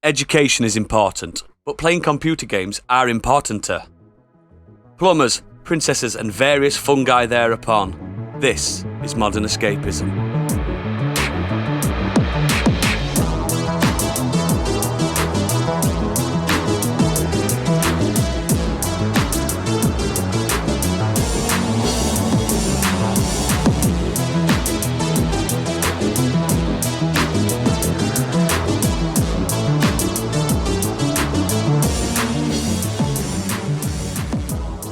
education is important, but playing computer games are importanter. Plumbers, princesses, and various fungi thereupon. This is Modern Escapism.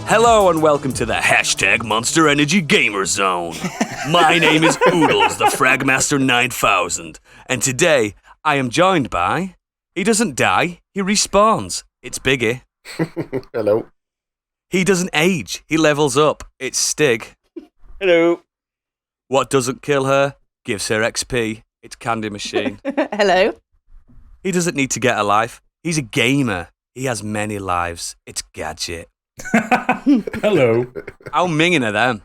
Hello and welcome to the hashtag Monster Energy Gamer Zone. My name is Oodles, the Fragmaster 9000, and today I am joined by... He doesn't die, he respawns. It's Biggie. Hello. He doesn't age, he levels up. It's Stig. Hello. What doesn't kill her, gives her XP. It's Candy Machine. Hello. He doesn't need to get a life. He's a gamer. He has many lives. It's Gadget. Hello. How minging are them?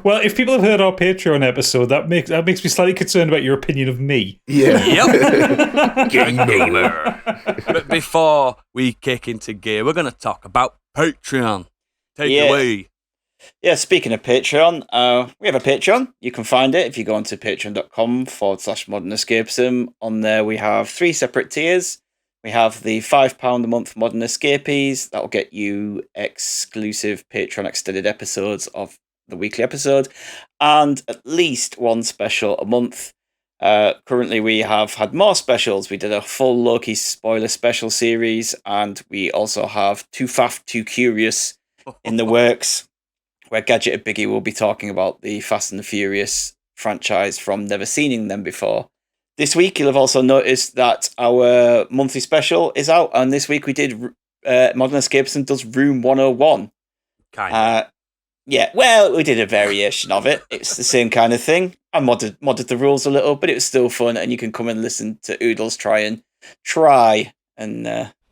Well, if people have heard our Patreon episode, that makes me slightly concerned about your opinion of me. Yeah. Yep. Gamer. But before we kick into gear, we're going to talk about Patreon. Take it away. Yeah, speaking of Patreon, we have a Patreon. You can find it if you go onto patreon.com/modernescapism. On there, we have 3 separate tiers. We have the £5 a month Modern Escapees. That'll get you exclusive Patreon extended episodes of the weekly episode, and at least one special a month. Currently, we have had more specials. We did a full Loki spoiler special series, and we also have Too Faff, Too Curious in the works, where Gadget and Biggie will be talking about the Fast and the Furious franchise from never seeing them before. This week, you'll have also noticed that our monthly special is out, and this week we did Modern Escapism does Room 101. Kind of. Yeah, well, we did a variation of it. It's the same kind of thing. I modded the rules a little, but it was still fun, and you can come and listen to Oodles try and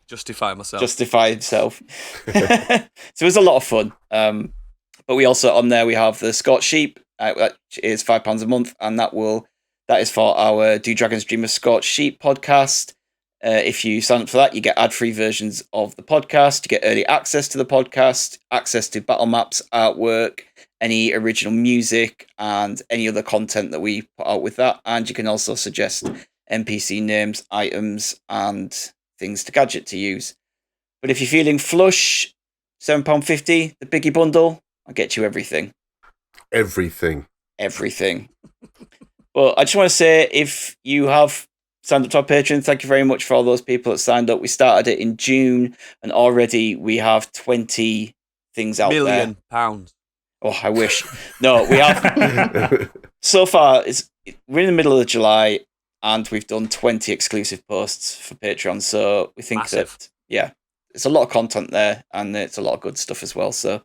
justify myself. Justify himself. So it was a lot of fun. But we also, on there, we have the Scorched Sheep, which is £5 a month, and that is for our Do Dragons Dream of Scorched Sheep podcast. If you sign up for that, you get ad-free versions of the podcast. You get early access to the podcast, access to battle maps, artwork, any original music, and any other content that we put out with that. And you can also suggest NPC names, items, and things to Gadget to use. But if you're feeling flush, £7.50, the Biggie Bundle, I'll get you everything. Everything. Well, I just want to say, if you have signed up to our Patreon, thank you very much for all those people that signed up. We started it in June, and already we have 20 things out £1 there. million. Oh, I wish. No, we have. So far, we're in the middle of July, and we've done 20 exclusive posts for Patreon. So we think Massive. that, it's a lot of content there, and it's a lot of good stuff as well. So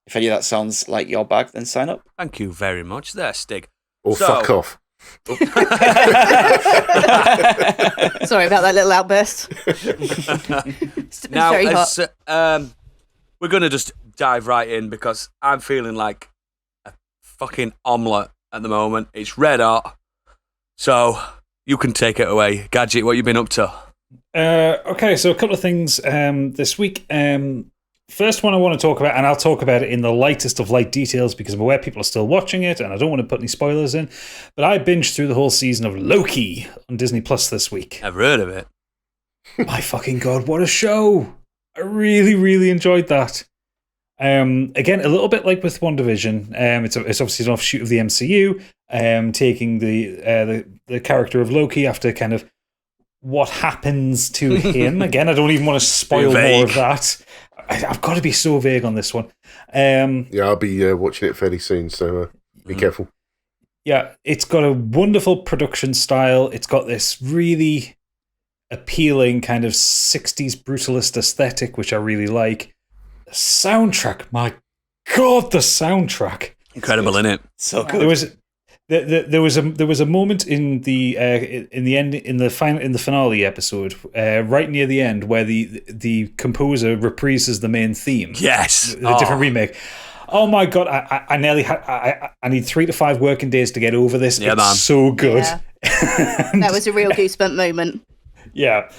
if any of that sounds like your bag, then sign up. Thank you very much there, Stig. Or fuck off. Sorry about that little outburst. Now, very hot. we're going to just dive right in, because I'm feeling like a fucking omelette at the moment. It's red hot. So you can take it away. Gadget, what you been up to? Okay, so a couple of things this week. First one I want to talk about, and I'll talk about it in the lightest of light details because I'm aware people are still watching it and I don't want to put any spoilers in, but I binged through the whole season of Loki on Disney Plus this week. I've heard of it. My fucking God, what a show! I really, really enjoyed that. Again, a little bit like with WandaVision, it's obviously an offshoot of the MCU, taking the character of Loki after kind of what happens to him. Again, I don't even want to spoil more of that. I've got to be so vague on this one. I'll be watching it fairly soon, so be careful. Yeah, it's got a wonderful production style. It's got this really appealing kind of 60s brutalist aesthetic, which I really like. The soundtrack, my God, the soundtrack. Incredible, innit? So good. There was a moment in the finale episode, right near the end, where the composer reprises the main theme. Yes, the different remake. Oh my God! I nearly had. I need 3 to 5 working days to get over this. Yeah, it's man. so good. Yeah. That was a real goosebump moment. Yeah.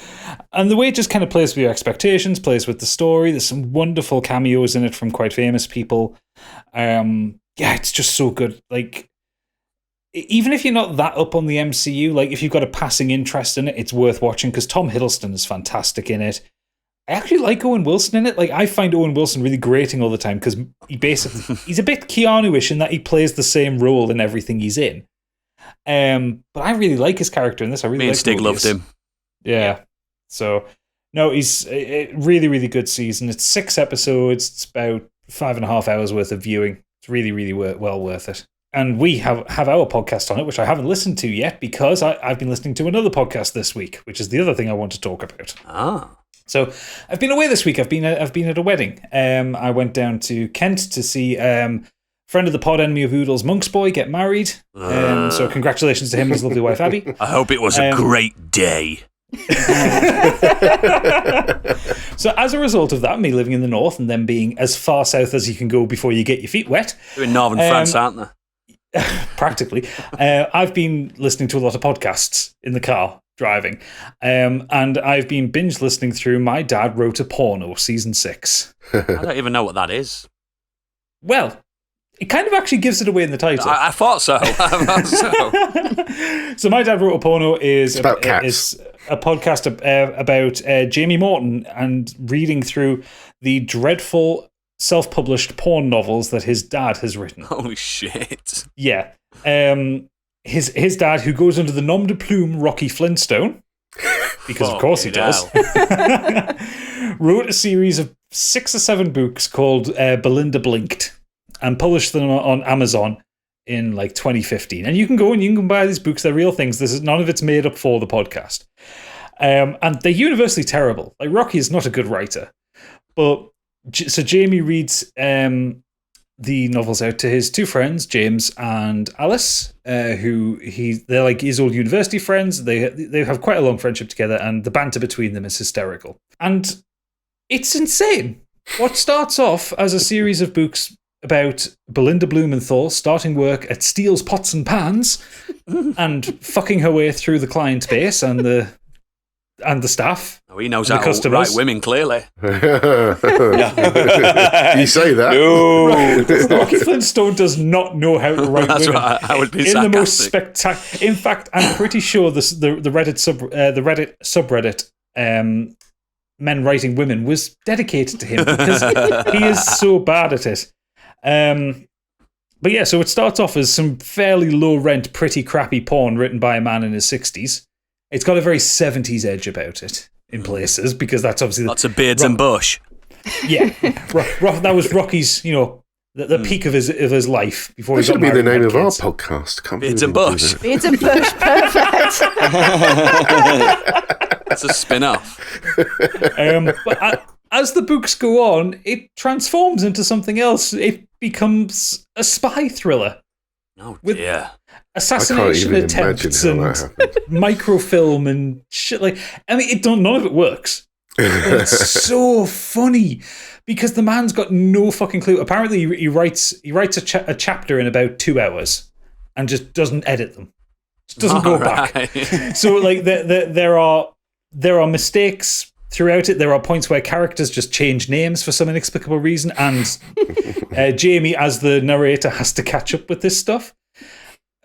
And the way it just kind of plays with your expectations, plays with the story. There's some wonderful cameos in it from quite famous people. Yeah, it's just so good. Like, even if you're not that up on the MCU, like if you've got a passing interest in it, it's worth watching because Tom Hiddleston is fantastic in it. I actually like Owen Wilson in it. Like, I find Owen Wilson really grating all the time because he's a bit Keanu-ish in that he plays the same role in everything he's in. But I really like his character in this. I really Me and like Stig Morbius. loved him. Yeah. So, no, he's a really, really good season. It's 6 episodes. It's about 5.5 hours worth of viewing. It's really, really well worth it. And we have our podcast on it, which I haven't listened to yet because I've been listening to another podcast this week, which is the other thing I want to talk about. Ah. So I've been away this week. I've been at a wedding. I went down to Kent to see friend of the pod, enemy of Oodles, Monk's boy, get married. So congratulations to him and his lovely wife Abby. I hope it was a great day. So as a result of that, me living in the north and them being as far south as you can go before you get your feet wet. They're in northern France, aren't they? Practically. I've been listening to a lot of podcasts in the car driving. And I've been binge listening through My Dad Wrote a Porno, season 6. I don't even know what that is. Well, it kind of actually gives it away in the title. I thought so. So My Dad Wrote a Porno is about cats. Is a podcast about Jamie Morton and reading through the dreadful self-published porn novels that his dad has written. Holy shit. Yeah. His dad, who goes under the nom de plume Rocky Flintstone, because of course he does, wrote a series of 6 or 7 books called Belinda Blinked and published them on Amazon in like 2015. And you can go and you can buy these books. They're real things. None of it's made up for the podcast. And they're universally terrible. Like, Rocky is not a good writer. But so Jamie reads the novels out to his 2 friends, James and Alice, who they're like his old university friends. They have quite a long friendship together, and the banter between them is hysterical. And it's insane. What starts off as a series of books about Belinda Blumenthal starting work at Steele's Pots and Pans and fucking her way through the client base and the staff. Oh, he knows and how the to customers. write women, clearly. You say that? No. Rocky Flintstone does not know how to write That's women. right. I would be In the most sarcastic. spectacular. In fact, I'm pretty sure the Reddit subreddit men writing women was dedicated to him because he is so bad at it. But yeah, so it starts off as some fairly low rent, pretty crappy porn written by a man in his 60s. It's got a very 70s edge about it in places because that's obviously Lots of beards and bush. yeah. That was Rocky's, the peak of his life before That he got should be married the and name had of our kids. podcast. Can't Beards believe and we do Bush. that. Beards and Bush, perfect. It's a spin-off. But as the books go on, it transforms into something else. It becomes a spy thriller. Oh, With- dear. Assassination I can't even imagine attempts how and that happened. microfilm and shit like. I mean, none of it works. But it's so funny because the man's got no fucking clue. Apparently, he writes a chapter in about 2 hours and just doesn't edit them. Just doesn't go back. Right. So like there are mistakes throughout it. There are points where characters just change names for some inexplicable reason, and Jamie, as the narrator, has to catch up with this stuff.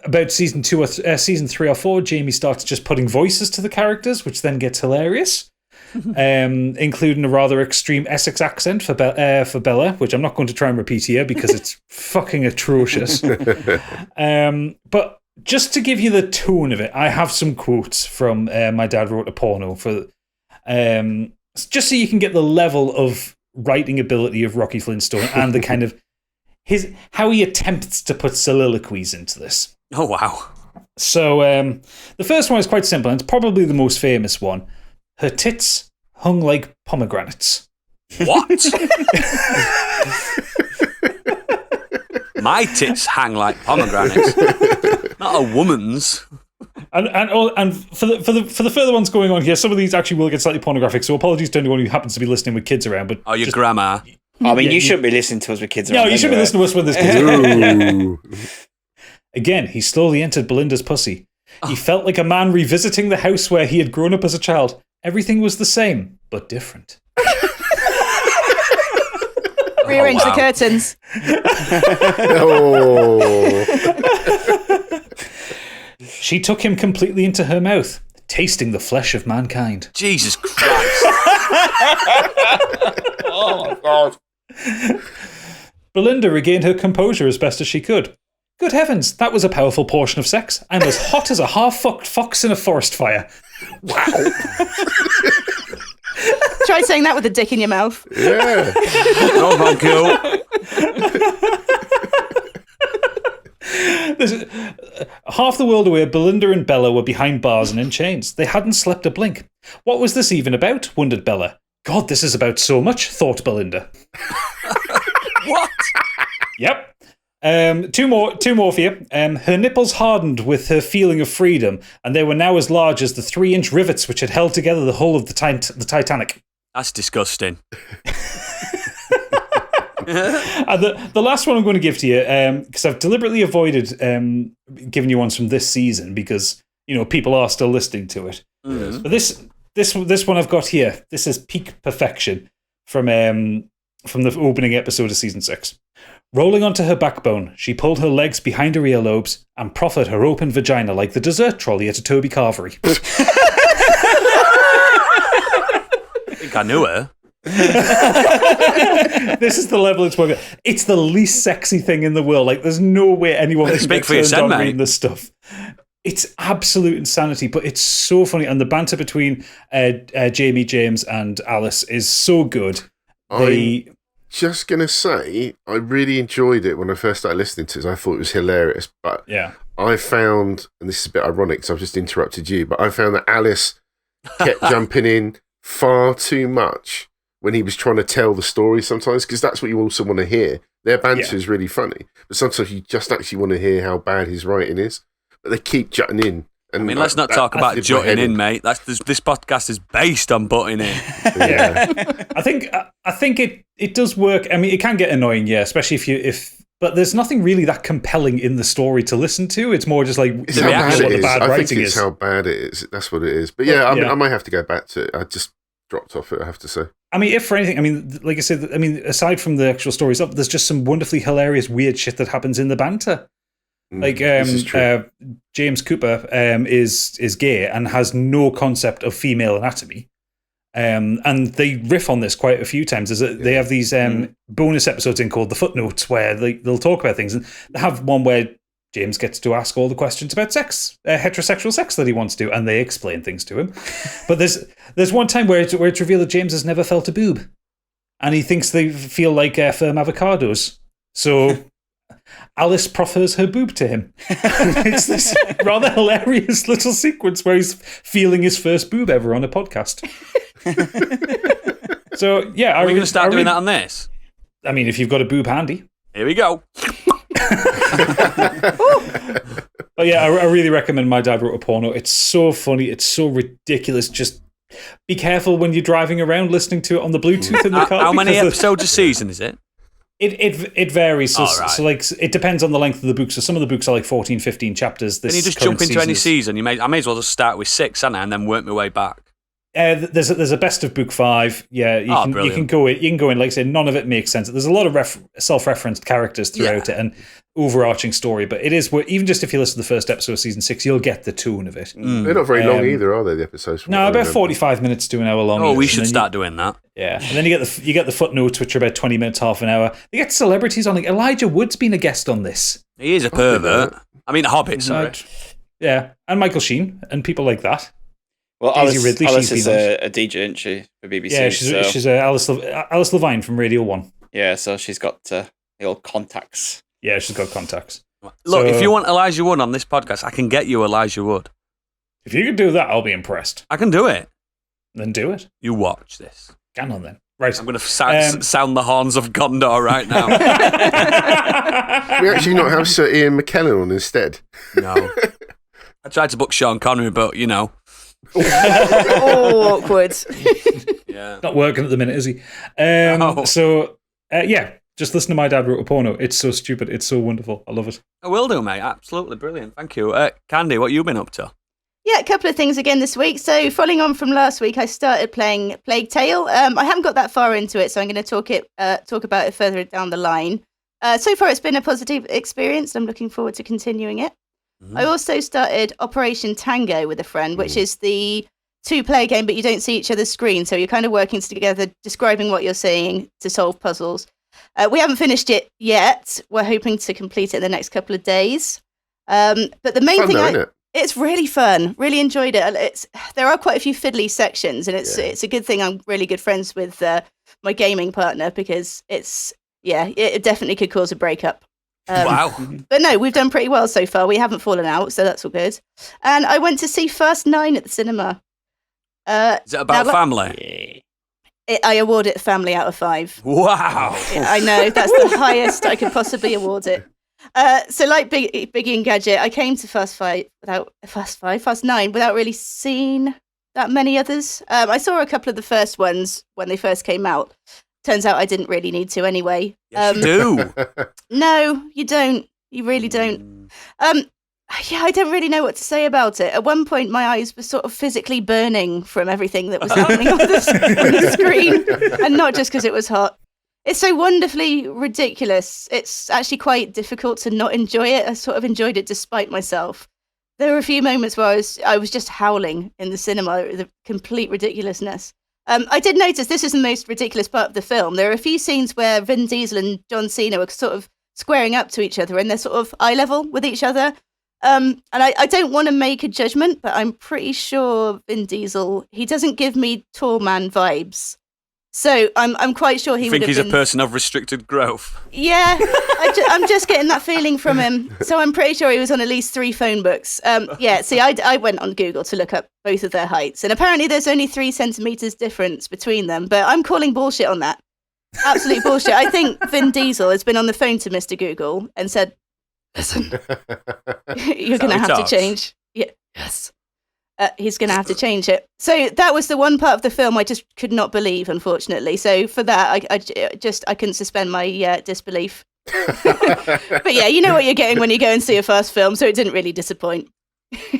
About season 3 or 4, Jamie starts just putting voices to the characters, which then gets hilarious, including a rather extreme Essex accent for Bella, which I'm not going to try and repeat here because it's fucking atrocious. But just to give you the tone of it, I have some quotes from My Dad Wrote a Porno for just so you can get the level of writing ability of Rocky Flintstone and the kind of how he attempts to put soliloquies into this. Oh, wow. So the first one is quite simple, and it's probably the most famous one. Her tits hung like pomegranates. What? My tits hang like pomegranates. Not a woman's. And for the further ones going on here, some of these actually will get slightly pornographic. So apologies to anyone who happens to be listening with kids around. But Oh, your grandma. I mean, Yeah, you shouldn't be listening to us with kids No, around you should be anyway. listening to us when there's kids around. Ooh. Again, he slowly entered Belinda's pussy. He felt like a man revisiting the house where he had grown up as a child. Everything was the same, but different. Rearrange the curtains. Oh. She took him completely into her mouth, tasting the flesh of mankind. Jesus Christ. Oh my god. Belinda regained her composure as best as she could. Good heavens, that was a powerful portion of sex. I'm as hot as a half-fucked fox in a forest fire. Wow. Try saying that with a dick in your mouth. Yeah. Oh, thank you. Half the world away, Belinda and Bella were behind bars and in chains. They hadn't slept a blink. What was this even about? Wondered Bella. God, this is about so much, thought Belinda. What? Yep. Two more for you. Her nipples hardened with her feeling of freedom, and they were now as large as the 3-inch rivets which had held together the hull of the Titanic. That's disgusting. And the last one I'm going to give to you, because I've deliberately avoided giving you ones from this season because people are still listening to it. Mm. But this one I've got here. This is peak perfection from the opening episode of season 6. Rolling onto her backbone, she pulled her legs behind her earlobes and proffered her open vagina like the dessert trolley at a Toby Carvery. I think I knew her. This is the level it's working. It's the least sexy thing in the world. Like, there's no way anyone can Speak get for turned yourself, on mate. reading this stuff. It's absolute insanity, but it's so funny. And the banter between Jamie, James, and Alice is so good. I'm just going to say, I really enjoyed it when I first started listening to it. I thought it was hilarious. But Yeah. I found, and this is a bit ironic because I've just interrupted you, but I found that Alice kept jumping in far too much when he was trying to tell the story sometimes, because that's what you also want to hear. Their banter is really funny, but sometimes you just actually want to hear how bad his writing is. But they keep jutting in. And I mean, let's not talk about jutting in, mate. This podcast is based on butting in. Yeah. I think it does work. I mean, it can get annoying, yeah, especially but there's nothing really that compelling in the story to listen to. It's more just like It's how bad what it the is. bad I writing think it's is. how bad it is. That's what it is. But yeah, Yeah. I might have to go back to it. I just dropped off it, I have to say. I mean, if for anything, I mean, like I said, I mean, aside from the actual story itself, there's just some wonderfully hilarious, weird shit that happens in the banter. Like, this is true. James Cooper is gay and has no concept of female anatomy. And they riff on this quite a few times. They have these bonus episodes in called The Footnotes where they'll talk about things. And they have one where James gets to ask all the questions about sex, heterosexual sex that he wants to, and they explain things to him. But there's one time where it's revealed that James has never felt a boob. And he thinks they feel like firm avocados. So Alice proffers her boob to him. It's this rather hilarious little sequence where he's feeling his first boob ever on a podcast. So, yeah. Are we going to start doing that on this? I mean, if you've got a boob handy. Here we go. But yeah, I really recommend My Dad Wrote a Porno. It's so funny. It's so ridiculous. Just be careful when you're driving around listening to it on the Bluetooth in the car. How many episodes a season is it? It varies. So, right. so like it depends on the length of the book. So some of the books are like 14, 15 chapters. Can you just jump into any season? I may as well just start with 6, and then work my way back. There's a best of book 5. Yeah, you can go in. Like I said, none of it makes sense. There's a lot of self-referenced characters throughout it and overarching story, but it is even just if you listen to the first episode of season 6, you'll get the tone of it. They're not very long either, are they? The episodes? No, about 45 minutes to an hour long. Oh, we should start doing that. Yeah, and then you get the footnotes, which are about 20 minutes, half an hour. You get celebrities on. Like Elijah Wood's been a guest on this. He is a pervert. I mean, a hobbit. Sorry. Yeah, and Michael Sheen and people like that. Well, Daisy Alice, Ridley, Alice she's is been a DJ, isn't she, for BBC? Yeah, she's Alice Levine from Radio 1. Yeah, so she's got the old contacts. Yeah, she's got contacts. Look, if you want Elijah Wood on this podcast, I can get you Elijah Wood. If you can do that, I'll be impressed. I can do it. Then do it. You watch this. Can on then. Right. I'm going to sound the horns of Gondor right now. We actually not have Sir Ian McKellen on instead. No. I tried to book Sean Connery, but, Oh, awkward. Yeah. Not working at the minute, is he? No. So, just Just listen to My Dad Wrote a Porno. It's so stupid. It's so wonderful. I love it. I will do, mate. Absolutely brilliant. Thank you. Candy, what you been up to? Yeah, a couple of things again this week. So, following on from last week, I started playing Plague Tale. I haven't got that far into it, so I'm going to talk about it further down the line. So far, it's been a positive experience. I'm looking forward to continuing it. I also started Operation Tango with a friend, which is the 2-player game, but you don't see each other's screen, so you're kind of working together, describing what you're seeing to solve puzzles. We haven't finished it yet. We're hoping to complete it in the next couple of days. But the main thing, it's really fun. Really enjoyed it. There are quite a few fiddly sections, and it's a good thing I'm really good friends with my gaming partner, because it definitely could cause a breakup. Wow. But no, we've done pretty well so far. We haven't fallen out, so that's all good. And I went to see Fast 9 at the cinema. Is it about family? I award it family out of 5. Wow. Yeah, I know, that's the highest I could possibly award it. So like Biggie and Gadget, I came to Fast 9 without really seeing that many others. I saw a couple of the first ones when they first came out. Turns out I didn't really need to anyway. Yes, you do. No, you don't. You really don't. I don't really know what to say about it. At one point, my eyes were sort of physically burning from everything that was happening on the screen, and not just because it was hot. It's so wonderfully ridiculous. It's actually quite difficult to not enjoy it. I sort of enjoyed it despite myself. There were a few moments where I was just howling in the cinema, the complete ridiculousness. I did notice this is the most ridiculous part of the film. There are a few scenes where Vin Diesel and John Cena are sort of squaring up to each other, and they're sort of eye level with each other. And I don't want to make a judgment, but I'm pretty sure Vin Diesel, he doesn't give me tall man vibes. So I'm quite sure he would have think he's a person of restricted growth. Yeah, I'm just getting that feeling from him. So I'm pretty sure he was on at least 3 phone books. See, I went on Google to look up both of their heights, and apparently there's only 3 centimeters difference between them, but I'm calling bullshit on that. Absolute bullshit. I think Vin Diesel has been on the phone to Mr. Google and said, listen, you're going to have to change. Yeah. Yes. He's going to have to change it. So that was the one part of the film I just could not believe, unfortunately. So for that, I couldn't suspend my disbelief. But yeah, you know what you're getting when you go and see a first film, so it didn't really disappoint.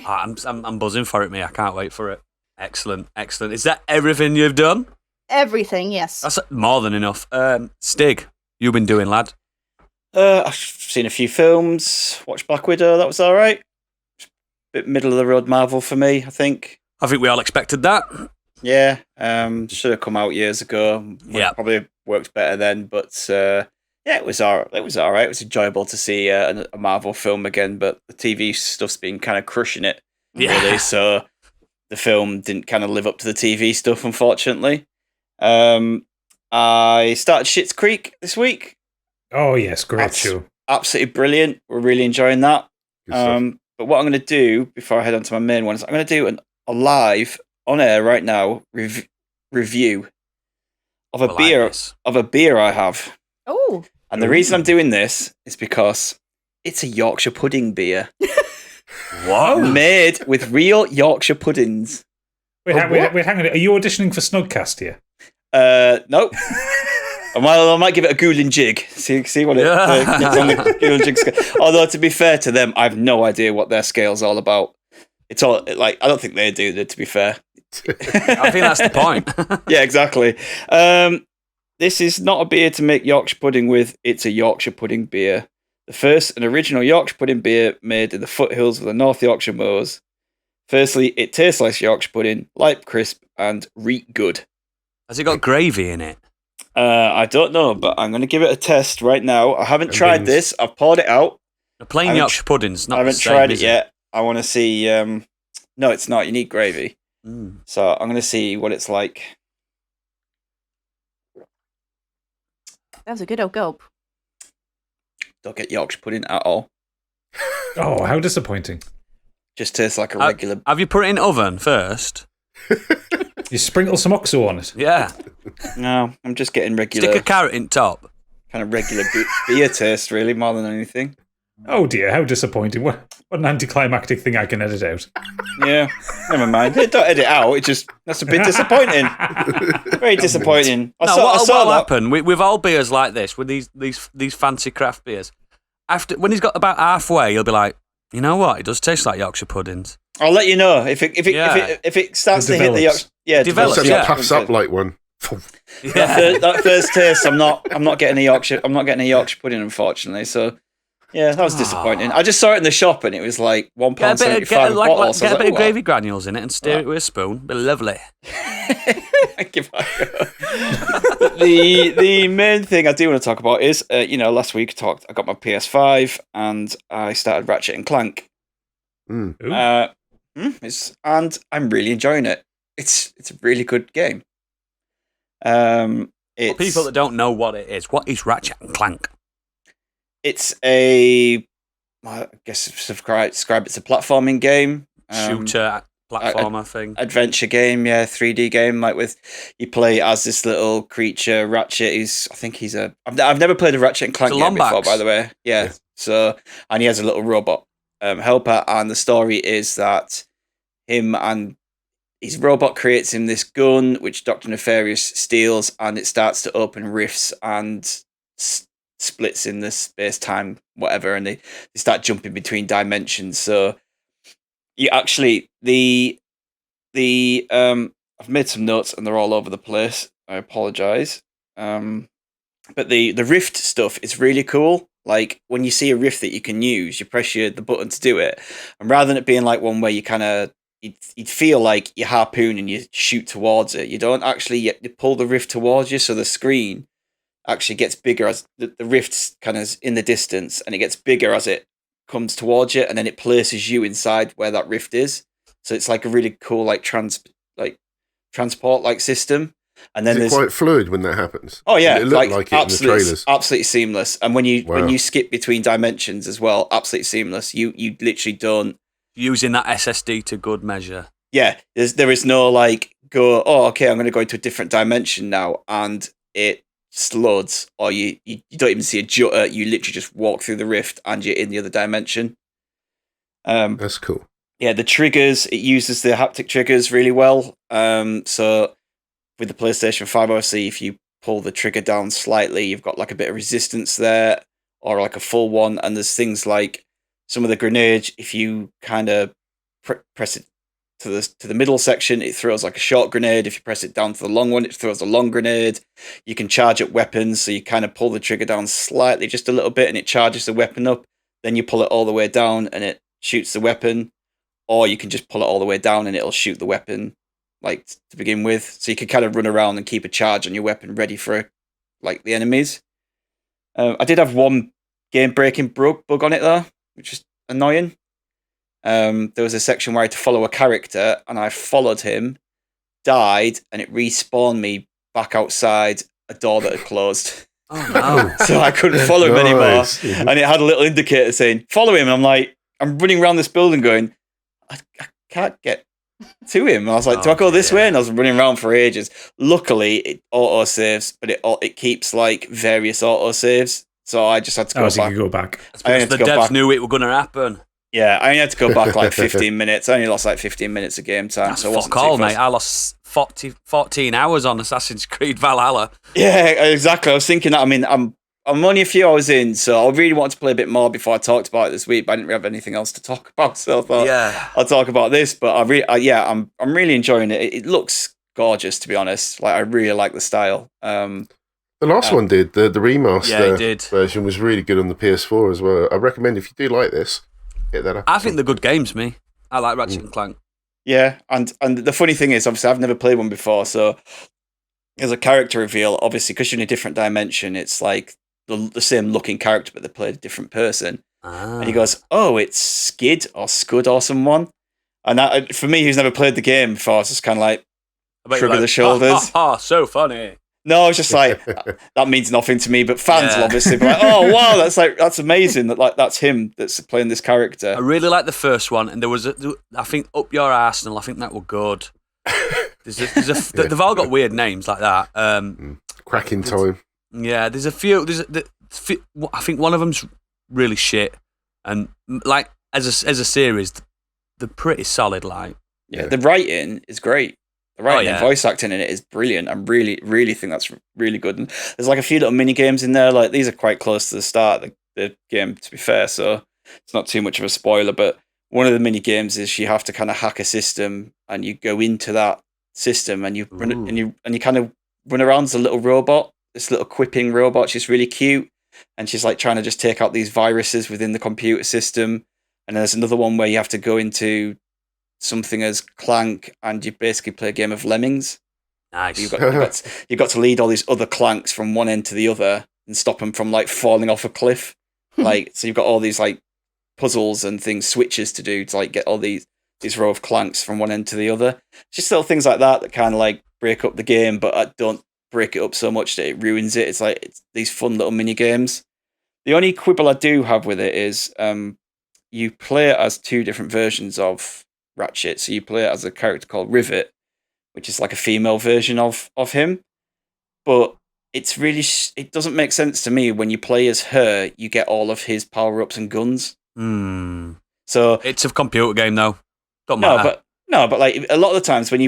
I'm buzzing for it, me. I can't wait for it. Excellent. Is that everything you've done? Everything, yes. That's more than enough. Stig, you've been doing, lad? I've seen a few films. Watched Black Widow. That was all right. Bit middle of the road Marvel for me, I think. I think we all expected that. Yeah, should have come out years ago. Yeah, probably worked better then, but it was all right. It was enjoyable to see a Marvel film again, but the TV stuff's been kind of crushing it, really. So the film didn't kind of live up to the TV stuff, unfortunately. I started Schitt's Creek this week. Oh yes, great show. Absolutely brilliant. We're really enjoying that. But what I'm going to do before I head on to my main one is I'm going to do a live on air right now review of a beer I have. Oh. And the reason I'm doing this is because it's a Yorkshire pudding beer. What? Made with real Yorkshire puddings. Wait, hang on. Are you auditioning for Snugcast here? Nope. I might give it a Ghoulin jig. See what it gets on the Ghoulin jig scale. Although, to be fair to them, I have no idea what their scale's all about. It's all I don't think they do, to be fair. I think that's the point. Yeah, exactly. This is not a beer to make Yorkshire pudding with. It's a Yorkshire pudding beer. The first and original Yorkshire pudding beer made in the foothills of the North Yorkshire moors. Firstly, it tastes like Yorkshire pudding, light, crisp, and reek good. Has it got gravy in it? I don't know, but I'm going to give it a test right now. I haven't tried this. I've poured it out. A plain Yorkshire pudding's not. I haven't tried it yet. I want to see. No, it's not. You need gravy. So I'm going to see what it's like. That was a good old gulp. Don't get Yorkshire pudding at all. Oh, how disappointing. Just tastes like a regular. Have you put it in oven first? You sprinkle some OXO on it. Yeah. No, I'm just getting regular. Stick a carrot in top. Kind of regular beer taste, really, more than anything. Oh dear, how disappointing. What an anticlimactic thing I can edit out. Yeah, never mind. Don't edit out. That's a bit disappointing. Very disappointing. What'll happen with all beers like this, with these fancy craft beers, when he's got about halfway, he'll be like, you know what? It does taste like Yorkshire puddings. I'll let you know if it starts to hit the Yorkshire. Yeah, develops. It puffs up like one. Yeah. That first taste, I'm not getting a Yorkshire. I'm not getting a Yorkshire pudding, unfortunately. So. Yeah, that was disappointing. I just saw it in the shop and it was like £1.75 a bottle. Get a bit of gravy granules in it and stir it with a spoon. Be lovely. Give it a go. The main thing I do want to talk about is, last week I got my PS5 and I started Ratchet and Clank. And I'm really enjoying it. It's a really good game. For people that don't know what it is, what is Ratchet and Clank? It's I guess describe it's a platforming game. Shooter, platformer thing. Adventure game, yeah, 3D game, you play as this little creature, Ratchet. I've never played a Ratchet and Clank game before, by the way. Yeah. So, and he has a little robot helper, and the story is that him and his robot creates him this gun, which Dr. Nefarious steals, and it starts to open rifts and splits in the space-time, whatever, and they start jumping between dimensions. So you actually I've made some notes and they're all over the place. I apologize. But the rift stuff is really cool. Like when you see a rift that you can use, you press the button to do it, and rather than it being like one where you kind of you'd feel like you harpoon and you shoot towards it, you don't actually. You pull the rift towards you, so the screen actually gets bigger as the rift's kind of in the distance, and it gets bigger as it comes towards you, and then it places you inside where that rift is. So it's like a really cool transport system. And then is it quite fluid when that happens? Oh yeah, it looked like it in the trailers. Absolutely seamless. And when you skip between dimensions as well, absolutely seamless. You literally don't using that SSD to good measure. Yeah, there is no I'm going to go into a different dimension now, and it loads, or you don't even see a jutter. You literally just walk through the rift and you're in the other dimension. That's cool. Yeah, the triggers, it uses the haptic triggers really well. So with the PlayStation 5, obviously, if you pull the trigger down slightly, you've got like a bit of resistance there, or like a full one. And there's things like some of the grenades, if you kind of press it to the middle section, it throws like a short grenade. If you press it down to the long one, it throws a long grenade. You can charge up weapons, so you kind of pull the trigger down slightly, just a little bit, and it charges the weapon up. Then you pull it all the way down, and it shoots the weapon. Or you can just pull it all the way down, and it'll shoot the weapon, like to begin with. So you can kind of run around and keep a charge on your weapon ready for the enemies. I did have one game-breaking bug on it though, which is annoying. There was a section where I had to follow a character, and I followed him, died, and it respawned me back outside a door that had closed. Oh no! So I couldn't follow him anymore, and it had a little indicator saying "follow him." And I'm running around this building going, I can't get to him. And I was like, do I go this way? And I was running around for ages. Luckily, it auto saves, but it keeps various auto saves. So I just had to go back. So you could go back. Because the devs knew it was going to happen. Yeah, I only had to go back 15 minutes. I only lost 15 minutes of game time. That's fuck all, mate. I lost 14 hours on Assassin's Creed Valhalla. Yeah, exactly. I was thinking that. I mean, I'm only a few hours in, so I really wanted to play a bit more before I talked about it this week, but I didn't really have anything else to talk about, so I thought I'll talk about this. But I'm really enjoying it. It looks gorgeous, to be honest. I really like the style. The last one did. The remaster version was really good on the PS4 as well. I recommend, if you do like this, hit that up. I think they're good games, me. I like Ratchet and Clank. Yeah, and the funny thing is, obviously, I've never played one before, so there's a character reveal. Obviously, because you're in a different dimension, it's like the same looking character, but they played a different person. And he goes, "Oh, it's Skid or Scud or someone." And that, for me, who's never played the game before, it's just kind of shrug of the shoulders. So funny. No, it's just that means nothing to me. But fans will obviously be like, "Oh, wow, that's amazing! That's him that's playing this character." I really like the first one, and there was I think Up Your Arsenal. I think that were good. They've all got weird names like that. Cracking Time. Yeah, there's a few. I think one of them's really shit. And like as a series, they're pretty solid. Like, Yeah, the writing is great. The writing and yeah. voice acting in it is brilliant. I really, really think that's really good. And there's like a few little mini games in there. Like these are quite close to the start of the game, to be fair. So it's not too much of a spoiler. But one of the mini games is you have to kind of hack a system, and you go into that system, and you run, and you kind of run around as a little robot. This little quipping robot. She's really cute, and she's like trying to just take out these viruses within the computer system. And there's another one where you have to go into something as Clank, and you basically play a game of lemmings. nice. You've got to lead all these other Clanks from one end to the other and stop them from like falling off a cliff. Like, so you've got all these like puzzles and things, switches to do to like get all these row of Clanks from one end to the other. Just little things like that kind of like break up the game, but I don't break it up so much that it ruins it. It's these fun little mini games. The only quibble I do have with it is you play it as two different versions of Ratchet. So you play it as a character called Rivet, which is like a female version of him. But it's really it doesn't make sense to me when you play as her. You get all of his power ups and guns. So It's a computer game, though. Don't matter. but like a lot of the times when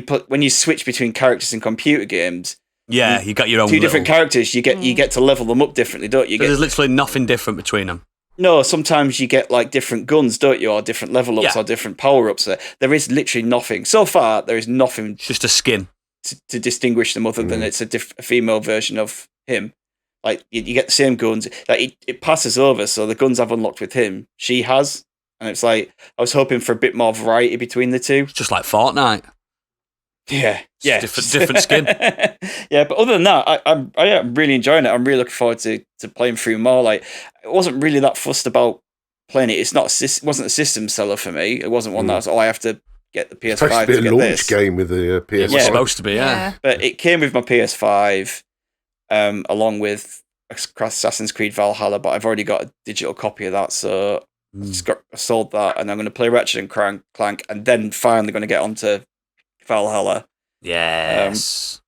you switch between characters in computer games, Yeah, you got your own two different characters. You get to level them up differently, don't you? So there's literally nothing different between them. No, sometimes you get like different guns, don't you, or different level ups, Yeah. or different power ups. There is literally nothing. So far, there is nothing It's just a skin. to distinguish them other than it's a female version of him. Like you get the same guns. Like it passes over, so the guns I've unlocked with him, she has, and it's like I was hoping for a bit more variety between the two. It's just like Fortnite. Yeah. Different skin. Yeah, but other than that, I'm really enjoying it. I'm really looking forward to playing through more. Like, I wasn't really that fussed about playing it. It wasn't a system seller for me. It wasn't one that was, I have to get the PS5 It's supposed to be to a get launch this. game with the PS5. It's supposed to be, yeah. But it came with my PS5, along with Assassin's Creed Valhalla. But I've already got a digital copy of that, so I sold that, and I'm going to play Ratchet and Clank, and then finally going to get onto Valhalla. Yes.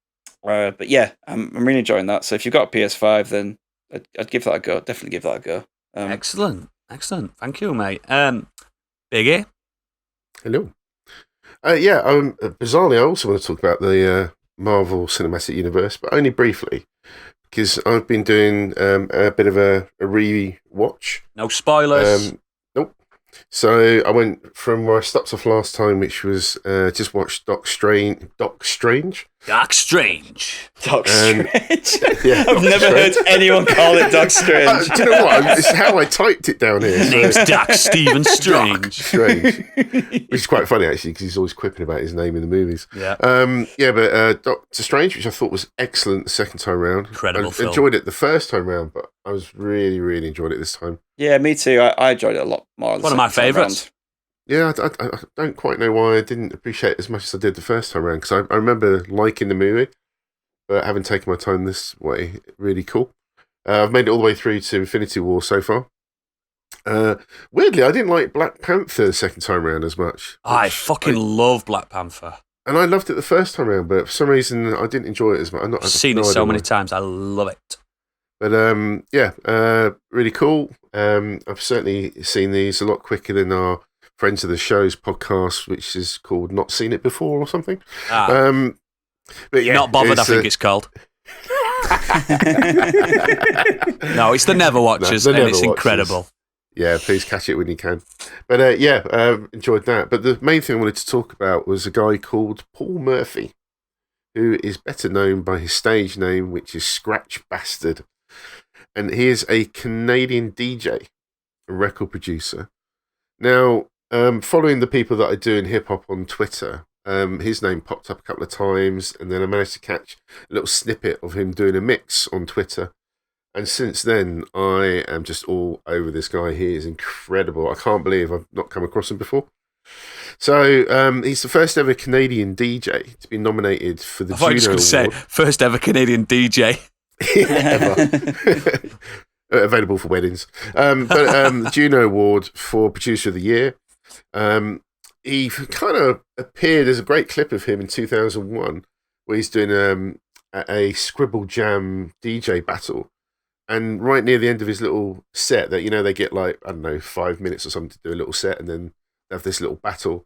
But yeah, I'm really enjoying that. So if you've got a PS5, then I'd give that a go. Definitely give that a go. Excellent. Thank you, mate. Biggie? Hello. Bizarrely, I also want to talk about the Marvel Cinematic Universe, but only briefly, because I've been doing a bit of a re-watch. No spoilers. Nope. So I went from where I stopped off last time, which was just watched Doc Strange. Doc Strange. Doc Strange. Yeah, I've never heard anyone call it Doc Strange. Do you know what? It's how I typed it down here. Name's Doc Stephen Doc Strange. Strange. Which is quite funny, actually, because he's always quipping about his name in the movies. Yeah. But Doctor Strange, which I thought was excellent the second time round. Incredible I film. enjoyed it the first time round, but I was really, really enjoyed it this time. Yeah, me too. I enjoyed it a lot more. One of my favourites. Yeah, I don't quite know why I didn't appreciate it as much as I did the first time around, because I remember liking the movie, but having taken my time this way, really cool. I've made it all the way through to Infinity War so far. Weirdly, I didn't like Black Panther the second time around as much. I fucking love Black Panther. And I loved it the first time around, but for some reason I didn't enjoy it as much. I've seen it so many times. I love it. But really cool. I've certainly seen these a lot quicker than our Friends of the Show's podcast, which is called Not Seen It Before or something. But yeah, Not Bothered, I think it's called. No, it's the Never Watchers, and it's incredible. Yeah, please catch it when you can. But enjoyed that. But the main thing I wanted to talk about was a guy called Paul Murphy, who is better known by his stage name, which is Skratch Bastid. And he is a Canadian DJ, a record producer. Now, following the people that I do in hip-hop on Twitter, his name popped up a couple of times, and then I managed to catch a little snippet of him doing a mix on Twitter. And since then, I am just all over this guy. He is incredible. I can't believe I've not come across him before. So he's the first ever Canadian DJ to be nominated for the Juno Award. I thought you were going to say, first ever Canadian DJ. Ever. Available for weddings. The Juno Award for Producer of the Year. He kind of appeared as a great clip of him in 2001, where he's doing a Scribble Jam DJ battle And right near the end of his little set, that they get like, I don't know, 5 minutes or something to do a little set, and then they have this little battle.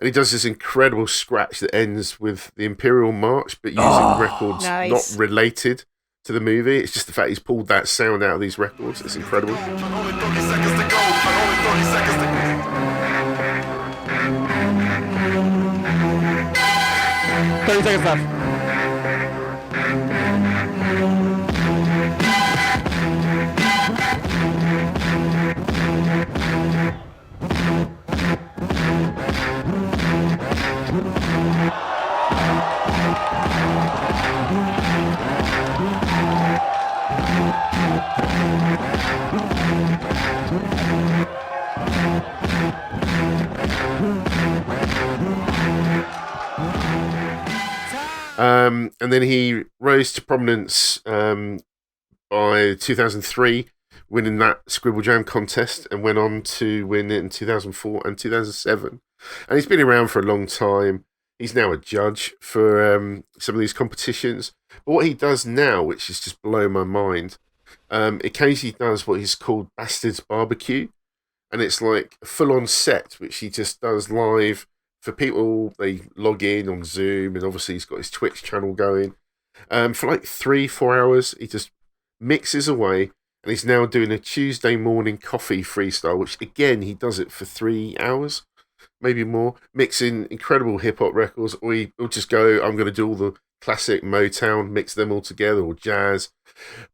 And he does this incredible scratch that ends with the Imperial March, but using records not related to the movie. It's just the fact he's pulled that sound out of these records. It's incredible. Only 30 seconds to go. Only 30 seconds to go. 30 seconds left. And then he rose to prominence by 2003, winning that Scribble Jam contest, and went on to win it in 2004 and 2007. And he's been around for a long time. He's now a judge for some of these competitions. But what he does now, which is just blowing my mind, occasionally does what he's called Bastid's Barbecue. And it's like a full-on set, which he just does live for people. They log in on Zoom, and obviously he's got his Twitch channel going. For like 3-4 hours, he just mixes away, and he's now doing a Tuesday morning coffee freestyle, which again, he does it for 3 hours, maybe more, mixing incredible hip-hop records, or he'll just go, I'm going to do all the classic Motown, mix them all together, or jazz.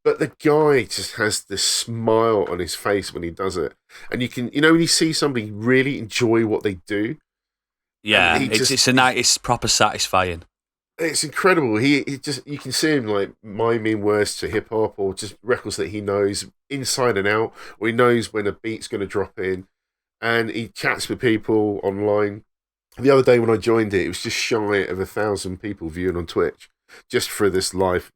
But the guy just has this smile on his face when he does it. And you can, when you see somebody really enjoy what they do. Yeah, it's proper satisfying. It's incredible. He just, you can see him like miming words to hip hop, or just records that he knows inside and out, or he knows when a beat's going to drop in, and he chats with people online. The other day when I joined it was just shy of 1,000 people viewing on Twitch just for this live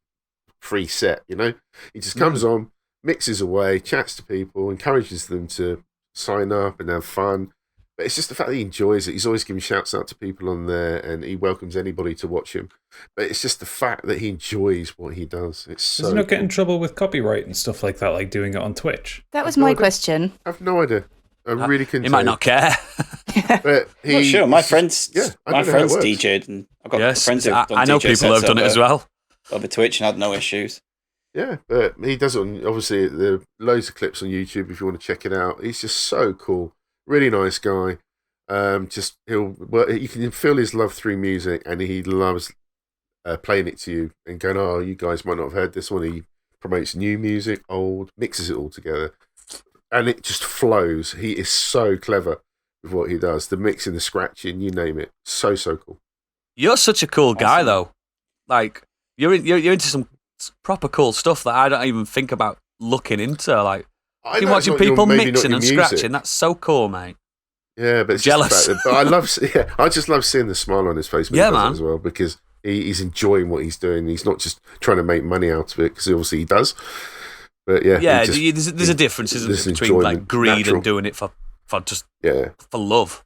free set. He just comes on, mixes away, chats to people, encourages them to sign up and have fun. But it's just the fact that he enjoys it. He's always giving shouts out to people on there, and he welcomes anybody to watch him. But it's just the fact that he enjoys what he does. It's so. Does he not get in trouble with copyright and stuff like that, like doing it on Twitch? That was my question. I have no idea. I really couldn't. He might not care. But Not sure. My friends DJ'd, and I've got friends who've done I know DJ people who have sets done it as well. over Twitch and had no issues. Yeah, but he does it on, obviously, there are loads of clips on YouTube if you want to check it out. He's just so cool. Really nice guy. You can feel his love through music, and he loves playing it to you and going, oh, you guys might not have heard this one. He promotes new music, old, mixes it all together, and it just flows. He is so clever with what he does. The mixing, the scratching, you name it. So cool. You're such a cool guy, though. Like, you're into some proper cool stuff that I don't even think about looking into. Like, you're watching people mixing and scratching. That's so cool, mate. Yeah, but it's jealous. But I just love seeing the smile on his face when he does it as well, because he's enjoying what he's doing. He's not just trying to make money out of it, because obviously he does. But yeah, there's a difference, isn't there, between like greed and doing it for love.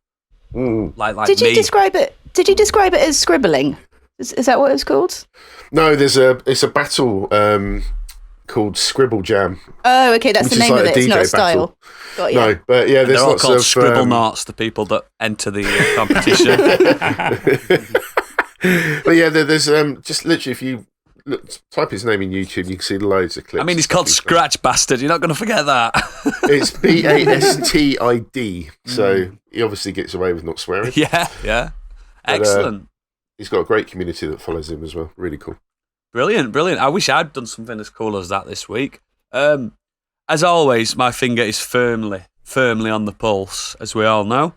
Like Did you describe it? Did you describe it as scribbling? Is that what it's called? No, it's a battle called Scribble Jam. Oh, okay, that's the name of it. It's not a style. Got you. No, but yeah, there's they're all lots called of scribble knots, the people that enter the competition. But yeah, there's just literally, if you type his name in YouTube, you can see loads of clips. I mean, he's called Skratch Bastid. You're not going to forget that. It's Bastid, so he obviously gets away with not swearing. Yeah. Excellent. He's got a great community that follows him as well. Really cool. Brilliant. I wish I'd done something as cool as that this week. As always, my finger is firmly on the pulse, as we all know.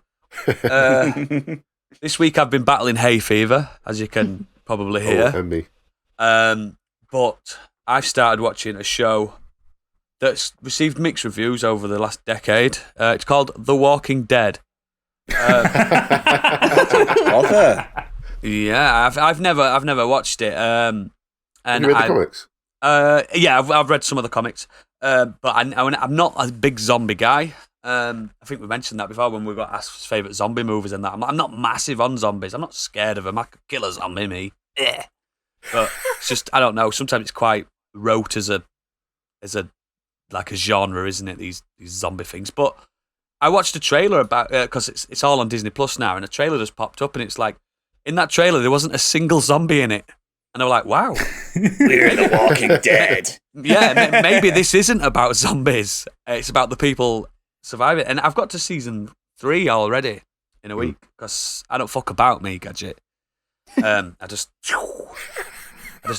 This week I've been battling hay fever, as you can probably hear. Oh, and me. But I've started watching a show that's received mixed reviews over the last decade. It's called The Walking Dead. Yeah, I've never watched it. And have you read the comics? Yeah, I've read some of the comics, but I'm not a big zombie guy. I think we mentioned that before when we got asked favourite zombie movies and that. I'm not massive on zombies. I'm not scared of them. I could kill a zombie, me. But it's just, I don't know. Sometimes it's quite rote as a like a genre, isn't it? These zombie things. But I watched a trailer about because it's all on Disney Plus now, and a trailer just popped up, and it's like in that trailer there wasn't a single zombie in it, and I was like, wow, We're the Walking Dead. yeah, maybe this isn't about zombies. It's about the people surviving. And I've got to season 3 already in a week because I don't fuck about me, Gadget. I just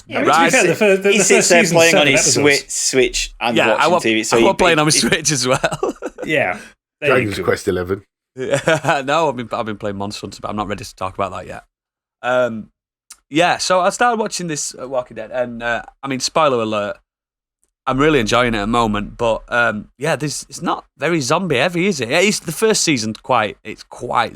Yeah, ride. to be fair, the He first sits there season's playing on 7 his episodes. Switch and Yeah, watching TV. So I'm playing on my Switch as well. Yeah. There you Dragon's go. Quest 11. Yeah, no, I've been playing Monster Hunter, but I'm not ready to talk about that yet. Yeah, so I started watching this Walking Dead, and I mean, spoiler alert, I'm really enjoying it at the moment. But yeah, it's not very zombie heavy, is it? It's the first season quite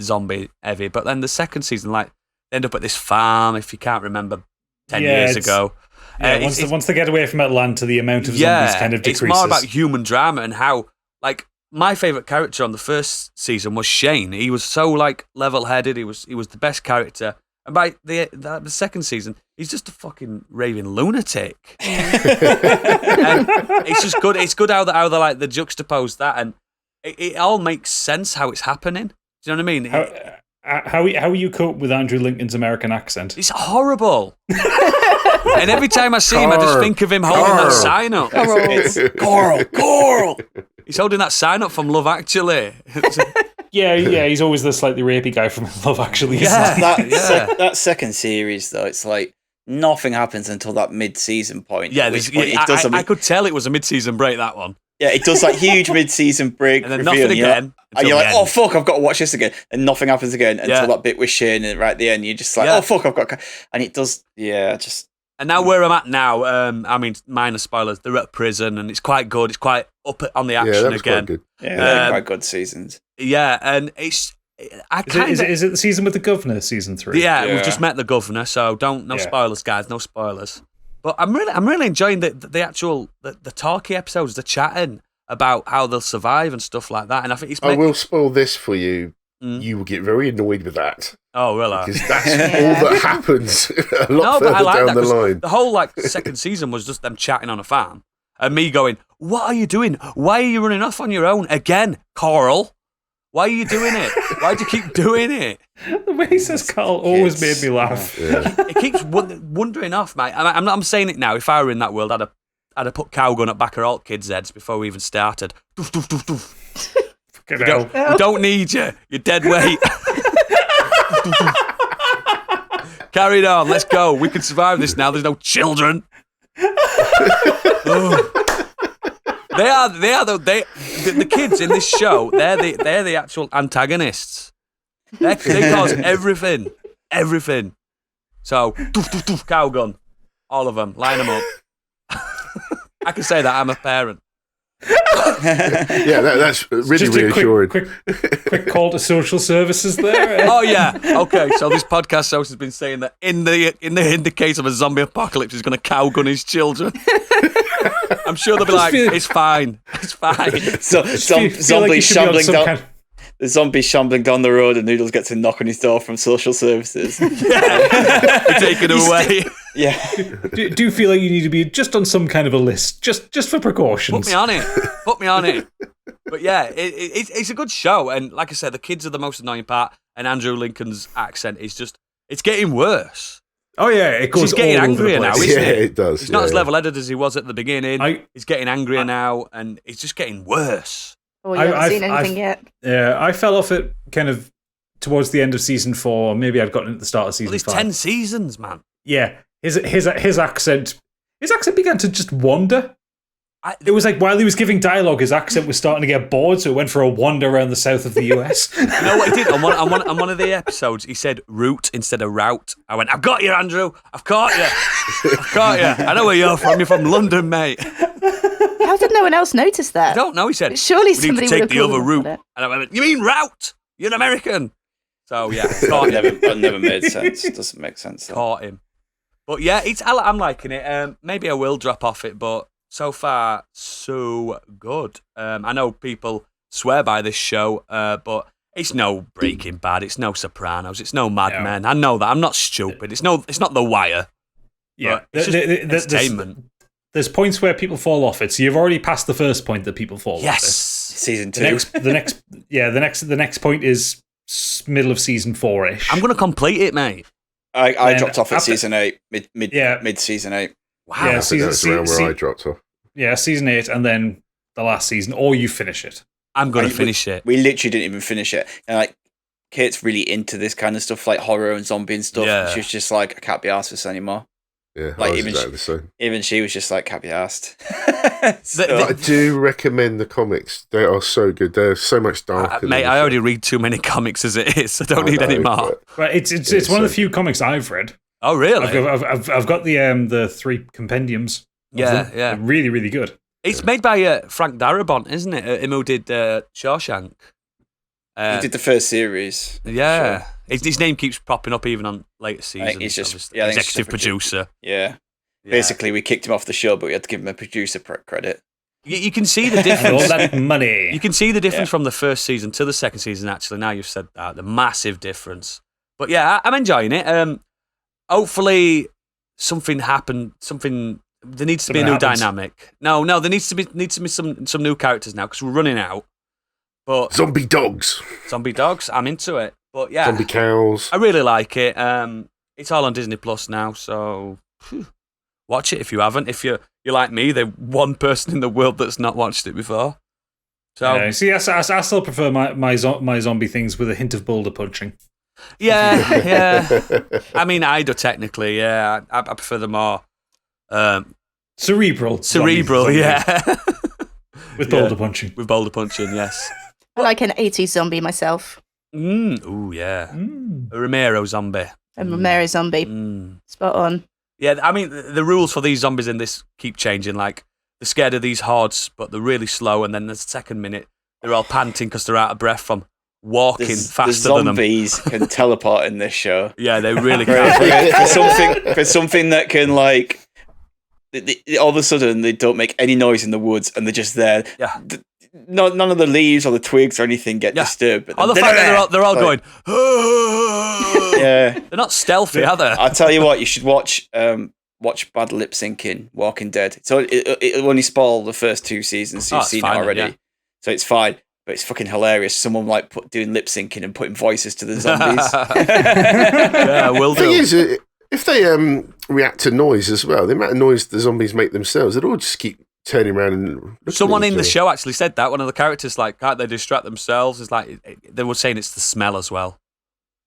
zombie heavy, but then the second season, like, they end up at this farm. If you can't remember, 10 years ago. Yeah, once they get away from Atlanta, the amount of zombies kind of decreases. It's more about human drama and how, like, my favourite character on the first season was Shane. He was so, like, level-headed. He was the best character. And by the second season, he's just a fucking raving lunatic. And it's just good. It's good how they like they juxtapose that, and it all makes sense how it's happening. Do you know what I mean? How you cope with Andrew Lincoln's American accent? It's horrible. And every time I see him, I just think of him holding that sign up. It's Coral. He's holding that sign up from Love Actually. Yeah, he's always the slightly rapey guy from Love Actually. Isn't he? That second series, though, it's like nothing happens until that mid-season point. Yeah, at which point it does I could tell it was a mid-season break, that one. Yeah, it does like huge mid-season break, And then reveal, nothing again. And you're until like, the oh end. fuck, I've got to watch this again, and nothing happens again until Yeah. that bit with Shane, and right at the end, you're just like, Yeah. oh fuck, I've got, and it does, yeah, just. And now where I'm at now, I mean, minor spoilers, they're at prison, and it's quite good. It's quite up on the Yeah, action that was again. quite good. Yeah, they're Um, quite good seasons. Yeah, and it's... I kind Is of... it the season with the governor, season 3? Yeah, Yeah. we've just met the governor, so no Yeah. spoilers, guys, no spoilers. But I'm really enjoying the actual the talky episodes, the chatting about how they'll survive and stuff like that. And I think it's I will spoil this for you. Mm. You will get very annoyed with that. Oh, really? Because that's all that happens a lot No, but I further like down that the 'cause line. the whole like second season was just them chatting on a farm and me going, "What are you doing? Why are you running off on your own again, Coral? Why are you doing it? Why do you keep doing it?" The way he says Carl always made me laugh. Yeah. It keeps wandering off, mate. I'm saying it now. If I were in that world, I'd have put cowgun at back of all kids' heads before we even started. Doof, doof, doof, doof. Fucking hell. We don't need you. You're dead weight. Carry on. Let's go. We can survive this now. There's no children. Oh. The kids in this show. They're the actual antagonists. They cause everything. So doof, doof, doof, cow gun, all of them. Line them up. I can say that I'm a parent. Yeah, that's really Just a reassuring. quick call to social services there. Oh yeah. Okay. So this podcast host has been saying that in the case of a zombie apocalypse, he's going to cow gun his children. I'm sure they'll be like, "It's fine. It's fine." So Feel zombie like you should be on shambling some down. kind- The zombie shambling down the road, and Noodles gets a knock on his door from social services. We're taken away. Yeah, do feel like you need to be just on some kind of a list, just for precautions. Put me on it. But yeah, it's a good show, and like I said, the kids are the most annoying part, and Andrew Lincoln's accent is it's getting worse. Oh yeah, it goes He's getting all over the angrier now, place. isn't Yeah, it? it does. He's not yeah. as level-headed as he was at the beginning. I- He's getting angrier now, and it's just getting worse. Oh, you haven't seen anything yet. Yeah, I fell off it kind of towards the end of season 4. Maybe I'd gotten at the start of season Well, there's 5. 10 seasons, man. Yeah, his accent began to just wander. It was like while he was giving dialogue, his accent was starting to get bored, so it went for a wander around the south of the US. You know what he did? On one of the episodes, he said route instead of route. I went, "I've got you, Andrew. I've caught you. I've caught you. I know where you're from. You're from London, mate." How did no one else notice that? I don't know, he said. Surely "We need somebody to would take have the called other him route." on it. And I went, "You mean route? You're an American." So yeah, caught him. that never made sense. Doesn't make sense. Though. Caught him. But yeah, I'm liking it. Maybe I will drop off it, but so far, so good. I know people swear by this show, but it's no Breaking Bad, it's no Sopranos, it's no Mad Men. I know that. I'm not stupid. It's not The Wire. Yeah, But it's just entertainment. there's points where people fall off it. So you've already passed the first point that people fall off it. Yes. Season 2. The next point is middle of season 4-ish. I'm going to complete it, mate. I Then dropped off at after- season 8, mid season 8. Wow. Yeah, I think that's around where I dropped off. Yeah, season 8 and then the last season, or you finish it. I'm going to finish it. We literally didn't even finish it. And like, Kate's really into this kind of stuff, like horror and zombie and stuff. Yeah. She was just like, I can't be arsed with this anymore. Yeah, Like, I was even exactly the same. Even she was just like, can't be arsed. But I do recommend the comics. They are so good. They're so much darker. Mate, than I the already show. read too many comics as it is. I don't I need any know, more. But it's one of the few comics I've read. Oh, really? I've got the 3 compendiums. of Yeah, them. yeah. They're really, really good. It's made by Frank Darabont, isn't it? Him who did Shawshank. He did the first series. Yeah. Sure. His name keeps popping up even on later seasons. he's just- obviously. yeah, I think he's executive just a producer. Yeah. Yeah. Basically, we kicked him off the show, but we had to give him a producer credit. You can see the And all difference. that money. You can see the difference Yeah. from the first season to the second season, actually. Now you've said that. The massive difference. But yeah, I'm enjoying it. Hopefully, something happened. There needs to be a Something new happens. dynamic. No, there needs to be some new characters now because we're running out. But Zombie dogs, zombie dogs, I'm into it. But yeah, zombie cows. I really like it. It's all on Disney Plus now, so watch it if you haven't. If you're like me, the one person in the world that's not watched it before. So Yeah, see, I still prefer my zombie things with a hint of boulder punching. yeah. I mean, I do technically. Yeah, I prefer the more Cerebral. zombies. yeah, With boulder punching. with boulder punching. Yes. I like an 80s zombie myself. Ooh, yeah. Mm. A Romero zombie. A Romero zombie. Mm. Spot on. Yeah, I mean, the rules for these zombies in this keep changing. Like, they're scared of these hordes, but they're really slow. And then the second minute, they're all panting because they're out of breath from walking The faster than them. zombies can teleport in this show. Yeah, they really can. for something that can like all of a sudden they don't make any noise in the woods and they're just there. Yeah. None of the leaves or the twigs or anything get Yeah. disturbed. But Oh, the fact that they're all like, going, Yeah. they're not stealthy, are they? I'll tell you what, you should watch bad lip syncing Walking Dead. So it'll only spoil the first 2 seasons. So Oh, you've it's seen fine it then, already. yeah. So it's fine. But it's fucking hilarious. Someone like doing lip syncing and putting voices to the zombies. Yeah, will The thing do. is, if they react to noise as well, the amount of noise the zombies make themselves, they'd all just keep turning around and looking Someone at in each the other. show actually said that. One of the characters, like, can't they distract themselves? It's like, they were saying it's the smell as well.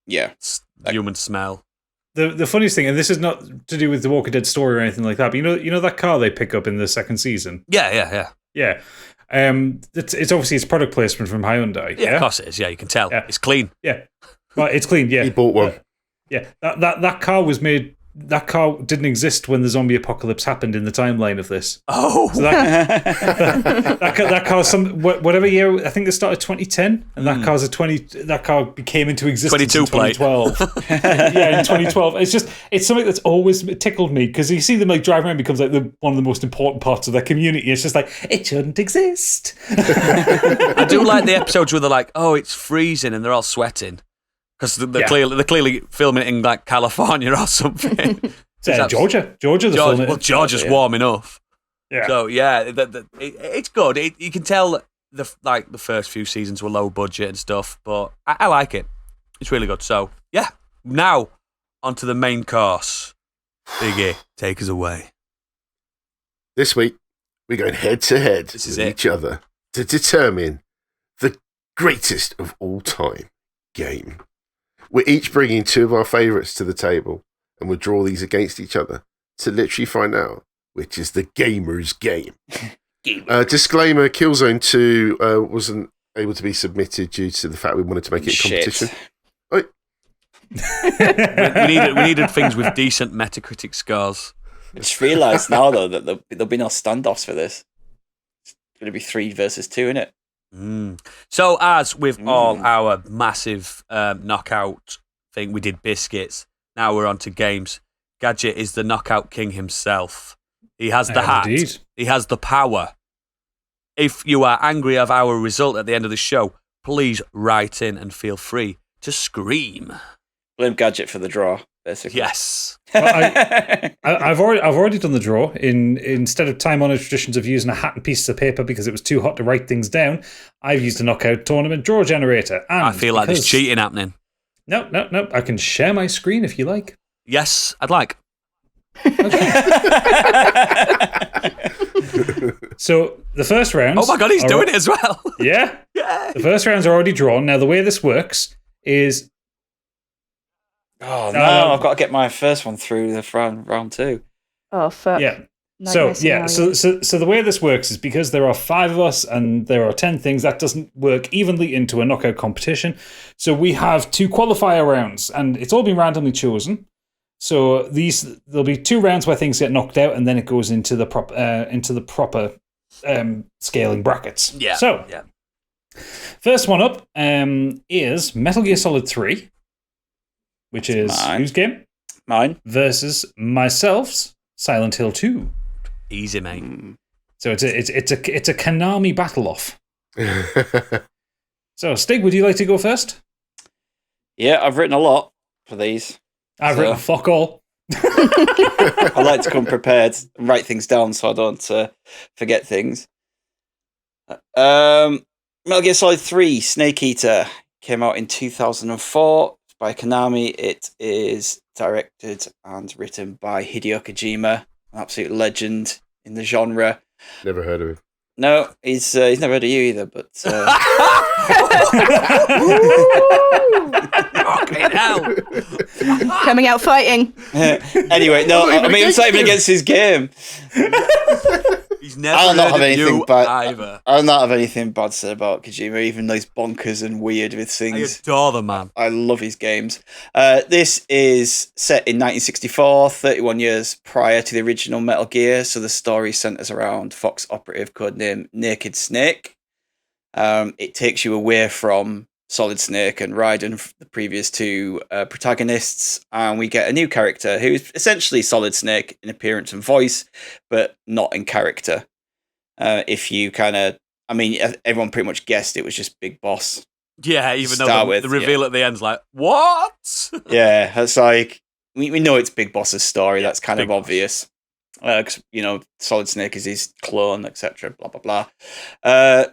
Yeah. It's human smell. The funniest thing, and this is not to do with the Walking Dead story or anything like that, but you know that car they pick up in the second season? Yeah. Yeah. It's obviously it's product placement from Hyundai. Yeah, of course it is. Yeah, you can tell. Yeah. It's clean. Yeah. But it's clean, yeah. He bought one. Yeah. That car was made. That car didn't exist when the zombie apocalypse happened in the timeline of this. Oh, So that car, whatever year, I think it started 2010, and that car became into existence 22 in plate. 2012. Yeah, in 2012. It's something that's always tickled me because you see them like driving around, becomes like one of the most important parts of their community. It's just like it shouldn't exist. I do like the episodes where they're like, oh, it's freezing and they're all sweating. Because they're clearly filming it in like California or something. Georgia, the film. Well, Georgia's warm enough. Yeah. So yeah, it's good. You can tell the first few seasons were low budget and stuff, but I like it. It's really good. So yeah, now onto the main course. Biggie, take us away. This week, we're going head to head This is with it. each other to determine the greatest of all time game. We're each bringing 2 of our favourites to the table, and we'll draw these against each other to literally find out which is the gamer's game. Disclaimer, Killzone 2 wasn't able to be submitted due to the fact we wanted to make it a competition. we needed things with decent Metacritic scores. I just realised now, though, that there'll be no standoffs for this. It's going to be 3 versus 2, innit? So, as with all our massive knockout thing, we did Biscuits. Now we're on to games. Gadget is the knockout king himself. He has the hat. Indeed. He has the power. If you are angry of our result at the end of the show, please write in and feel free to scream. Blame Gadget for the draw, basically. Yes. Well, I've already done the draw. Instead of time-honored traditions of using a hat and pieces of paper because it was too hot to write things down, I've used a knockout tournament draw generator. And I feel like there's cheating happening. No. I can share my screen if you like. Yes, I'd like. So the first round. Oh my god, he's doing it as well. Yeah. Yeah. The first rounds are already drawn. Now the way this works is. Oh no! I've got to get my first one through the round 2. Oh fuck. Yeah. Nightmare So scenario. the way this works is because there are 5 of us and there are 10 things, that doesn't work evenly into a knockout competition. So we have 2 qualifier rounds, and it's all been randomly chosen. So there'll be 2 rounds where things get knocked out, and then it goes into the proper scaling brackets. Yeah. So first one up is Metal Gear Solid 3, which is whose game? Mine. Versus myself's Silent Hill 2. Easy, mate. So it's a Konami battle off. So Stig, would you like to go first? Yeah, I've written a lot for these. I've written fuck all. I like to come prepared and write things down so I don't forget things. Metal Gear Solid 3 Snake Eater came out in 2004 by Konami. It is directed and written by Hideo Kojima, an absolute legend in the genre. Never heard of him. No, he's never heard of you either, but... Fucking hell. Coming out fighting. Anyway, no, I mean, it's not even against his game. He's never I'll not have heard of anything you bad. either. I'll not have anything bad said about Kojima, even though he's bonkers and weird with I things. adore the man. I love his games. This is set in 1964, 31 years prior to the original Metal Gear, so the story centers around Fox operative codename Naked Snake. It takes you away from Solid Snake and Raiden, the previous 2 protagonists, and we get a new character who's essentially Solid Snake in appearance and voice, but not in character. If you everyone pretty much guessed it was just Big Boss. Yeah, even Start though with, the reveal at the end's like, what? Yeah, it's like we know it's Big Boss's story. That's kind Big of obvious. Because Solid Snake is his clone, etc. Blah blah blah.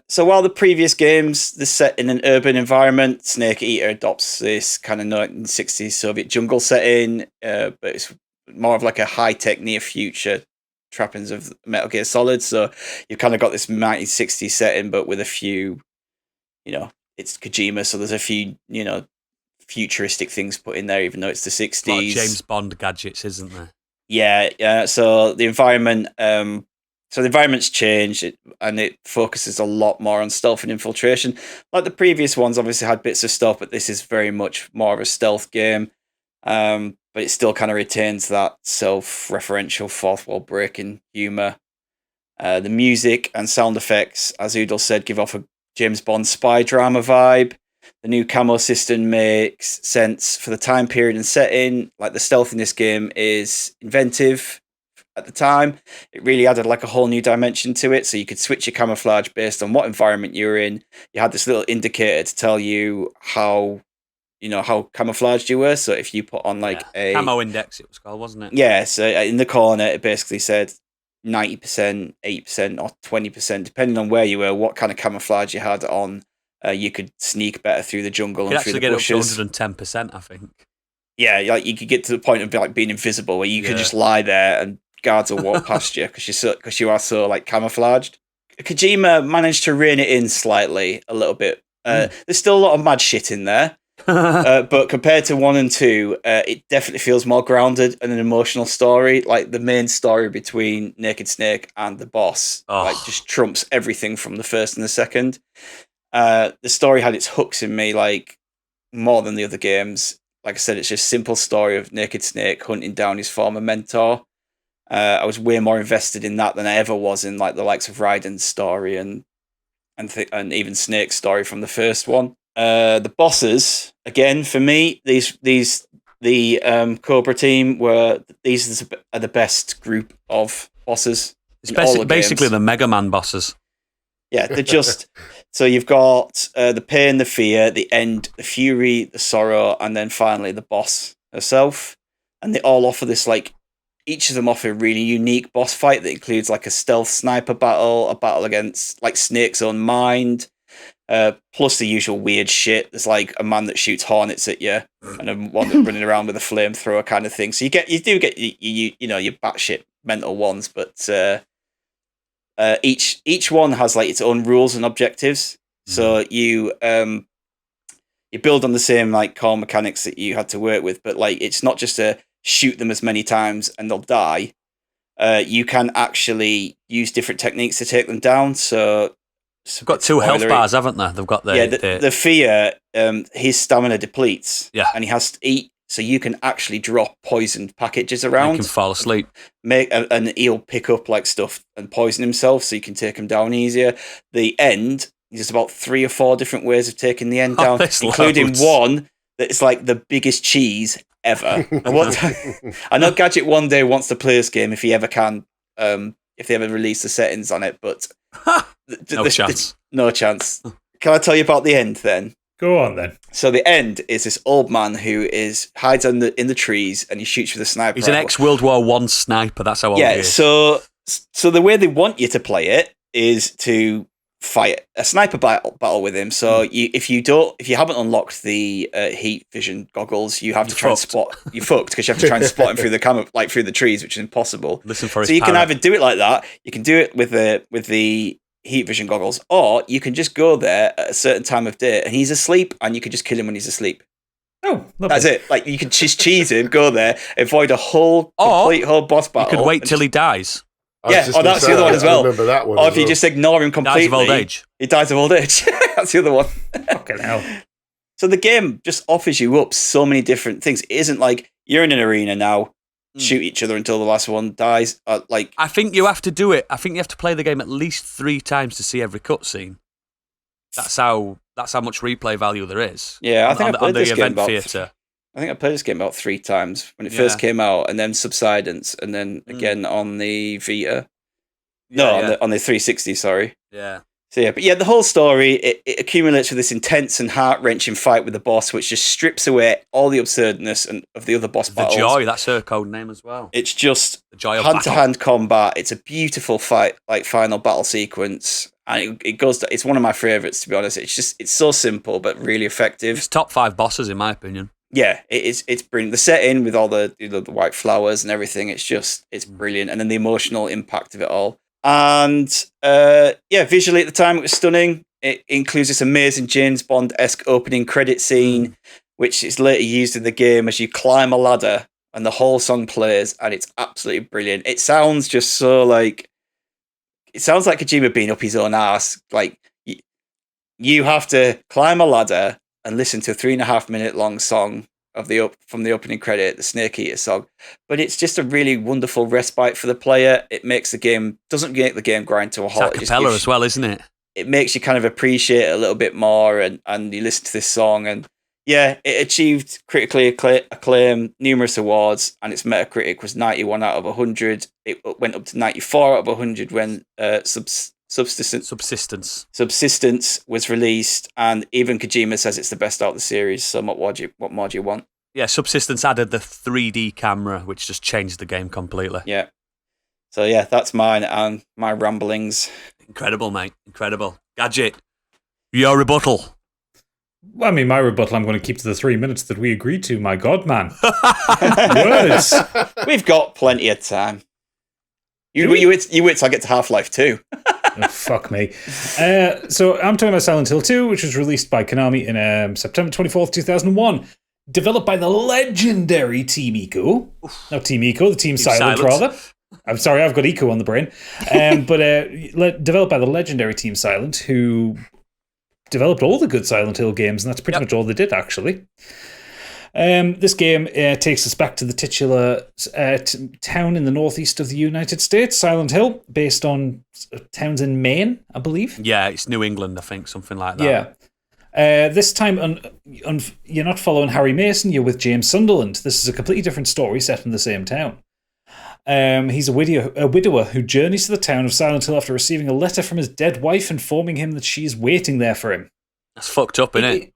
So while the previous games they're set in an urban environment, Snake Eater adopts this kind of 1960s Soviet jungle setting, but it's more of like a high tech, near future trappings of Metal Gear Solid. So you've kind of got this 1960s setting, but with a few, it's Kojima, so there's a few, futuristic things put in there, even though it's the 60s. A lot of James Bond gadgets, isn't there? Yeah. So the environment, the environment's changed, and it focuses a lot more on stealth and infiltration. Like the previous ones, obviously had bits of stealth, but this is very much more of a stealth game. But it still kind of retains that self-referential fourth wall breaking humor. The music and sound effects, as Udall said, give off a James Bond spy drama vibe. The new camo system makes sense for the time period and setting. Like the stealth in this game is inventive at the time. It really added like a whole new dimension to it. So you could switch your camouflage based on what environment you're in. You had this little indicator to tell you how camouflaged you were. So if you put on a camo index, it was called, wasn't it? Yeah. So in the corner, it basically said 90%, 8%, or 20%, depending on where you were, what kind of camouflage you had on. You could sneak better through the jungle and through the bushes. You could actually get up to 110%, I think. Yeah, like you could get to the point of like being invisible, where you could just lie there and guards will walk past you because you are so like camouflaged. Kojima managed to rein it in slightly a little bit. There's still a lot of mad shit in there, but compared to 1 and 2, it definitely feels more grounded and an emotional story. Like the main story between Naked Snake and the boss, like just trumps everything from the first and the second. The story had its hooks in me, like more than the other games. Like I said, it's just a simple story of Naked Snake hunting down his former mentor. I was way more invested in that than I ever was in like the likes of Raiden's story and even Snake's story from the first one. The bosses, again, for me, the Cobra team are the best group of bosses. It's basically the Mega Man bosses. Yeah, they're just... So you've got the pain, the fear, the end, the fury, the sorrow, and then finally the boss herself. and they all offer this like. Each of them offer a really unique boss fight that includes like a stealth sniper battle, a battle against like Snake's own mind, plus the usual weird shit. There's like a man that shoots hornets at you, and a one that's running around with a flamethrower kind of thing. So you do get you know your batshit mental ones, but each one has like its own rules and objectives. So you build on the same like core mechanics that you had to work with, but like it's not just a shoot them as many times and they'll die. You can actually use different techniques to take them down. So they've got 2 health bars, haven't they? They've got the fear. His stamina depletes. Yeah, and he has to eat. So you can actually drop poisoned packages around. He can fall asleep. And he'll pick up like stuff and poison himself, so you can take him down easier. The end. There's about 3 or 4 different ways of taking the end down, including one that's like the biggest cheese ever. I know Gadget one day wants to play this game if he ever can, if they ever release the settings on it, but no chance. No chance. Can I tell you about the end then? Go on then. So the end is this old man who hides in the trees and he shoots with a sniper. He's an ex-World War I sniper. That's how old he is. So the way they want you to play it is to fight a sniper battle with him. So if you haven't unlocked the heat vision goggles, you have to try and spot. You're fucked because you have to try and spot him through the camera, like through the trees, which is impossible. Listen for his. So you can either do it like that. You can do it with the heat vision goggles, or you can just go there at a certain time of day and he's asleep, and you can just kill him when he's asleep. Oh, lovely. That's it. Like you can just cheese him, go there, avoid a whole boss battle. You could wait till he dies. Yeah, that's the other one as well. I remember that one. Or if you just ignore him completely. Dies of old age. He dies of old age. That's the other one. Fucking hell. So the game just offers you up so many different things. It isn't like you're in an arena now, shoot each other until the last one dies. I think you have to do it. I think you have to play the game at least 3 times to see every cutscene. That's how much replay value there is. Yeah, I think I played this game about theatre. I think I played this game about 3 times when it first came out, and then Subsidence, and then again on the Vita. On the 360. Sorry. Yeah. So yeah, but yeah, the whole story it accumulates with this intense and heart-wrenching fight with the boss, which just strips away all the absurdness of the other boss battles. The Joy, that's her code name as well. It's just the joy of hand-to-hand combat. It's a beautiful fight, like final battle sequence, and it goes. It's one of my favorites, to be honest. It's so simple but really effective. It's top 5 bosses in my opinion. Yeah, it's brilliant. The setting with all the the white flowers and everything, it's brilliant, and then the emotional impact of it all. And visually at the time it was stunning. It includes this amazing James Bond-esque opening credit scene, which is later used in the game as you climb a ladder and the whole song plays, and it's absolutely brilliant. It sounds just so like Kojima being up his own ass. Like you have to climb a ladder and listen to a 3.5 minute long song from the opening credit, the Snake Eater song. But it's just a really wonderful respite for the player. It doesn't make the game grind to a halt. It's a cappella as well, isn't it? It makes you kind of appreciate it a little bit more, and you listen to this song, and yeah, it achieved critically acclaim, numerous awards, and its Metacritic was 91 out of 100. It went up to 94 out of 100 when Subsistence was released, and even Kojima says it's the best out of the series. So what more do you want? Yeah, Subsistence added the 3D camera, which just changed the game completely. Yeah. So yeah, that's mine and my ramblings. Incredible, mate. Incredible. Gadget, your rebuttal. Well, I mean, my rebuttal I'm going to keep to the 3 minutes that we agreed to. My God, man. Words. We've got plenty of time. You wait till I get to Half-Life 2. Oh, fuck me. So I'm talking about Silent Hill 2, which was released by Konami in September 24th, 2001. Developed by the legendary Team Ico. Not Team Ico, the Team Silent, rather. I'm sorry, I've got Ico on the brain. But developed by the legendary Team Silent, who developed all the good Silent Hill games, and that's pretty much all they did, actually. This game takes us back to the titular town in the northeast of the United States, Silent Hill, based on towns in Maine, I believe. Yeah, it's New England, I think, something like that. Yeah. This time, you're not following Harry Mason, you're with James Sunderland. This is a completely different story set in the same town. He's a widower who journeys to the town of Silent Hill after receiving a letter from his dead wife informing him that she's waiting there for him. That's fucked up, isn't it?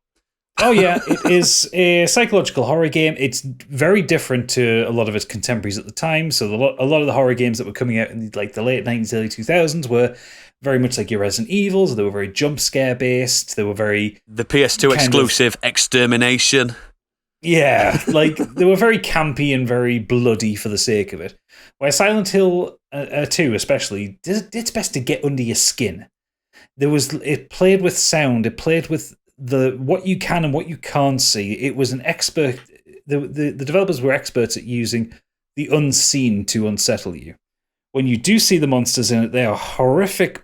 Oh yeah, it is a psychological horror game. It's very different to a lot of its contemporaries at the time. So a lot of the horror games that were coming out in like the late 90s, early 2000s were very much like your Resident Evils. They were very jump scare based. They were very The PS2 exclusive Extermination. Yeah, like they were very campy and very bloody for the sake of it. Where Silent Hill 2 especially did its best to get under your skin. It played with sound. It played with what you can and what you can't see. It was an expert. The developers were experts at using the unseen to unsettle you. When you do see the monsters in it, they are horrific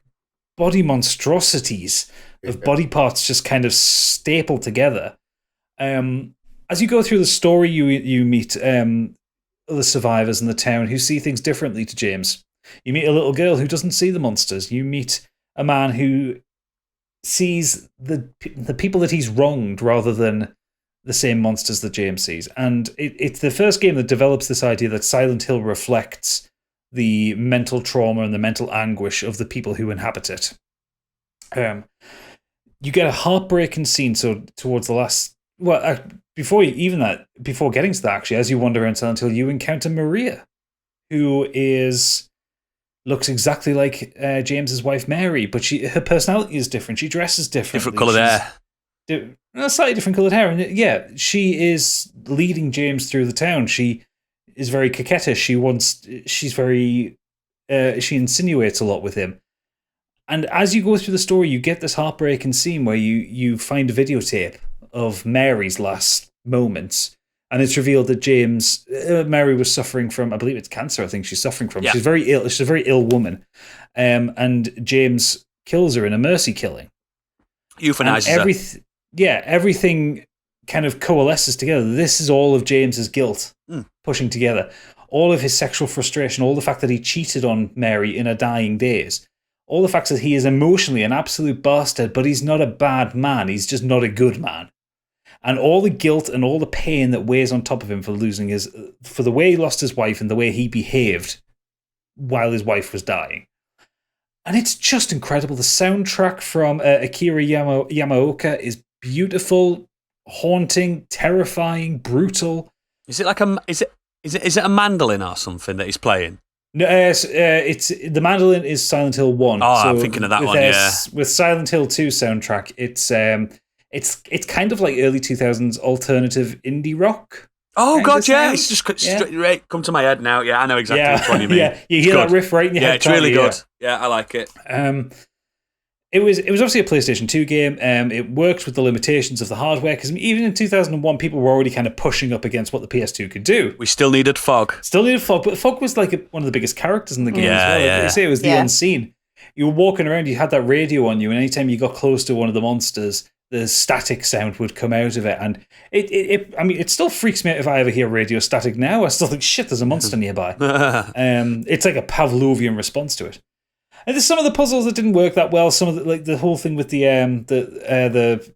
body monstrosities of body parts just kind of stapled together. As you go through the story, you meet other survivors in the town who see things differently to James. You meet a little girl who doesn't see the monsters. You meet a man who sees the people that he's wronged rather than the same monsters that James sees. And it's the first game that develops this idea that Silent Hill reflects the mental trauma and the mental anguish of the people who inhabit it. You get a heartbreaking scene. So towards the last, before getting to that, actually, as you wander around Silent Hill, you encounter Maria, who looks exactly like James's wife Mary, but her personality is different. She dresses differently. Different coloured hair. Slightly different coloured hair. And yeah, she is leading James through the town. She is very coquettish. She insinuates a lot with him. And as you go through the story, you get this heartbreaking scene where you find a videotape of Mary's last moments. And it's revealed that Mary was suffering from, I believe it's cancer, I think she's suffering from. Yeah. She's very ill. She's a very ill woman. And James kills her in a mercy killing. Euthanizes her. Yeah, everything kind of coalesces together. This is all of James's guilt pushing together. All of his sexual frustration, all the fact that he cheated on Mary in her dying days. All the facts that he is emotionally an absolute bastard, but he's not a bad man. He's just not a good man. And all the guilt and all the pain that weighs on top of him for the way he lost his wife and the way he behaved while his wife was dying. And it's just incredible. The soundtrack from Akira Yamaoka is beautiful, haunting, terrifying, brutal. Is it like is it a mandolin or something that he's playing? No, it's the mandolin is Silent Hill 1. Oh, so I'm thinking of that one. Yeah, with Silent Hill 2 soundtrack, it's kind of like early 2000s alternative indie rock. Oh god, yeah! It's just straight come to my head now. Yeah, I know exactly which one you mean. Yeah, you hear that riff right in your head. Yeah, it's really good. Yeah, I like it. It was obviously a PlayStation 2 game. It worked with the limitations of the hardware because even in 2001, people were already kind of pushing up against what the PS2 could do. We still needed Fog. But Fog was like one of the biggest characters in the game as well. Yeah. They say it was the unseen. You were walking around, you had that radio on you, and anytime you got close to one of the monsters, the static sound would come out of it. And it still freaks me out if I ever hear radio static now. I still think, shit, there's a monster nearby. It's like a Pavlovian response to it. And there's some of the puzzles that didn't work that well. Some of the whole thing with the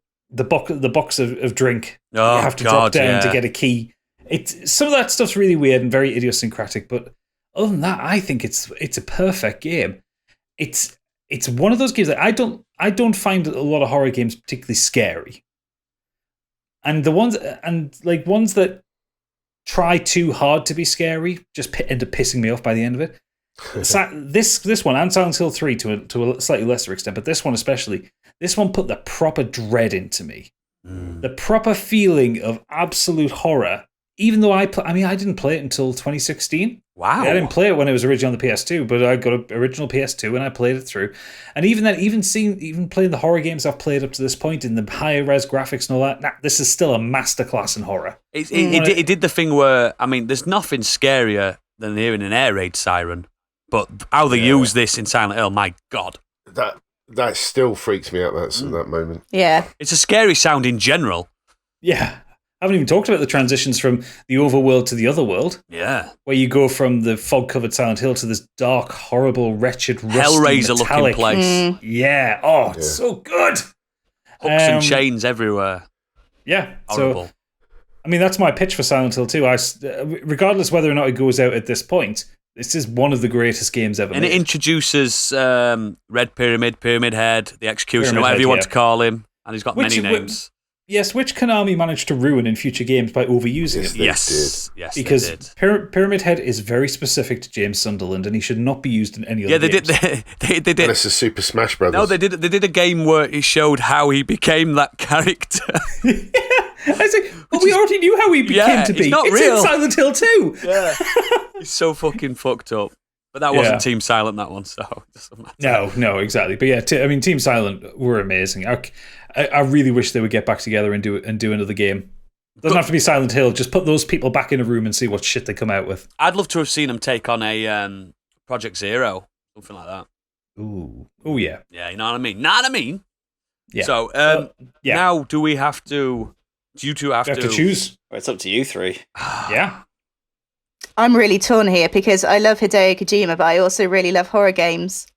box of drink. Oh, you have to drop down to get a key. Some of that stuff's really weird and very idiosyncratic. But other than that, I think it's a perfect game. It's one of those games that I don't find a lot of horror games particularly scary. And the ones that try too hard to be scary just end up pissing me off by the end of it. This one and Silent Hill 3 to a slightly lesser extent, but this one especially, this one put the proper dread into me. The proper feeling of absolute horror, even though I didn't play it until 2016. Wow. I didn't play it when it was originally on the PS2, but I got an original PS2 and I played it through. And even then, even playing the horror games I've played up to this point in the higher res graphics and all that, this is still a masterclass in horror. It did the thing where, there's nothing scarier than hearing an air raid siren. But how they use this in Silent Hill, my God. That still freaks me out, that moment. Yeah. It's a scary sound in general. Yeah. I haven't even talked about the transitions from the overworld to the otherworld. Yeah. Where you go from the fog-covered Silent Hill to this dark, horrible, wretched, rusty, Hellraiser-looking place. Yeah. Oh, it's so good. Hooks and chains everywhere. Yeah. Horrible. So, that's my pitch for Silent Hill 2. Regardless whether or not it goes out at this point, this is one of the greatest games ever made. And it introduces Red Pyramid, Pyramid Head, the Executioner, whatever you want to call him. And he's got many names. Yes, which Konami managed to ruin in future games by overusing it. Yes, yes, Because they did. Pyramid Head is very specific to James Sunderland, and he should not be used in any other Yeah, games. they did. Unless it's Super Smash Brothers. No, they did a game where it showed how he became that character. I was like, but we already knew how he became to be. it's not it's real. in Silent Hill 2. Yeah, he's so fucking fucked up. But that wasn't Team Silent, that one, so it doesn't matter. No, exactly. But yeah, Team Silent were amazing. I really wish they would get back together and do another game. Doesn't have to be Silent Hill. Just put those people back in a room and see what shit they come out with. I'd love to have seen them take on a Project Zero, something like that. Ooh, oh yeah, Yeah, you know what I mean? yeah. So now do we have to? Do you two have You have to choose. Well, it's up to you three. Yeah. I'm really torn here because I love Hideo Kojima, but I also really love horror games.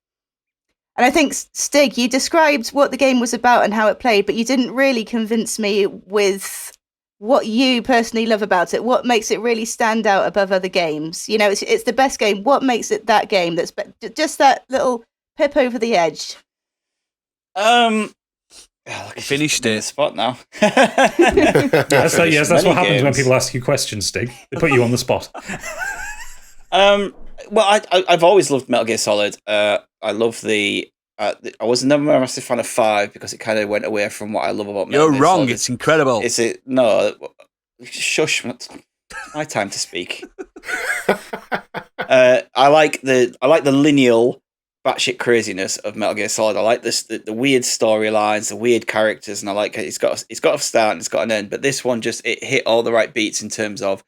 And I think, Stig, you described what the game was about and how it played, but you didn't really convince me with what you personally love about it. What makes it really stand out above other games? You know, it's the best game. What makes it that game that's just that little pip over the edge? Finished in the it. spot now. That's what Many happens when games. people ask you questions, Stig. They put you on the spot. Well, I've always loved Metal Gear Solid. I love the. I was never a massive fan of 5 because it kind of went away from what I love about Metal You're Gear wrong. Solid. It's incredible. Is it? No. Shush. It's my time to speak. I like the lineal batshit craziness of Metal Gear Solid. I like this the weird storylines, the weird characters, and I like it's got a start and it's got an end. But this one it hit all the right beats in terms of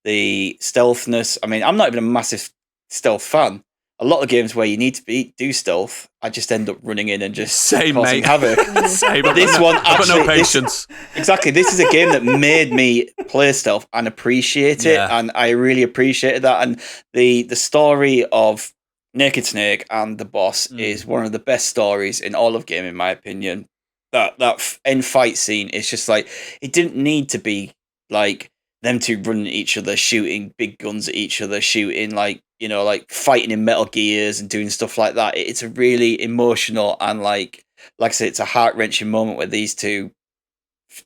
the stealthness. I mean, I'm not even a massive stealth fan. A lot of games where you need to do stealth, I just end up running in and just Same, causing mate. havoc. Same. But this one, I've got no actually, patience. Exactly. This is a game that made me play stealth and appreciate it, Yeah. and I really appreciated that. And the story of Naked Snake and the boss is one of the best stories in all of game, in my opinion. That end fight scene is just like, it didn't need to be like them two running at each other, shooting big guns at each other, shooting like fighting in Metal Gears and doing stuff like that. It's a really emotional and like I said, it's a heart wrenching moment where these two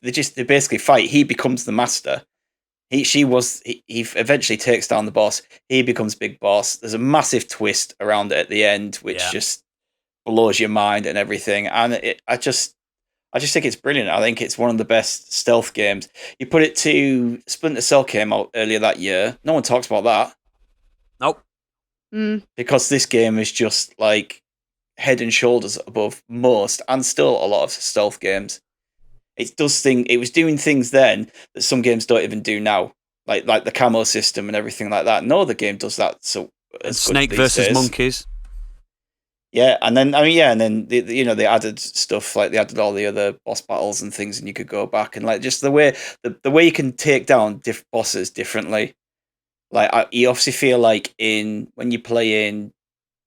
they basically fight. He becomes the master. He eventually takes down the boss. He becomes big boss. There's a massive twist around it at the end, which just blows your mind and everything. And I just think it's brilliant. I think it's one of the best stealth games. You put it to Splinter Cell came out earlier that year. No one talks about that. Nope. Because this game is just like head and shoulders above most and still a lot of stealth games. It was doing things then that some games don't even do now, like the camo system and everything like that. No other game does that. So Snake versus monkeys. Yeah, and then they added stuff, like they added all the other boss battles and things, and you could go back and like just the way you can take down bosses differently. Like you obviously feel like when you play in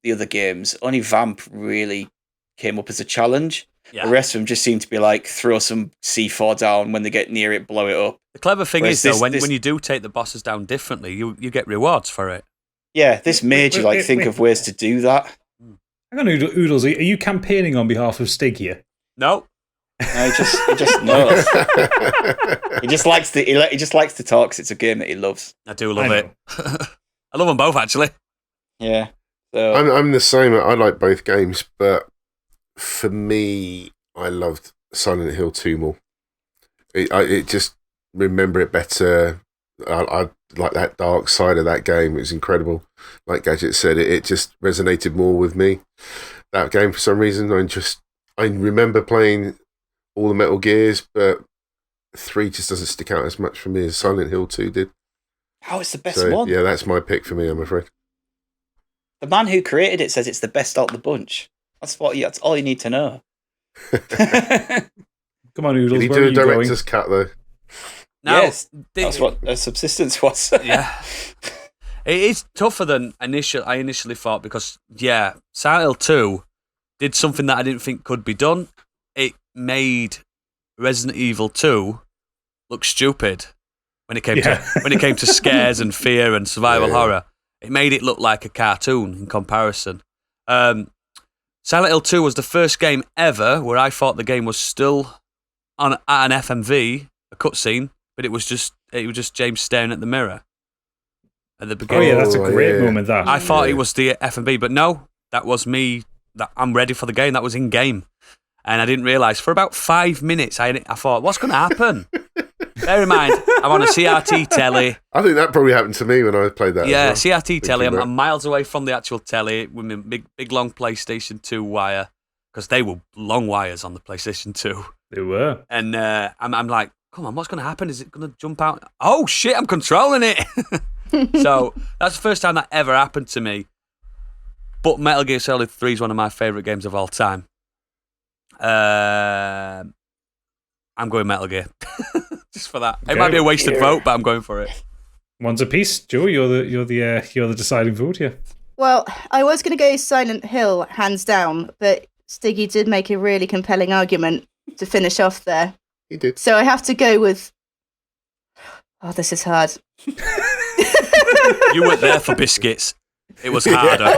the other games, only Vamp really came up as a challenge. Yeah. The rest of them just seem to be like throw some C4 down, when they get near it, blow it up. The clever thing Whereas is, though, when you do take the bosses down differently, you get rewards for it. Yeah, this made you think of ways to do that. Hang on, Oodles, are you campaigning on behalf of Stig here? No. No, he just knows. He just likes to talk because it's a game that he loves. I do love it. I love them both, actually. Yeah. So I'm the same. I like both games, but for me, I loved Silent Hill 2 more. It just remember it better. I like that dark side of that game. It was incredible. Like Gadget said, it just resonated more with me. That game, for some reason, I remember playing all the Metal Gears, but 3 just doesn't stick out as much for me as Silent Hill 2 did. how it's the best So, one. yeah, that's my pick for me, I'm afraid. The man who created it says it's the best out of the bunch. That's all you need to know. Come on, Oodles, Did he where do are a you going? director's cut, though? Now, Yes, that's what a subsistence was. Yeah. It is tougher than I initially thought because, Silent Hill 2 did something that I didn't think could be done. It made Resident Evil 2 look stupid when it came to scares and fear and survival horror. It made it look like a cartoon in comparison. Silent Hill 2 was the first game ever where I thought the game was still at an FMV, a cutscene, but it was just James staring at the mirror at the Oh beginning. yeah, that's a great yeah. moment. That I thought it was the FMV, but no, that was me. That I'm ready for the game. That was in game, and I didn't realise for about 5 minutes. I thought, what's going to happen? Bear in mind, I'm on a CRT telly. I think that probably happened to me when I played that. Yeah, as well. CRT telly. about- I'm miles away from the actual telly with my big long PlayStation 2 wire, because they were long wires on the PlayStation 2. they were. And I'm like, come on, what's going to happen? Is it going to jump out? Oh shit, I'm controlling it. So that's the first time that ever happened to me. But Metal Gear Solid 3 is one of my favourite games of all time. I'm going Metal Gear. Just for that. It Okay. might be a wasted vote, but I'm going for it. One's a piece. Joe, you're the deciding vote here. Well, I was going to go Silent Hill, hands down, but Stiggy did make a really compelling argument to finish off there. He did. So I have to go with... Oh, this is hard. You weren't there for Biscuits. It was I harder.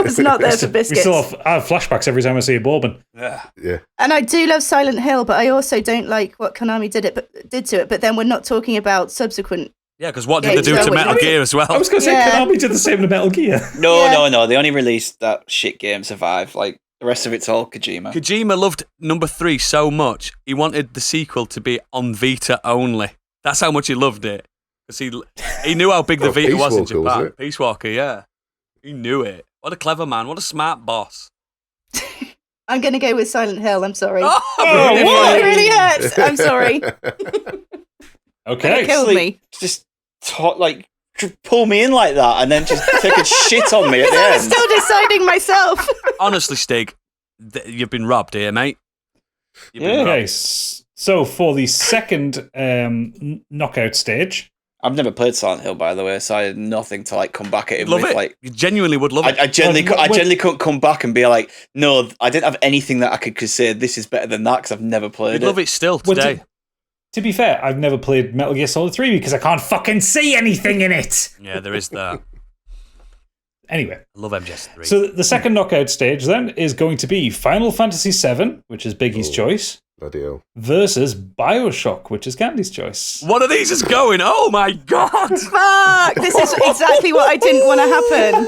was not there for We Biscuits. still have flashbacks every time I see a Bourbon. Yeah. Yeah. And I do love Silent Hill, but I also don't like what Konami did to it. But then we're not talking about subsequent... Yeah, because what did Yeah, they do so to we- Metal Gear as well? I was going to say Yeah. Konami did the same to Metal Gear. No. They only released that shit game, Survive. Like, the rest of it's all Kojima. Kojima loved number 3 so much, he wanted the sequel to be on Vita only. That's how much he loved it. Because he knew how big the Oh, Vita was in Peace Walker, was Japan. it? Peace Walker, yeah. He knew it. What a clever man. What a smart boss. I'm going to go with Silent Hill, I'm sorry. Oh, It really hurts. I'm sorry. Okay. It killed me. Just pull me in like that and then just take a shit on me at the I'm end. still deciding myself. Honestly, Stig, you've been robbed here, mate. You've been Yeah. robbed. Okay. So for the second knockout stage, I've never played Silent Hill, by the way, so I had nothing to come back at him Love with. it. Like, You genuinely would love it. I generally Well, couldn't come back and be like, no, I didn't have anything that I could say this is better than that because I've never played You'd it. love it still Well, today. to be fair, I've never played Metal Gear Solid 3 because I can't fucking see anything in it. Yeah, there is that. Anyway, I love MGS3. so the second knockout stage then is going to be Final Fantasy VII, which is Biggie's choice, Bloody hell. versus Bioshock, which is Candy's choice. One of these is going. Oh my god! Fuck! This is exactly what I didn't want to happen.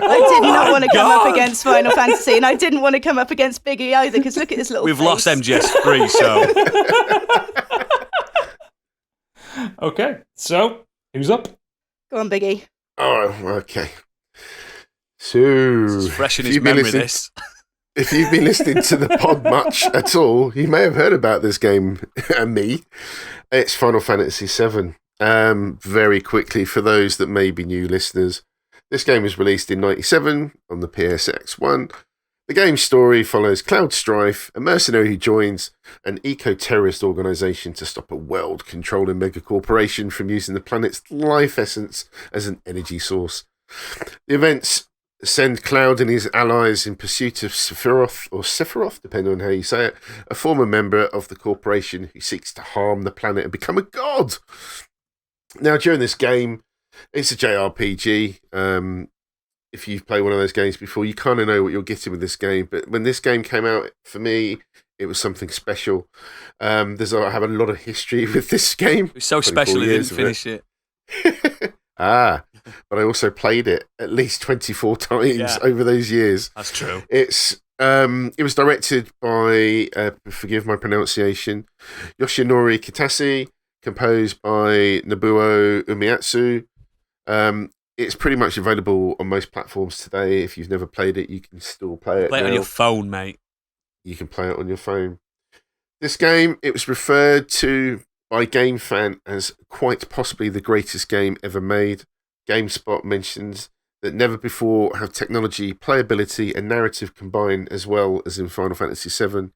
I did not want to come up God. against Final Fantasy, and I didn't want to come up against Biggie either, because look at his little We've face. lost MGS3, so Okay, so who's up? Go on, Biggie. Oh, okay. So, it's fresh in if his you've been memory. listening- This. If you've been listening to the pod much at all, you may have heard about this game and me. It's Final Fantasy VII. Very quickly, for those that may be new listeners, this game was released in '97 on the PSX1. The game's story follows Cloud Strife, a mercenary who joins an eco-terrorist organisation to stop a world-controlling megacorporation from using the planet's life essence as an energy source. The events send Cloud and his allies in pursuit of Sephiroth, depending on how you say it, a former member of the corporation who seeks to harm the planet and become a god. Now, during this game, it's a JRPG. If you've played one of those games before, you kind of know what you're getting with this game. But when this game came out, for me, it was something special. I have a lot of history with this game. It was so 24 special he years didn't of it. finish it. But I also played it at least 24 times Yeah. over those years. That's true. It was directed by, forgive my pronunciation, Yoshinori Kitase, composed by Nobuo Umeatsu. It's pretty much available on most platforms today. If you've never played it, you can still play it Play it now. on your phone, mate. You can play it on your phone. This game, it was referred to by GameFan as quite possibly the greatest game ever made. GameSpot mentions that never before have technology, playability, and narrative combined as well as in Final Fantasy VII.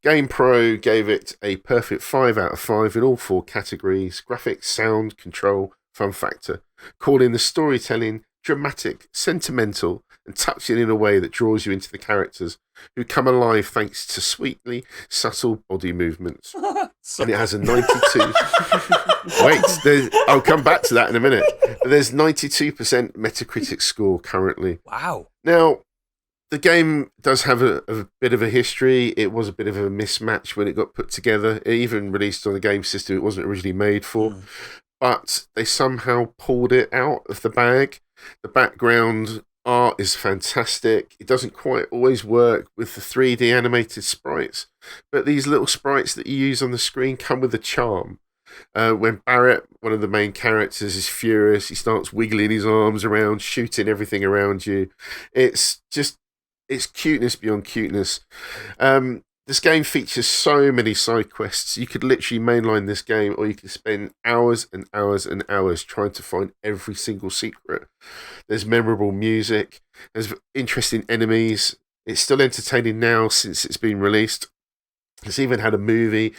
GamePro gave it a perfect 5 out of 5 in all 4 categories: graphics, sound, control, fun factor, calling the storytelling dramatic, sentimental, and touching in a way that draws you into the characters, who come alive thanks to sweetly subtle body movements. And it has a 92. I'll come back to that in a minute. But there's 92% Metacritic score currently. Wow. Now, the game does have a bit of a history. It was a bit of a mismatch when it got put together. It even released on a game system it wasn't originally made for. But they somehow pulled it out of the bag. The background art is fantastic. It doesn't quite always work with the 3D animated sprites, but these little sprites that you use on the screen come with a charm. When Barrett, one of the main characters, is furious, he starts wiggling his arms around, shooting everything around you. It's cuteness beyond cuteness. This game features so many side quests. You could literally mainline this game, or you could spend hours and hours and hours trying to find every single secret. There's memorable music. There's interesting enemies. It's still entertaining now since it's been released. It's even had a movie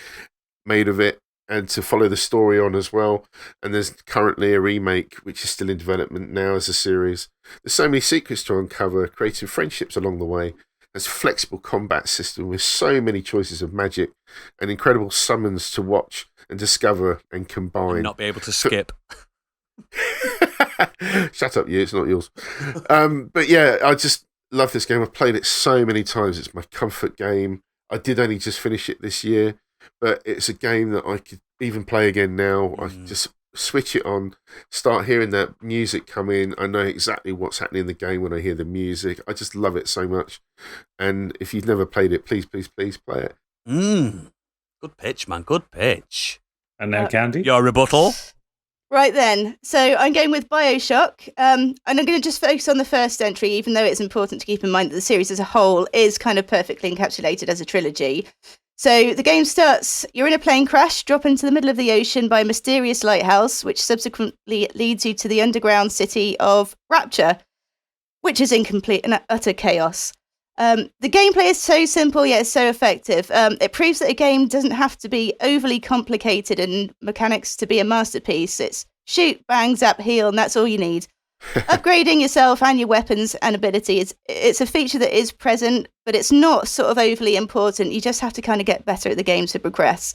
made of it, and to follow the story on as well. And there's currently a remake, which is still in development now as a series. There's so many secrets to uncover, creating friendships along the way. There's a flexible combat system with so many choices of magic and incredible summons to watch and discover and combine. And not be able to skip. Shut up, you. It's not yours. But yeah, I just love this game. I've played it so many times. It's my comfort game. I did only just finish it this year, but it's a game that I could even play again now. I can just switch it on, start hearing that music come in. I know exactly what's happening in the game when I hear the music. I just love it so much. And if you've never played it, please, please, please play it. Good pitch, man. Good pitch. And now, Candy? Your rebuttal? Right then, so I'm going with BioShock, and I'm going to just focus on the first entry, even though it's important to keep in mind that the series as a whole is kind of perfectly encapsulated as a trilogy. So the game starts, you're in a plane crash, drop into the middle of the ocean by a mysterious lighthouse, which subsequently leads you to the underground city of Ratchet, which is in complete and utter chaos. The gameplay is so simple, yet it's so effective. It proves that a game doesn't have to be overly complicated and mechanics to be a masterpiece. It's shoot, bang, zap, heal, and that's all you need. Upgrading yourself and your weapons and abilities, it's a feature that is present, but it's not sort of overly important. You just have to kind of get better at the game to progress.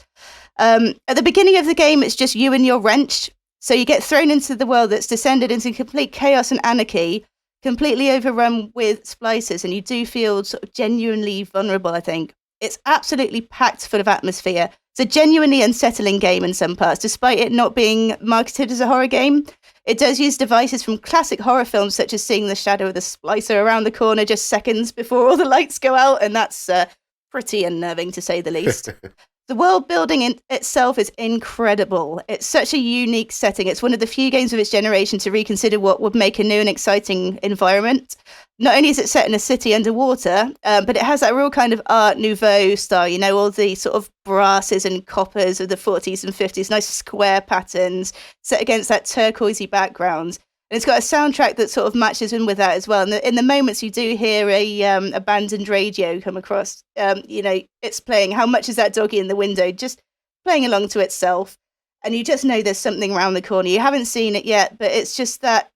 At the beginning of the game, it's just you and your wrench. So you get thrown into the world that's descended into complete chaos and anarchy, completely overrun with splices, and you do feel sort of genuinely vulnerable, I think. It's absolutely packed full of atmosphere. It's a genuinely unsettling game in some parts, despite it not being marketed as a horror game. It does use devices from classic horror films, such as seeing the shadow of the splicer around the corner just seconds before all the lights go out, and that's pretty unnerving, to say the least. The world building in itself is incredible. It's such a unique setting. It's one of the few games of its generation to reconsider what would make a new and exciting environment. Not only is it set in a city underwater, but it has that real kind of Art Nouveau style, you know, all the sort of brasses and coppers of the 40s and 50s, nice square patterns set against that turquoisey background. And it's got a soundtrack that sort of matches in with that as well. And in the moments you do hear a abandoned radio come across, you know, it's playing How Much Is That Doggy in the Window, just playing along to itself. And you just know there's something around the corner. You haven't seen it yet, but it's just that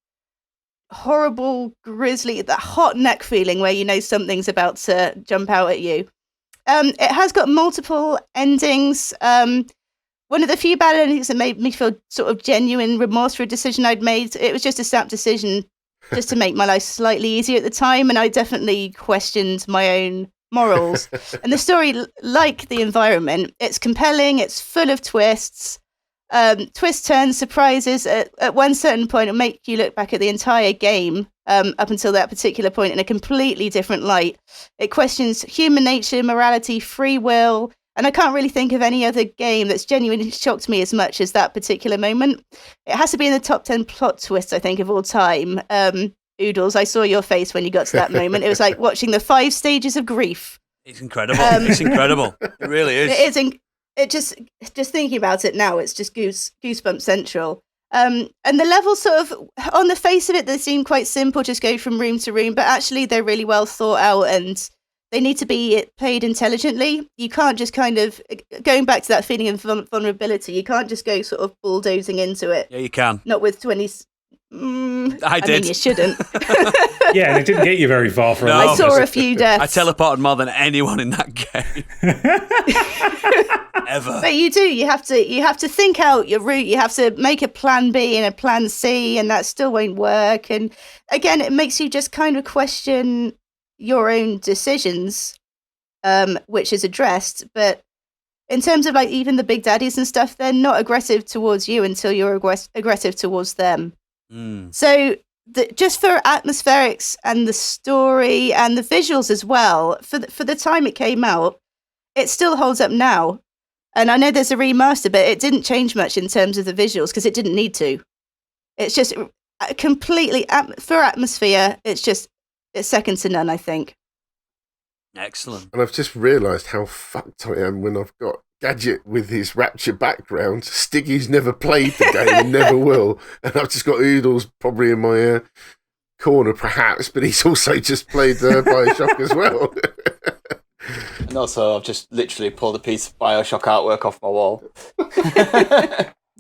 horrible, grisly, that hot neck feeling where you know something's about to jump out at you. It has got multiple endings. One of the few bad endings that made me feel sort of genuine remorse for a decision I'd made. It was just a snap decision just to make my life slightly easier at the time, and I definitely questioned my own morals. And the story, like the environment, it's compelling, it's full of twists. Twists, turns, surprises. At one certain point, it'll make you look back at the entire game up until that particular point in a completely different light. It questions human nature, morality, free will, and I can't really think of any other game that's genuinely shocked me as much as that particular moment. It has to be in the top 10 plot twists, I think, of all time. Oodles, I saw your face when you got to that moment. It was like watching the 5 stages of grief. It's incredible. It's incredible. It really is. It is. It just thinking about it now, it's just goosebump central. And the levels sort of, on the face of it, they seem quite simple, just go from room to room, but actually they're really well thought out and they need to be played intelligently. You can't just kind of, going back to that feeling of vulnerability, you can't just go sort of bulldozing into it. Yeah, you can. Not with 20... I did. mean, you shouldn't. Yeah, and it didn't get you very far from No. I saw a few deaths. I teleported more than anyone in that game. Ever. But you do. You have to think out your route. You have to make a plan B and a plan C, and that still won't work. And again, it makes you just kind of question your own decisions, which is addressed. But in terms of like even the big daddies and stuff, they're not aggressive towards you until you're aggressive towards them. So just for atmospherics and the story and the visuals as well, for the time it came out, it still holds up now. And I know there's a remaster, but it didn't change much in terms of the visuals because it didn't need to. It's just completely for atmosphere. It's second to none, I think. Excellent. And I've just realised how fucked I am when I've got Gadget with his Ratchet background. Stiggy's never played the game and never will. And I've just got Oodles probably in my corner, perhaps, but he's also just played Bioshock as well. And also, I've just literally pulled a piece of Bioshock artwork off my wall.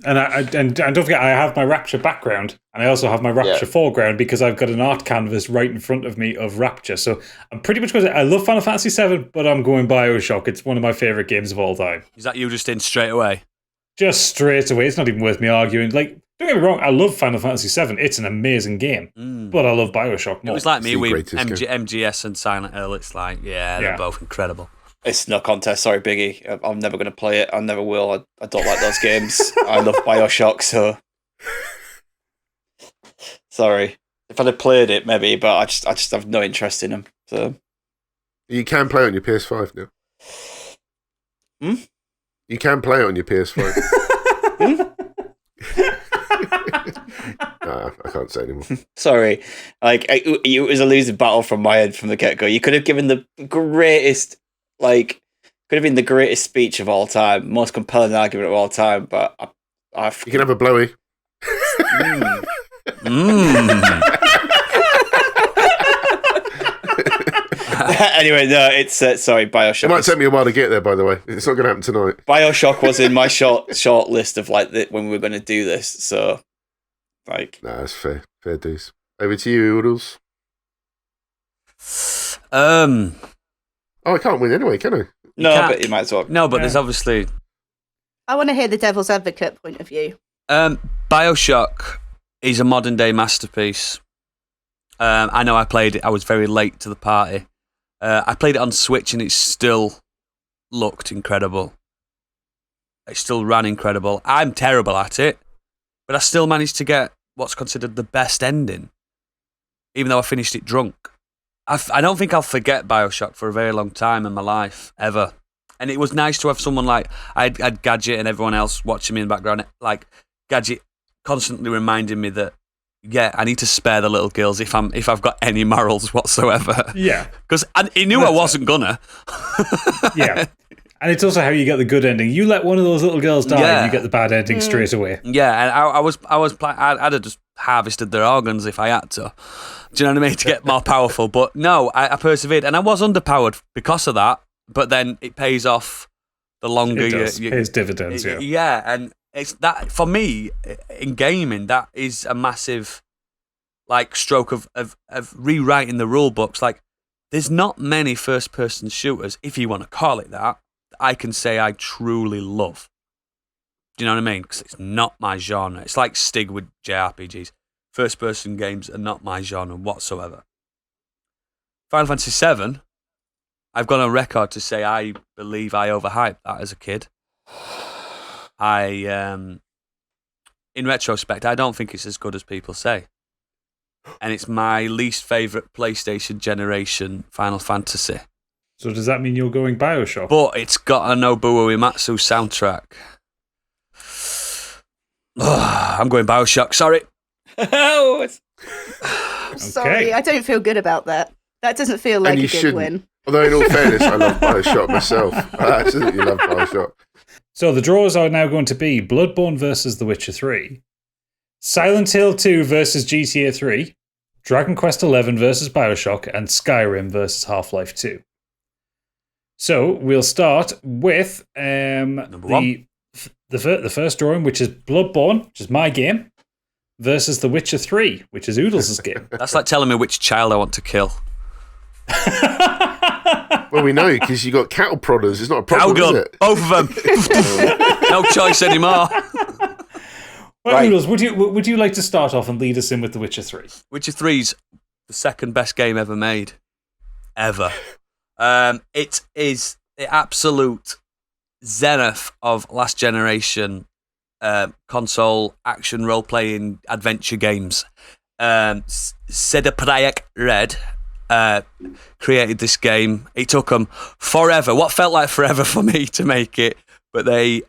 And don't forget, I have my Rapture background, and I also have my Rapture foreground because I've got an art canvas right in front of me of Rapture. So I'm pretty much going to say I love Final Fantasy VII, but I'm going Bioshock. It's one of my favourite games of all time. Is that you just in straight away? Just straight away. It's not even worth me arguing. Like, don't get me wrong, I love Final Fantasy VII. It's an amazing game, but I love Bioshock more. It was like me with MGS and Silent Hill. It's like, they're both incredible. It's no contest. Sorry, Biggie. I'm never going to play it. I never will. I don't like those games. I love Bioshock, so... Sorry. If I'd have played it, maybe, but I just have no interest in them. So. You can play on your PS5 now. You can play it on your PS5. Nah, I can't say anymore. Sorry. Like, it was a losing battle from my end from the get-go. You could have given the greatest... Like, could have been the greatest speech of all time, most compelling argument of all time, but you can have a blowy. Anyway, no, it's sorry, Bioshock. It might take me a while to get there, by the way. It's not going to happen tonight. Bioshock was in my short list of like when we were going to do this, so like. Nah, that's fair dues. Over to you, Oodles. Oh, I can't win anyway, can I? No, but you might as well. No, but there's obviously... I want to hear the devil's advocate point of view. Bioshock is a modern-day masterpiece. I know I played it. I was very late to the party. I played it on Switch, and it still looked incredible. It still ran incredible. I'm terrible at it, but I still managed to get what's considered the best ending, even though I finished it drunk. I don't think I'll forget Bioshock for a very long time in my life, ever. And it was nice to have someone like, I had Gadget and everyone else watching me in the background, like Gadget constantly reminding me that, I need to spare the little girls if I've got any morals whatsoever. Yeah. Because he knew I wasn't gonna. Yeah. And it's also how you get the good ending. You let one of those little girls die and you get the bad ending straight away. Yeah, and I'd have just harvested their organs if I had to. Do you know what I mean? To get more powerful. But no, I persevered. And I was underpowered because of that. But then it pays off the longer it pays dividends, yeah. Yeah, and it's that, for me, in gaming, that is a massive like stroke of rewriting the rule books. Like, there's not many first-person shooters, if you want to call it that I can say I truly love. Do you know what I mean? Because it's not my genre. It's like Stig with JRPGs. First-person games are not my genre whatsoever. Final Fantasy VII, I've gone on record to say I believe I overhyped that as a kid. In retrospect, I don't think it's as good as people say. And it's my least favourite PlayStation generation Final Fantasy. So does that mean you're going Bioshock? But it's got a Nobuo Uematsu soundtrack. I'm going Bioshock, sorry. Sorry, I don't feel good about that. That doesn't feel like a good win. Although in all fairness, I love Bioshock myself. I absolutely love Bioshock. So the draws are now going to be Bloodborne versus The Witcher 3, Silent Hill 2 versus GTA 3, Dragon Quest 11 versus Bioshock, and Skyrim versus Half-Life 2. So we'll start with the first drawing, which is Bloodborne, which is my game, versus The Witcher 3, which is Oodles' game. That's like telling me which child I want to kill. Well, we know, because you got cattle prodders. It's not a problem, is it? Both of them. No choice anymore. Well, right. Oodles, would you like to start off and lead us in with The Witcher 3? Witcher 3's the second best game ever made. ever. It is the absolute zenith of last generation console action role-playing adventure games. CD Projekt Red created this game. It took them forever, what felt like forever for me to make it, but they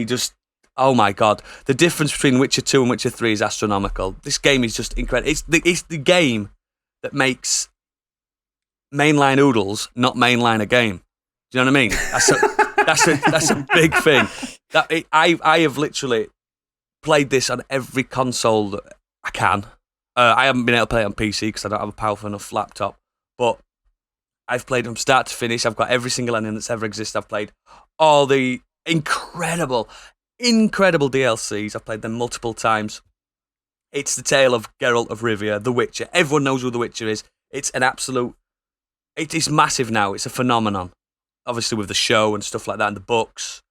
just, oh my god, the difference between Witcher 2 and Witcher 3 is astronomical. This game is just incredible. It's the game that makes mainline oodles not mainline a game. Do you know what I mean? That's a big thing. I have literally played this on every console that I can. I haven't been able to play it on PC because I don't have a powerful enough laptop. But I've played from start to finish. I've got every single ending that's ever existed. I've played all the incredible DLCs. I've played them multiple times. It's the tale of Geralt of Rivia, The Witcher. Everyone knows who The Witcher is. It's an absolute... It is massive now. It's a phenomenon. Obviously with the show and stuff like that and the books.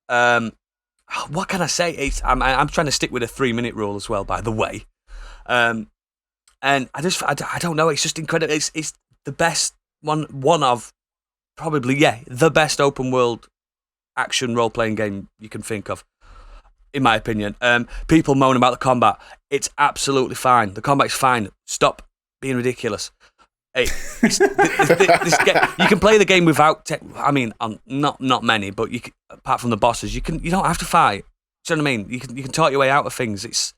What can I say? I'm trying to stick with a 3-minute rule as well, by the way. And I don't know. It's just incredible. It's the best one of probably the best open world action role playing game you can think of, in my opinion. People moan about the combat. It's absolutely fine. The combat's fine. Stop being ridiculous. You can play the game without. Not many, but apart from the bosses, you don't have to fight. Do you know what I mean? You can talk your way out of things. It's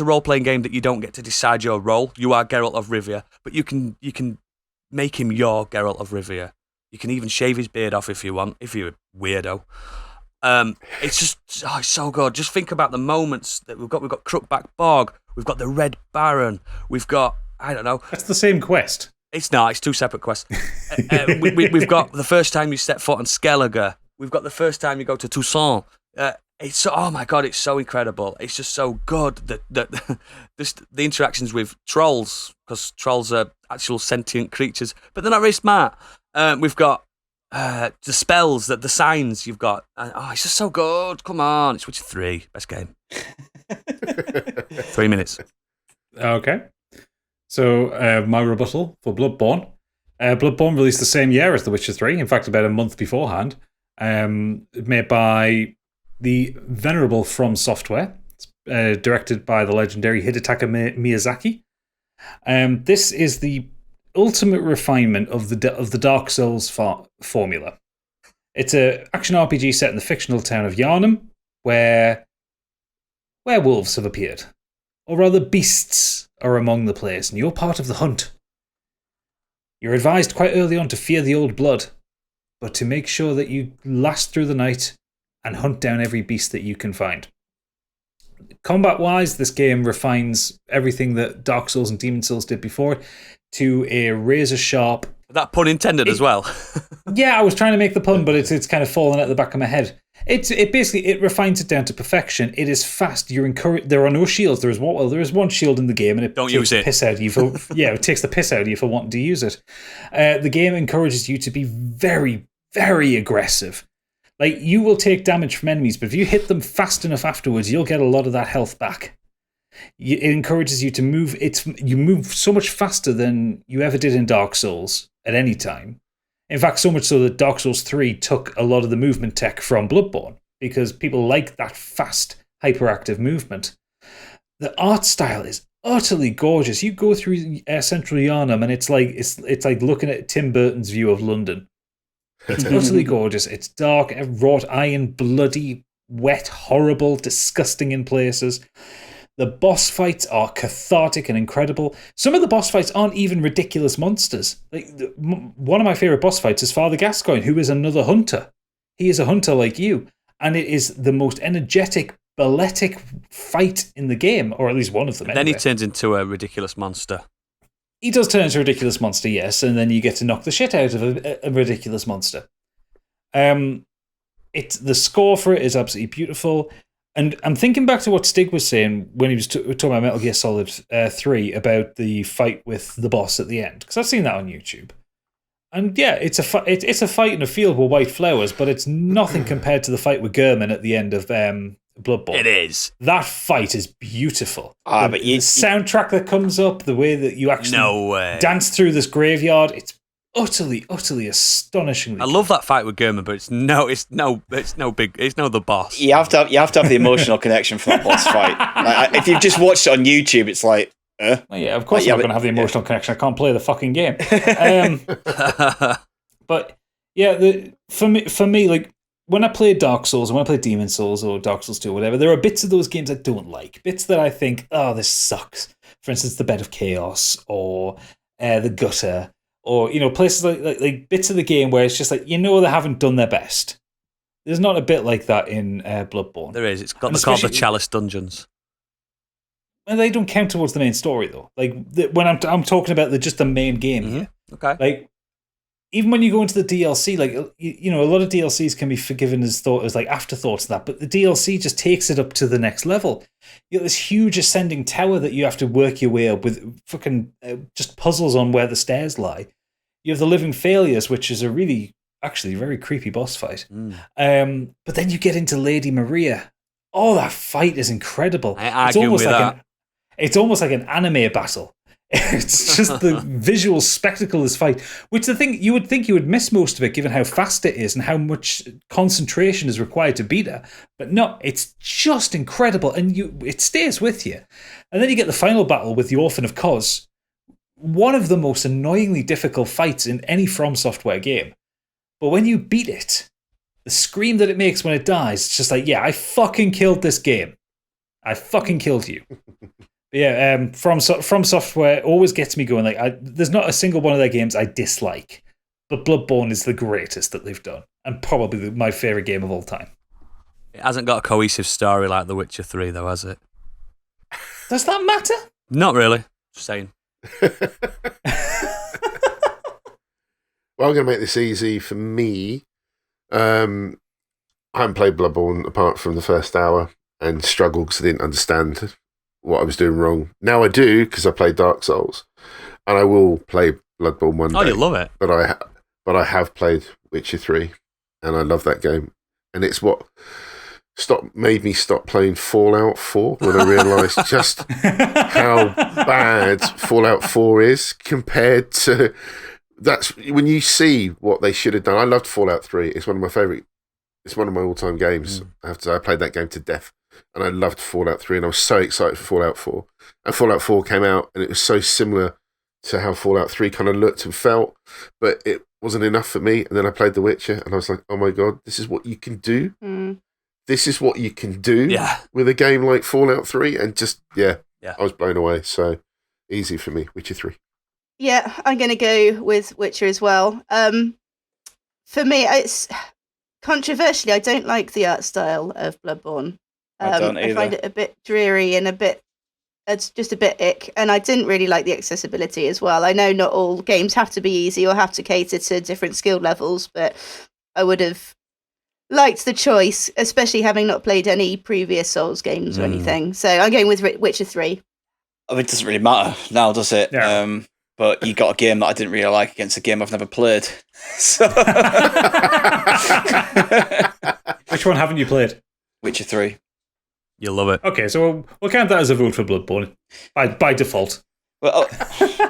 a role playing game that you don't get to decide your role. You are Geralt of Rivia, but you can make him your Geralt of Rivia. You can even shave his beard off if you want, if you're a weirdo. It's just it's so good. Just think about the moments that we've got. We've got Crookback Bog. We've got the Red Baron. We've got, I don't know. That's the same quest. It's not. It's two separate quests. We've got the first time you step foot on Skellige. We've got the first time you go to Toussaint. It's oh my god, it's so incredible. It's just so good that just the interactions with trolls, because trolls are actual sentient creatures, but they're not very smart. We've got the spells, the signs you've got. It's just so good. Come on, it's Witcher 3, best game. 3 minutes. Okay. So my rebuttal for Bloodborne. Bloodborne released the same year as The Witcher 3. In fact, about a month beforehand. Made by the venerable From Software, directed by the legendary Hidetaka Miyazaki. This is the ultimate refinement of the Dark Souls formula. It's an action RPG set in the fictional town of Yharnam, where werewolves have appeared, or rather beasts are among the players, and you're part of the hunt. You're advised quite early on to fear the old blood, but to make sure that you last through the night and hunt down every beast that you can find. Combat-wise, this game refines everything that Dark Souls and Demon Souls did before to a razor-sharp... That pun intended as well. Yeah, I was trying to make the pun, but it's kind of fallen at the back of my head. It refines it down to perfection. It is fast. You're encouraged. There are no shields. There is one shield in the game, and it don't takes use it. The piss out of you for it takes the piss out of you for wanting to use it. The game encourages you to be very, very aggressive. Like, you will take damage from enemies, but if you hit them fast enough afterwards, you'll get a lot of that health back. It encourages you to move. You move so much faster than you ever did in Dark Souls at any time. In fact, so much so that Dark Souls 3 took a lot of the movement tech from Bloodborne, because people like that fast, hyperactive movement. The art style is utterly gorgeous. You go through Central Yharnam, and it's like looking at Tim Burton's view of London. It's utterly gorgeous. It's dark, wrought iron, bloody, wet, horrible, disgusting in places. The boss fights are cathartic and incredible. Some of the boss fights aren't even ridiculous monsters. Like, one of my favourite boss fights is Father Gascoigne, who is another hunter. He is a hunter like you. And it is the most energetic, balletic fight in the game, or at least one of them. And then he turns into a ridiculous monster. He does turn into a ridiculous monster, yes, and then you get to knock the shit out of a ridiculous monster. The score for it is absolutely beautiful. And I'm thinking back to what Stig was saying when he was talking about Metal Gear Solid 3 about the fight with the boss at the end, because I've seen that on YouTube. And yeah, it's a fight in a field with white flowers, but it's nothing compared to the fight with Gehrman at the end of Bloodborne. It is. That fight is beautiful. But the soundtrack that comes up, the way that you actually no way. dance through this graveyard, it's utterly astonishingly. I love that fight with German, but it's no the boss. You have to have the emotional connection for that boss fight. Like, if you've just watched it on YouTube, it's like, Well, yeah, of course I'm not going to have the emotional connection. I can't play the fucking game. But yeah, for me, like when I play Dark Souls, and when I play Demon Souls or Dark Souls 2 or whatever, there are bits of those games I don't like. Bits that I think, oh, this sucks. For instance, the Bed of Chaos or the Gutter, or places like bits of the game where it's just like they haven't done their best. There's not a bit like that in Bloodborne. There is. It's got called the Chalice Dungeons. And they don't count towards the main story though. Like when I'm talking about just the main game here. Okay. Like even when you go into the DLC, like a lot of DLCs can be forgiven as like afterthoughts and that, but the DLC just takes it up to the next level. You got this huge ascending tower that you have to work your way up with fucking just puzzles on where the stairs lie. You have the Living Failures, which is a really actually very creepy boss fight. But then you get into Lady Maria. Oh, that fight is incredible. It's almost like an anime battle. It's just the visual spectacle of this fight, which you would think you would miss most of it given how fast it is and how much concentration is required to beat her. But no, it's just incredible, and it stays with you. And then you get the final battle with the Orphan of Kos, one of the most annoyingly difficult fights in any From Software game. But when you beat it, the scream that it makes when it dies, it's just like, yeah, I fucking killed this game. I fucking killed you. Yeah, From Software always gets me going. Like, there's not a single one of their games I dislike, but Bloodborne is the greatest that they've done, and probably my favorite game of all time. It hasn't got a cohesive story like The Witcher 3, though, has it? Does that matter? Not really. Just saying. Well, I'm going to make this easy for me. I haven't played Bloodborne apart from the first hour and struggled because I didn't understand what I was doing wrong. Now I do because I played Dark Souls, and I will play Bloodborne one day. Oh, you love it. But I have played Witcher 3, and I love that game. And it's what made me stop playing Fallout 4 when I realised just how bad Fallout 4 is compared to... That's when you see what they should have done. I loved Fallout 3. It's one of my favourite. It's one of my all-time games. I have to say, I played that game to death. And I loved Fallout 3, and I was so excited for Fallout 4. And Fallout 4 came out, and it was so similar to how Fallout 3 kind of looked and felt, but it wasn't enough for me. And then I played The Witcher, and I was like, oh my God, this is what you can do? This is what you can do with a game like Fallout 3? And just, I was blown away. So, easy for me, Witcher 3. Yeah, I'm going to go with Witcher as well. For me, it's controversially, I don't like the art style of Bloodborne. I don't either. I find it a bit dreary and it's just a bit ick. And I didn't really like the accessibility as well. I know not all games have to be easy or have to cater to different skill levels, but I would have liked the choice, especially having not played any previous Souls games or anything. So I'm going with Witcher 3. I mean, it doesn't really matter now, does it? Yeah. But you got a game that I didn't really like against a game I've never played. So Which one haven't you played? Witcher 3. You'll love it. Okay, so we'll count that as a vote for Bloodborne by default. Well,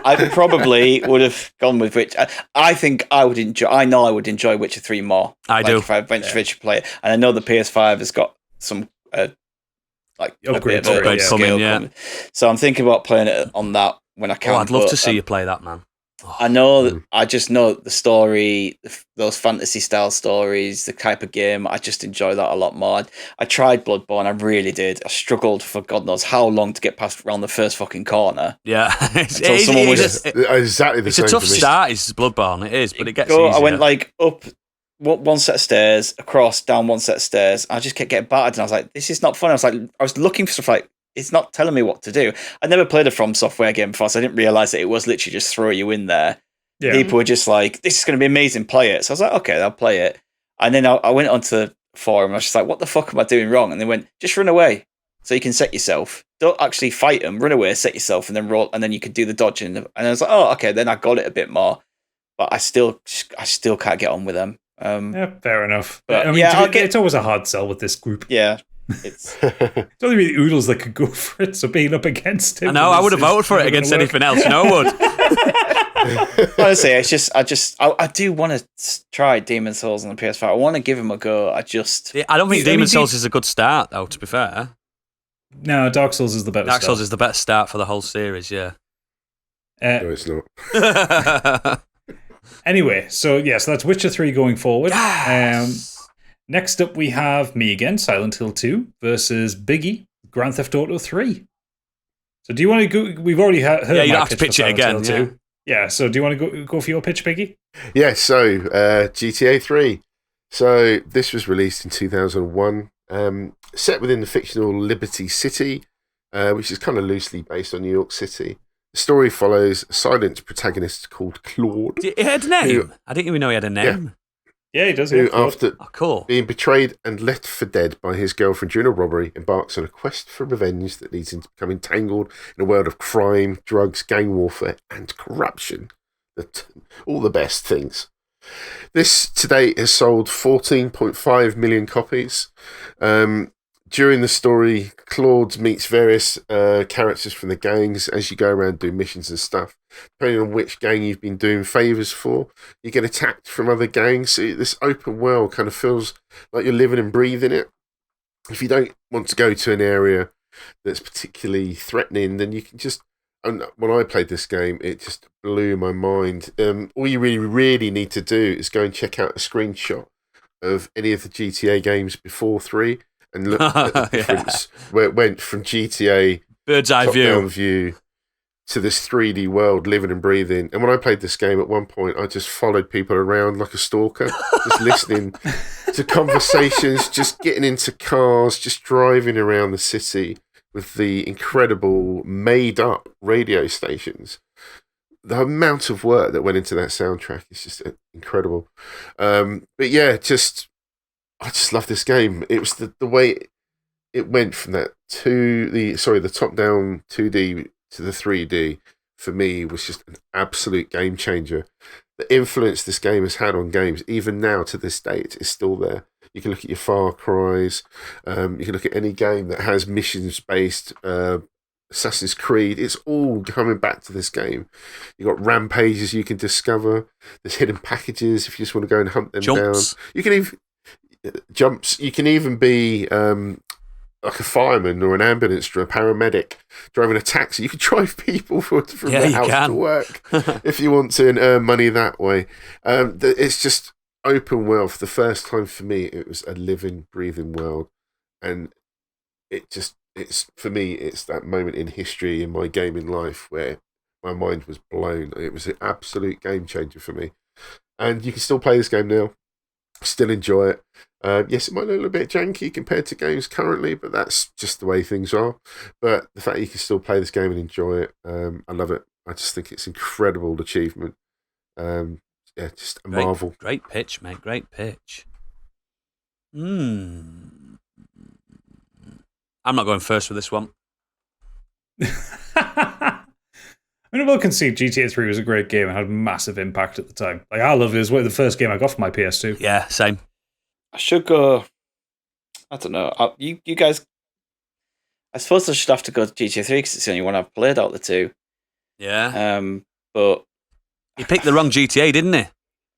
I probably would have gone with Witcher. I think I would enjoy. I know I would enjoy Witcher 3 more. I do. If I eventually play it, and I know the PS5 has got some upgrades coming. So I'm thinking about playing it on that when I can. I'd love to see you play that, man. I know that I just know the story, those fantasy style stories, the type of game. I just enjoy that a lot more. I tried Bloodborne, I really did. I struggled for God knows how long to get past around the first fucking corner. Yeah, exactly the it's same. It's a tough for me. start. It's Bloodborne. It is, but it gets easier. I went like up one set of stairs, across, down one set of stairs. I just kept getting battered, and I was like, "This is not fun." I was looking for stuff like. It's not telling me what to do. I never played a From Software game before, so I didn't realise that it was literally just throw you in there. Yeah. People were just like, this is going to be amazing, play it. So I was like, okay, I'll play it. And then I went onto the forum, and I was just like, what the fuck am I doing wrong? And they went, just run away so you can set yourself. Don't actually fight them, run away, set yourself, and then roll, and then you can do the dodging. And I was like, oh, okay, then I got it a bit more. But I still can't get on with them. Yeah, fair enough. But, I mean, it's always a hard sell with this group. Yeah. It's only really Oodles that could go for it, so being up against him. I know, I would have voted for it against anything else. No one would. Honestly, it's just I do want to try Demon Souls on the PS5. I want to give him a go. I don't think Demon Souls is a good start, though. To be fair, No, Dark Souls is the better. Dark Souls is the better start for the whole series. Yeah. No, it's not. Anyway, so that's Witcher 3 going forward. Yes! Next up, we have me again, Silent Hill 2 versus Biggie, Grand Theft Auto 3. So do you want to go? We've already heard Yeah, you my don't have to pitch for it Silent again. Hill 2. Yeah, so do you want to go for your pitch, Biggie? Yeah, so GTA 3. So this was released in 2001, set within the fictional Liberty City, which is kind of loosely based on New York City. The story follows a silent protagonist called Claude. He had a name. I didn't even know he had a name. Yeah, he does. Who, Yeah, after Cool. being betrayed and left for dead by his girlfriend during a robbery, embarks on a quest for revenge that leads him to become entangled in a world of crime, drugs, gang warfare, and corruption. All the best things. This to date has sold 14.5 million copies. During the story, Claude meets various characters from the gangs as you go around doing missions and stuff. Depending on which gang you've been doing favours for, you get attacked from other gangs. So this open world kind of feels like you're living and breathing it. If you don't want to go to an area that's particularly threatening, then you can just... And when I played this game, it just blew my mind. All you really need to do is go and check out a screenshot of any of the GTA games before 3 and look at the difference where it went from GTA bird's eye top-down view view to this 3D world, living and breathing. And when I played this game, at one point, I just followed people around like a stalker, just listening to conversations, just getting into cars, just driving around the city with the incredible made-up radio stations. The amount of work that went into that soundtrack is just incredible. But yeah, I just love this game. It was the way it went from that the top-down 2D to the 3D, for me, was just an absolute game changer. The influence this game has had on games, even now to this date, is still there. You can look at your Far Cry's, you can look at any game that has missions-based Assassin's Creed. It's all coming back to this game. You've got rampages you can discover. There's hidden packages if you just want to go and hunt them down. You can even... jumps. You can even be like a fireman or an ambulance or a paramedic driving a taxi. You can drive people from their house to work if you want to and earn money that way. It's just open world. For the first time for me, it was a living, breathing world, and it's for me, it's that moment in history in my gaming life where my mind was blown. It was an absolute game changer for me, and you can still play this game now. Still enjoy it. Yes, it might look a little bit janky compared to games currently, but that's just the way things are. But the fact you can still play this game and enjoy it, I love it. I just think it's incredible achievement. Just a marvel. Great pitch, mate. Great pitch. I'm not going first with this one. I mean, I will concede GTA 3 was a great game and had a massive impact at the time. Like, I loved it. It was the first game I got for my PS2. Yeah, same. I should go... I don't know. You guys... I suppose I should have to go to GTA 3 because it's the only one I've played out of the two. Yeah. But... He picked the wrong GTA, didn't he?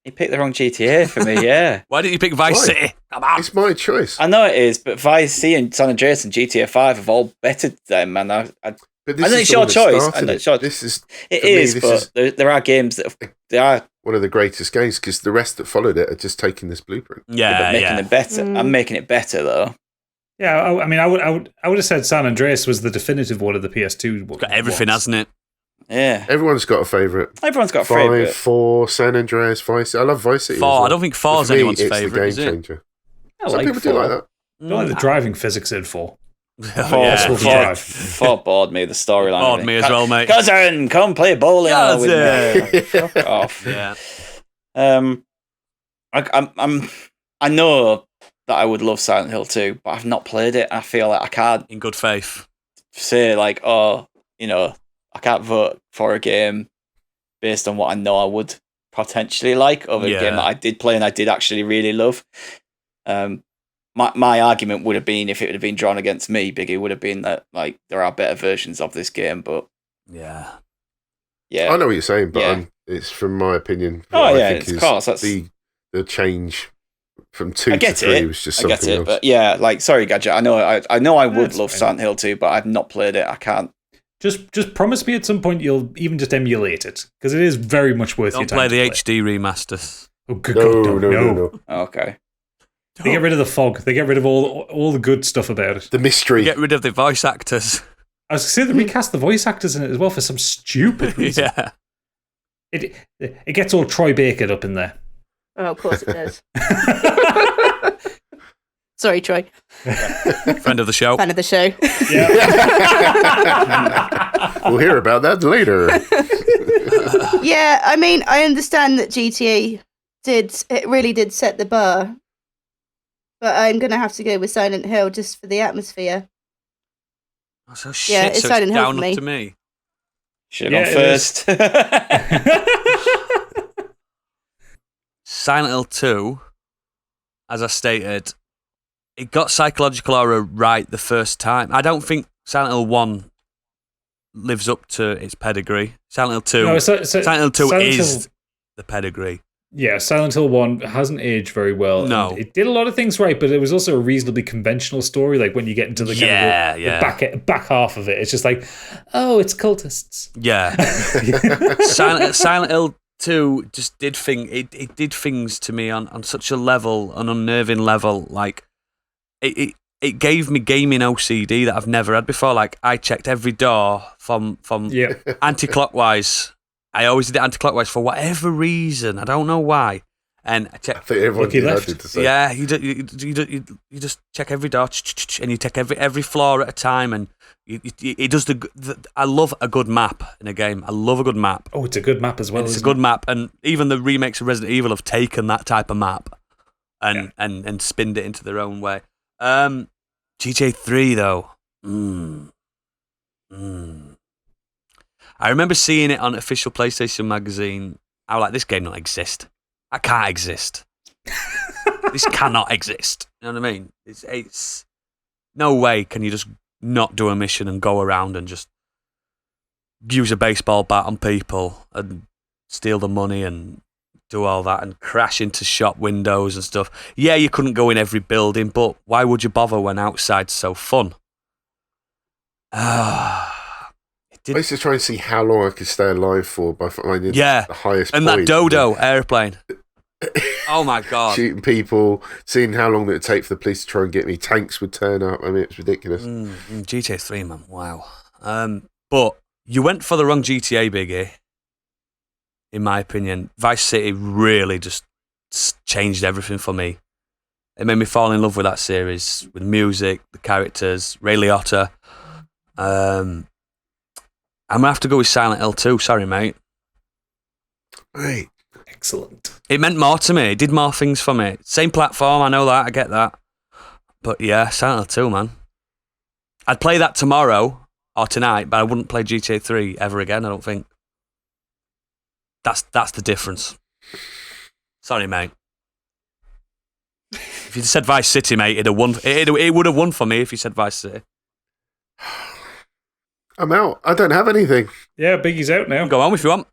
He picked the wrong GTA for me, yeah. Why didn't you pick Vice City? Come on. It's my choice. I know it is, but Vice City and San Andreas and GTA 5 have all bettered them, man. But I know it's your choice. I know it's your... This is... It is, but there are games that they are... one of the greatest games, because the rest that followed it are just taking this blueprint. Yeah, making it better. I'm making it better, though. Yeah, I mean, I would have said San Andreas was the definitive one of the PS2. It's got everything, hasn't it? Yeah. Everyone's got a favourite. Everyone's got a 5, favourite. 4, San Andreas, Vice City. I love Vice City. 4. Well. I don't think 4 is For me, anyone's it's favourite, the is game it? changer. I Some like people 4. do like that. I don't like the driving physics in 4. Yeah. 4 bored me, the storyline. Bored me as well, mate. Cousin, come play bowling with me. Fuck off. Yeah. I know that I would love Silent Hill 2, but I've not played it. I feel like I can't In good faith. say like, oh, I can't vote for a game based on what I know I would potentially like of a game that I did play and I did actually really love. My argument would have been, if it would have been drawn against me, Biggie, would have been that like there are better versions of this game, but Yeah. yeah, I know what you're saying, but It's from my opinion. Oh, what I yeah, think of is course, that's- the change from 2 I to get 3 it. was just I something get it, else. but yeah, like, sorry, Gadget. I know I would That's love fine. Silent Hill 2, but I've not played it. I can't. Just promise me at some point you'll even just emulate it, because it is very much worth your Don't time. play the to HD remasters. Oh, good no, God, no. Okay. They get rid of the fog. They get rid of all the good stuff about it. The mystery. Get rid of the voice actors. I was going to say they recast the voice actors in it as well for some stupid reason. Yeah. It gets all Troy Baker up in there. Oh, of course it does. Sorry, Troy. Friend of the show. Fan of the show. We'll hear about that later. Yeah, I mean, I understand that GTA really did set the bar, but I'm gonna have to go with Silent Hill just for the atmosphere. Oh, so shit, Yeah, it's so Silent it's Hill down for up me. to me. Should Yeah, have it gone is. first. Silent Hill 2, as I stated, it got psychological horror right the first time. I don't think Silent Hill 1 lives up to its pedigree. Silent Hill 2, No, Silent Hill 2 Silent is Hill- the pedigree. Yeah, Silent Hill 1 hasn't aged very well. No. And it did a lot of things right, but it was also a reasonably conventional story. Like when you get into the kind of the back half of it, it's just like, oh, it's cultists. Yeah. Silent Hill 2 just did it did things to me on such a level, an unnerving level. Like it gave me gaming OCD that I've never had before. Like I checked every door from Yeah. anti-clockwise. I always did it anti-clockwise for whatever reason. I don't know why. And I I checked. think everyone Lucky did. I left. did the same. Yeah, you just check every door, and you take every floor at a time, and it does I love a good map in a game. I love a good map. Oh, it's a good map as well. It's a isn't good it? map, and even the remakes of Resident Evil have taken that type of map and spinned it into their own way. GTA 3 though, I remember seeing it on official PlayStation magazine. I was like, this game don't exist. I can't exist. This cannot exist. You know what I mean? It's no way can you just not do a mission and go around and just use a baseball bat on people and steal the money and do all that and crash into shop windows and stuff. Yeah, you couldn't go in every building, but why would you bother when outside's so fun? I used to try and see how long I could stay alive for by finding Yeah, the highest and point. that dodo airplane. Oh my god! Shooting people, seeing how long it would take for the police to try and get me. Tanks would turn up. I mean, it's ridiculous. GTA 3, man. Wow. But you went for the wrong GTA, Biggie. In my opinion, Vice City really just changed everything for me. It made me fall in love with that series, with music, the characters, Ray Liotta. I'm gonna have to go with Silent Hill 2. Sorry, mate. Right. Excellent. It meant more to me. It did more things for me. Same platform, I know that. I get that. But yeah, Silent Hill 2, man. I'd play that tomorrow or tonight, but I wouldn't play GTA 3 ever again, I don't think. That's the difference. Sorry, mate. If you'd said Vice City, mate, it'd have won. It would have won for me if you said Vice City. I'm out. I don't have anything. Yeah, Biggie's out now. Go on if you want.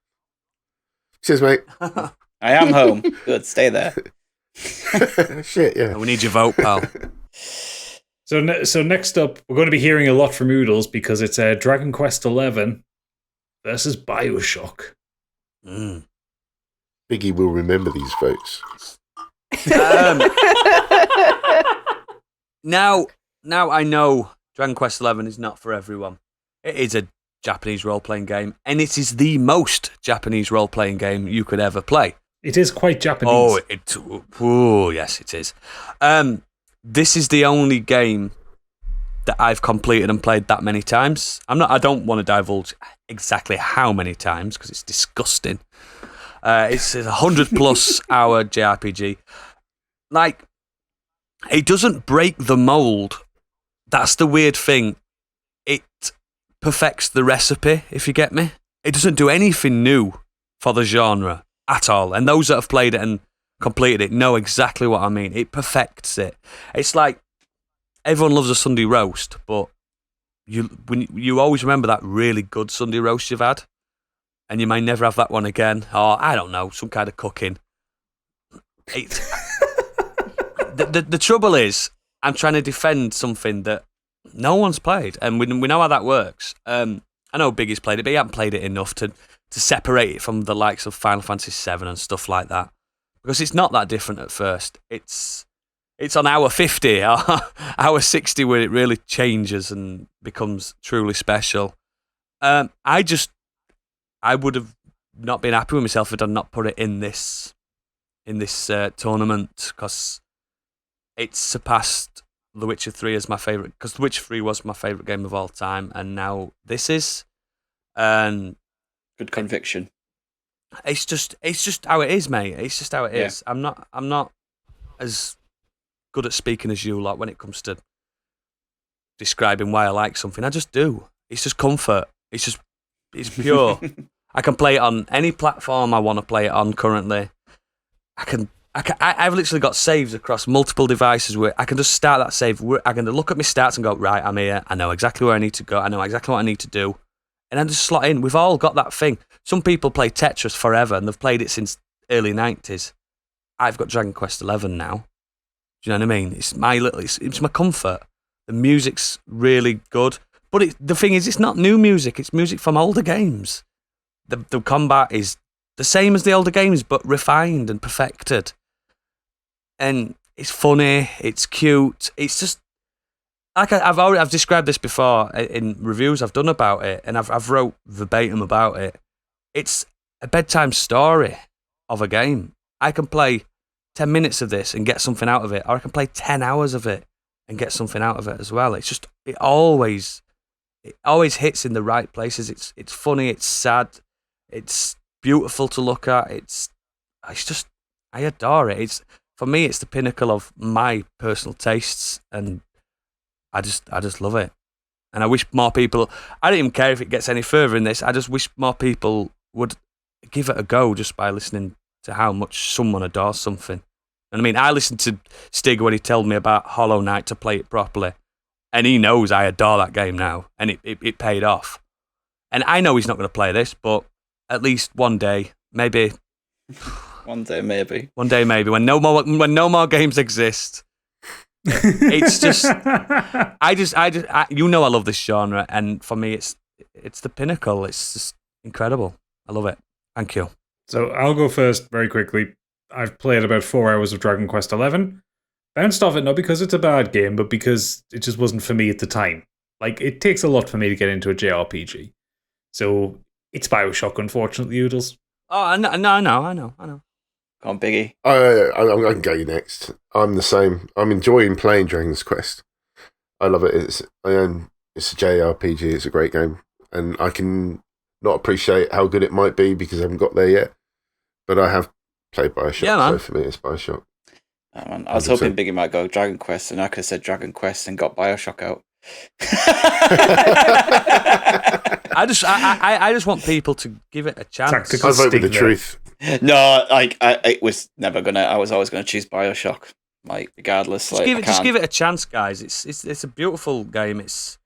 Cheers, mate. I am home. Good, stay there. Shit, yeah. We need your vote, pal. So next up, we're going to be hearing a lot from Oodles because it's Dragon Quest XI versus Bioshock. Biggie will remember these votes. Now I know Dragon Quest XI is not for everyone. It is a Japanese role-playing game, and it is the most Japanese role-playing game you could ever play. It is quite Japanese. Yes, it is. This is the only game that I've completed and played that many times. I don't want to divulge exactly how many times because it's disgusting. It's a 100+ hour JRPG. Like, it doesn't break the mold. That's the weird thing. It perfects the recipe, if you get me. It doesn't do anything new for the genre at all. And those that have played it and completed it know exactly what I mean. It perfects it. It's like everyone loves a Sunday roast, but you always remember that really good Sunday roast you've had. and you may never have that one again. Or, I don't know, some kind of cooking. The trouble is, I'm trying to defend something that no one's played, and we know how that works. I know Biggie's played it, but he hasn't played it enough to separate it from the likes of Final Fantasy VII and stuff like that. Because it's not that different at first. It's on hour 50, hour 60 where it really changes and becomes truly special. I would have not been happy with myself if I'd not put it in this tournament, because it's surpassed The Witcher 3 as my favourite, because The Witcher 3 was my favourite game of all time, and now this is. And good conviction. It's just how it is, mate. It's just how it is. I'm not as good at speaking as you lot when it comes to describing why I like something. I just do. It's just comfort. It's pure. I can play it on any platform I want to play it on currently. I've literally got saves across multiple devices where I can just start that save. I can look at my stats and go, right, I'm here. I know exactly where I need to go. I know exactly what I need to do. And I just slot in. We've all got that thing. Some people play Tetris forever and they've played it since early 90s. I've got Dragon Quest 11 now. Do you know what I mean? It's my comfort. The music's really good. But the thing is, it's not new music. It's music from older games. The combat is the same as the older games, but refined and perfected. And it's funny. It's cute. It's just like I've described this before in reviews I've done about it, and I've wrote verbatim about it. It's a bedtime story of a game. I can play 10 minutes of this and get something out of it, or I can play 10 hours of it and get something out of it as well. It's just it always hits in the right places. It's funny. It's sad. It's beautiful to look at. It's just I adore it. For me, it's the pinnacle of my personal tastes, and I just love it. And I wish more people. I don't even care if it gets any further in this. I just wish more people would give it a go just by listening to how much someone adores something. And I mean, I listened to Stig when he told me about Hollow Knight to play it properly, and he knows I adore that game now, and it paid off. And I know he's not going to play this, but at least one day, maybe. One day, maybe. One day, maybe when no more games exist. It's just, I love this genre, and for me, it's the pinnacle. It's just incredible. I love it. Thank you. So I'll go first very quickly. I've played about 4 hours of Dragon Quest 11. Bounced off it not because it's a bad game, but because it just wasn't for me at the time. Like, it takes a lot for me to get into a JRPG. So it's BioShock, unfortunately, Oodles. Oh, I know. Come on, Biggie. I can go next. I'm the same. I'm enjoying playing Dragon's Quest. I love it. It's a JRPG. It's a great game, and I can not appreciate how good it might be because I haven't got there yet. But I have played BioShock, so for me, it's BioShock. Oh, man. I was hoping Biggie might go Dragon Quest, and I could have said Dragon Quest and got BioShock out. I just want people to give it a chance. I vote with the truth. No, it was never gonna. I was always gonna choose BioShock, regardless. Just give it a chance, guys. It's a beautiful game. It's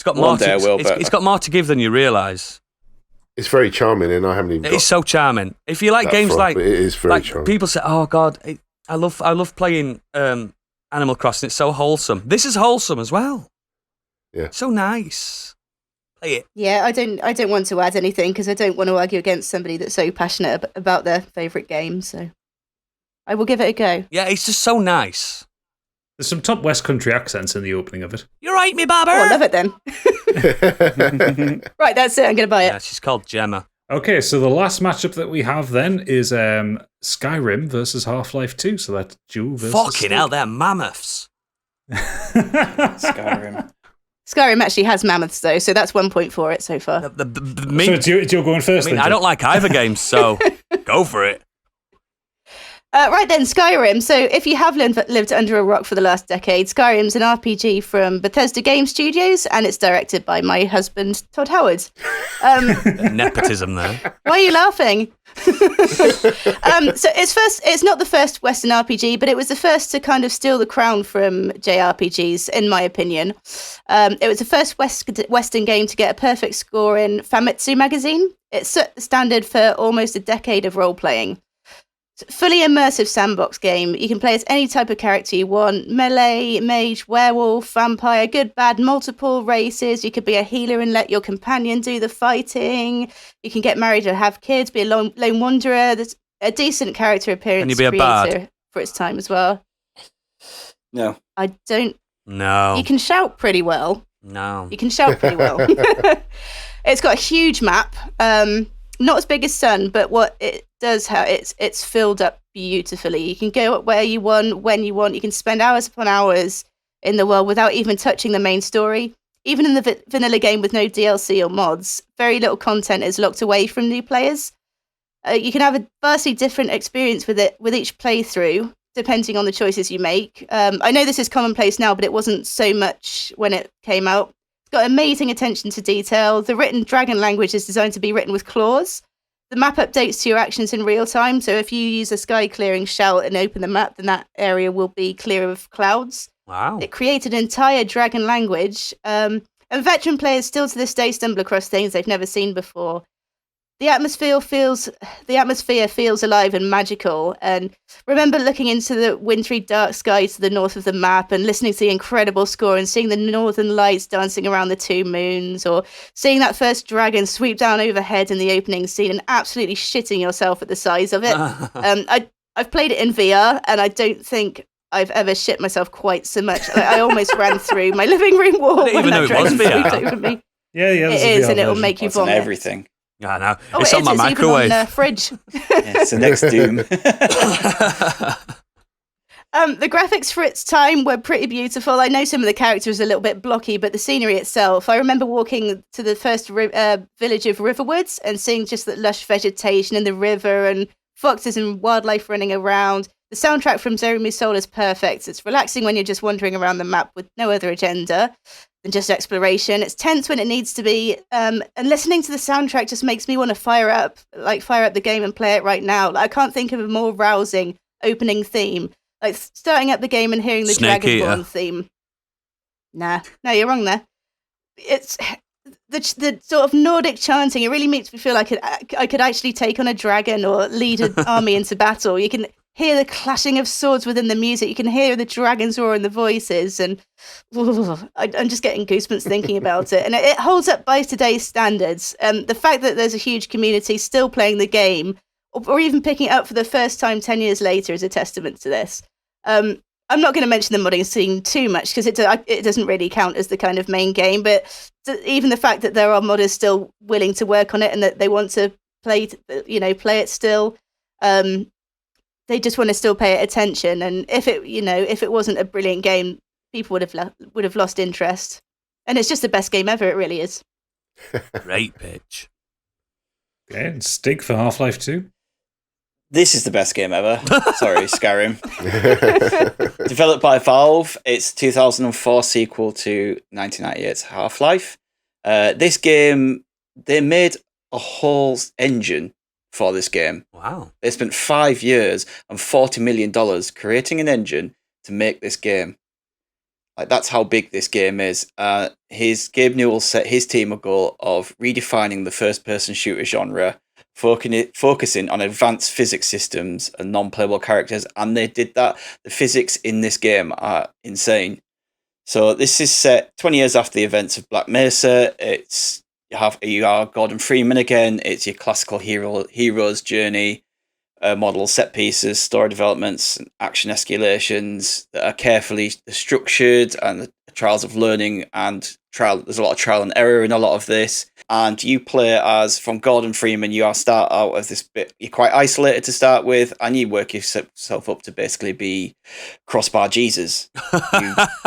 got more. It's got more to give than you realise. It's very charming, and I haven't even. It's so charming. If you like games like, it is very charming. People say, "Oh God, I love playing Animal Crossing. It's so wholesome." This is wholesome as well. Yeah, so nice. Play it. Yeah, I don't want to add anything because I don't want to argue against somebody that's so passionate about their favourite game. So I will give it a go. Yeah, it's just so nice. There's some top West Country accents in the opening of it. You're right, me barber. Oh, I love it then. Right, that's it. I'm going to buy it. Yeah, she's called Gemma. Okay, so the last matchup that we have then is Skyrim versus Half-Life 2. So that's Joe versus Fucking hell, they're mammoths. Skyrim actually has mammoths though, so that's 1 point for it so far. So it's Joe going first. I mean, I don't like either game, so go for it. Right then, Skyrim. So if you have lived under a rock for the last decade, Skyrim's an RPG from Bethesda Game Studios, and it's directed by my husband, Todd Howard. Nepotism there. Why are you laughing? So it's not the first Western RPG, but it was the first to kind of steal the crown from JRPGs, in my opinion. It was the first Western game to get a perfect score in Famitsu magazine. It set the standard for almost a decade of role-playing. Fully immersive sandbox game. You can play as any type of character you want. Melee, mage, werewolf, vampire, good, bad, multiple races. You could be a healer and let your companion do the fighting. You can get married or have kids, be a lone wanderer. There's a decent character appearance Can you be a creator bard? for its time as well. No. I don't... No. You can shout pretty well. No. You can shout pretty well. It's got a huge map. Not as big as Sun, but what it does have, it's filled up beautifully. You can go where you want, when you want. You can spend hours upon hours in the world without even touching the main story. Even in the vanilla game with no DLC or mods, very little content is locked away from new players. You can have a vastly different experience with it with each playthrough, depending on the choices you make. I know this is commonplace now, but it wasn't so much when it came out. Got amazing attention to detail. The written dragon language is designed to be written with claws. The map updates to your actions in real time, so if you use a sky clearing shout and open the map, then that area will be clear of clouds. Wow. It created an entire dragon language, and veteran players still to this day stumble across things they've never seen before. The atmosphere feels alive and magical. And remember looking into the wintry dark sky to the north of the map and listening to the incredible score and seeing the northern lights dancing around the two moons, or seeing that first dragon sweep down overhead in the opening scene and absolutely shitting yourself at the size of it. I've played it in VR, and I don't think I've ever shit myself quite so much. I almost ran through my living room wall I didn't when even that know it was dragon VR. swept over me. Yeah, It is, and it'll make you It's on vomit. everything. I know. Oh, It's on my it's microwave. even on the fridge. Yeah, it's the next Doom. The graphics for its time were pretty beautiful. I know some of the characters are a little bit blocky, but the scenery itself, I remember walking to the first village of Riverwoods and seeing just the lush vegetation in the river and foxes and wildlife running around. The soundtrack from Zero Soul is perfect. It's relaxing when you're just wandering around the map with no other agenda than just exploration. It's tense when it needs to be, and listening to the soundtrack just makes me want to fire up the game and play it right now. I can't think of a more rousing opening theme. Like starting up the game and hearing the Snake Dragonborn Eater. theme. No, you're wrong there. It's the sort of Nordic chanting. It really makes me feel like I could actually take on a dragon or lead an army into battle. You can hear the clashing of swords within the music. You can hear the dragons roar in the voices, and I'm just getting goosebumps thinking about it. And it holds up by today's standards. The fact that there's a huge community still playing the game, or even picking it up for the first time 10 years later, is a testament to this. I'm not going to mention the modding scene too much because it doesn't really count as the kind of main game, but even the fact that there are modders still willing to work on it and that they want to play it still, they just want to still pay it attention. And if it wasn't a brilliant game, people would have lost interest. And it's just the best game ever. It really is. Great pitch. Okay, and Stig for Half-Life 2. This is the best game ever. Sorry, Skyrim. Developed by Valve, it's 2004 sequel to 1998's Half-Life. This game, they made a whole engine for this game. Wow. They spent 5 years and $40 million creating an engine to make this game. Like, that's how big this game is. Gabe Newell set his team a goal of redefining the first-person shooter genre, focusing on advanced physics systems and non-playable characters, and they did that. The physics in this game are insane. So this is set 20 years after the events of Black Mesa. You are Gordon Freeman again. It's your classical hero's journey, model set pieces, story developments, and action escalations that are carefully structured, and the trials of learning and trial. There's a lot of trial and error in a lot of this. And you play as, from Gordon Freeman, you start out of this bit, you're quite isolated to start with, and you work yourself up to basically be Crossbar Jesus.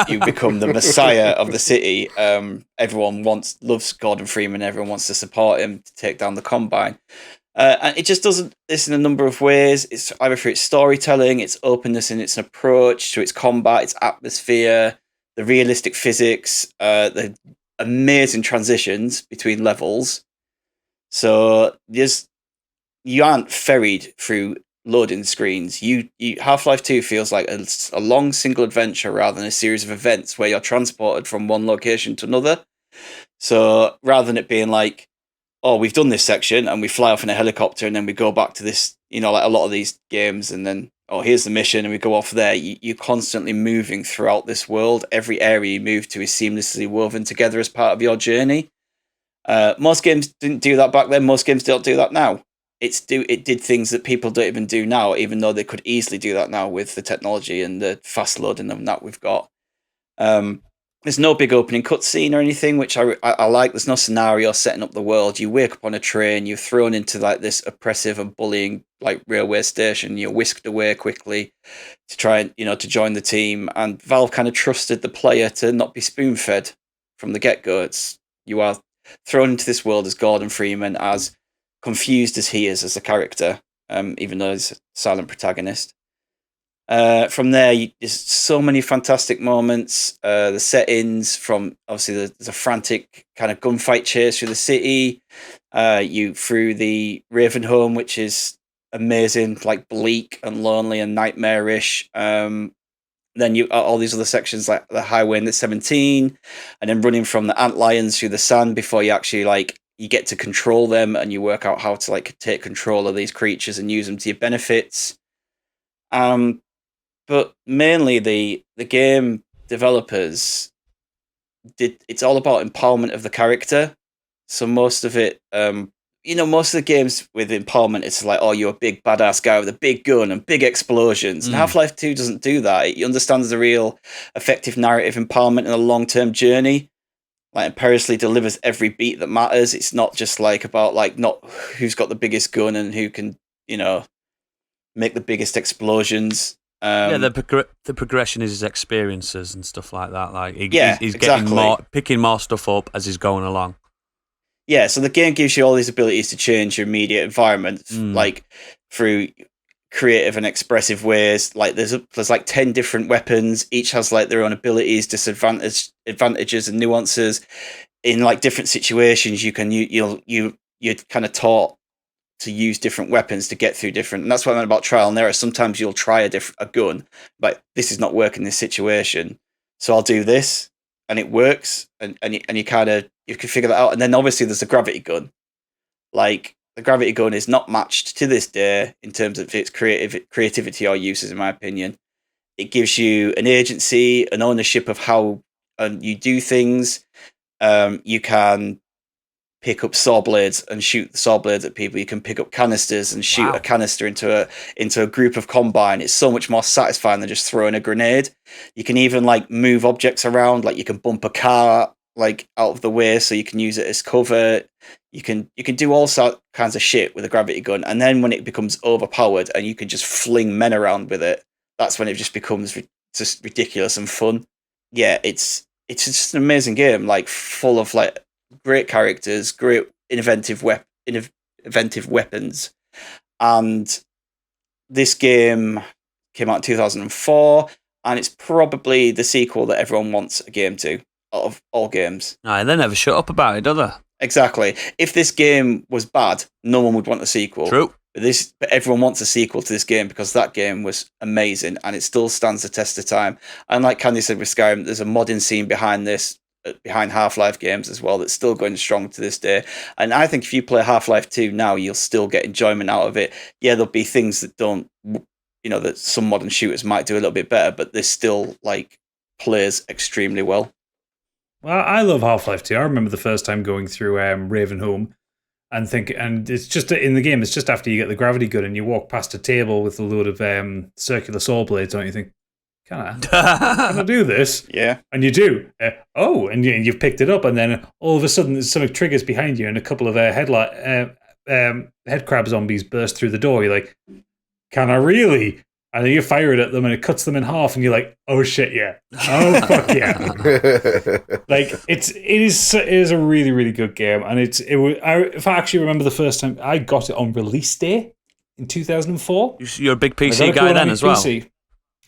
You become the messiah of the city. Everyone loves Gordon Freeman, everyone wants to support him to take down the Combine. And it just doesn't this in a number of ways. It's either through its storytelling, its openness in its approach to its combat, its atmosphere, the realistic physics, the amazing transitions between levels. So you aren't ferried through loading screens. You Half-Life 2 feels like a long single adventure rather than a series of events where you're transported from one location to another. So rather than it being like, oh, we've done this section and we fly off in a helicopter and then we go back to this, like a lot of these games, and then, oh, here's the mission and we go off there. You're constantly moving throughout this world. Every area you move to is seamlessly woven together as part of your journey. Most games didn't do that back then. Most games don't do that now. It did things that people don't even do now, even though they could easily do that now with the technology and the fast loading of that we've got. There's no big opening cutscene or anything, which I like. There's no scenario setting up the world. You wake up on a train, you're thrown into like this oppressive and bullying like railway station. You're whisked away quickly to try and to join the team. And Valve kind of trusted the player to not be spoon fed from the get go. You are thrown into this world as Gordon Freeman, as confused as he is as a character, even though he's a silent protagonist. From there, there's so many fantastic moments. The settings from obviously there's a frantic kind of gunfight chase through the city. You through the Raven home, which is amazing, like bleak and lonely and nightmarish. Then you all these other sections like the highway in the 17, and then running from the antlions through the sand before you actually you get to control them, and you work out how to take control of these creatures and use them to your benefits. But mainly the game developers it's all about empowerment of the character. So most of it, most of the games with empowerment, it's like, oh, you're a big badass guy with a big gun and big explosions. And Half-Life 2 doesn't do that. It understands the real effective narrative empowerment in a long-term journey. Like imperiously delivers every beat that matters. It's not just about not who's got the biggest gun and who can, make the biggest explosions. The progression is his experiences and stuff like that. Like he's exactly. getting picking more stuff up as he's going along. Yeah, so the game gives you all these abilities to change your immediate environment, through creative and expressive ways. Like there's 10 different weapons. Each has their own abilities, advantages, and nuances. In different situations, you're kind of taught to use different weapons to get through different. And that's what I meant about trial and error. Sometimes you'll try a gun, this is not working in this situation, so I'll do this, and it works, and you kind of you can figure that out. And then obviously there's the gravity gun. The gravity gun is not matched to this day in terms of its creativity or uses, in my opinion. It gives you an agency, an ownership of how you do things. You can pick up saw blades and shoot the saw blades at people. You can pick up canisters and shoot a canister into a group of combine. It's so much more satisfying than just throwing a grenade. You can even move objects around. You can bump a car out of the way so you can use it as cover. You can do all kinds of shit with a gravity gun. And then when it becomes overpowered and you can just fling men around with it, that's when it just becomes just ridiculous and fun. Yeah, it's just an amazing game, full of great characters, great inventive weapons. And this game came out in 2004, and it's probably the sequel that everyone wants a game to, out of all games. Aye, they never shut up about it, do they? Exactly. If this game was bad, no one would want a sequel. True. But everyone wants a sequel to this game because that game was amazing, and it still stands the test of time. And like Candy said with Skyrim, there's a modding scene behind Half-Life games as well that's still going strong to this day. And I think if you play Half-Life 2 now, you'll still get enjoyment out of it. Yeah, there'll be things that don't, that some modern shooters might do a little bit better, but this still plays extremely well. Well, I love Half-Life 2. I remember the first time going through Ravenholm and it's just in the game, it's just after you get the gravity gun and you walk past a table with a load of circular saw blades, don't you think, can I do this? Yeah. And you do. And you've picked it up, and then all of a sudden something triggers behind you and a couple of headcrab zombies burst through the door. You're like, can I really? And then you fire it at them and it cuts them in half, and you're like, oh shit, yeah. Oh fuck yeah. Like it is a really, really good game. And if I actually remember the first time I got it on release day in 2004. You're a big PC guy then as well. PC.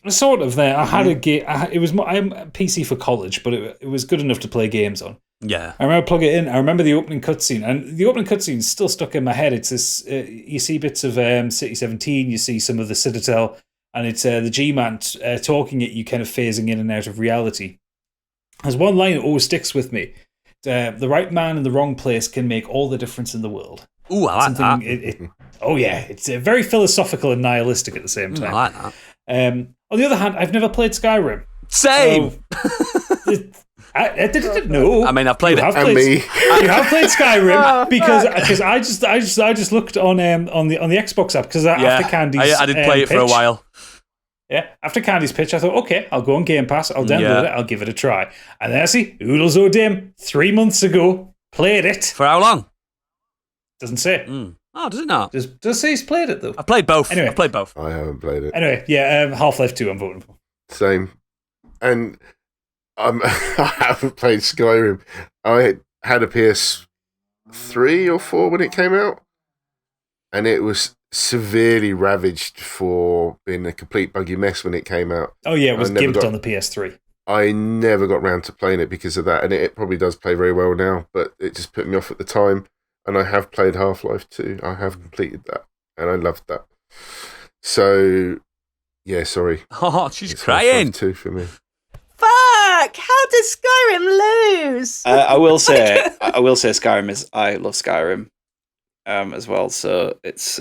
Sort of there. I had a game. I'm a PC for college, but it was good enough to play games on. Yeah. I remember plugging it in. I remember the opening cutscene, and the opening cutscene is still stuck in my head. It's this. You see bits of City 17. You see some of the Citadel, and it's the G-Man talking at you, kind of phasing in and out of reality. There's one line that always sticks with me. The right man in the wrong place can make all the difference in the world. Ooh, I like that. Oh yeah, it's very philosophical and nihilistic at the same time. I like that. On the other hand, I've never played Skyrim. Same. So, I didn't know. I mean, I've played it. You have played Skyrim because I just looked on the Xbox app because after Candy's I did play it for a while. Yeah, after Candy's pitch, I thought, okay, I'll go on Game Pass, I'll download it, I'll give it a try. And then I see Oodles O'Dim 3 months ago played it. For how long? Doesn't say. Oh, does it not? Does say he's played it though? I played both. Anyway. I played both. I haven't played it. Anyway, yeah, Half-Life 2 I'm voting for. Same. And I haven't played Skyrim. I had a PS3 or 4 when it came out, and it was severely ravaged for being a complete buggy mess when it came out. Oh yeah, it was gimped on the PS3. I never got round to playing it because of that, and it probably does play very well now, but it just put me off at the time. And I have played Half-Life 2. I have completed that, and I loved that. So, yeah, sorry. Oh, she's It's crying. Half-Life 2 for me. Fuck! How did Skyrim lose? I will say Skyrim is. I love Skyrim, as well. So it's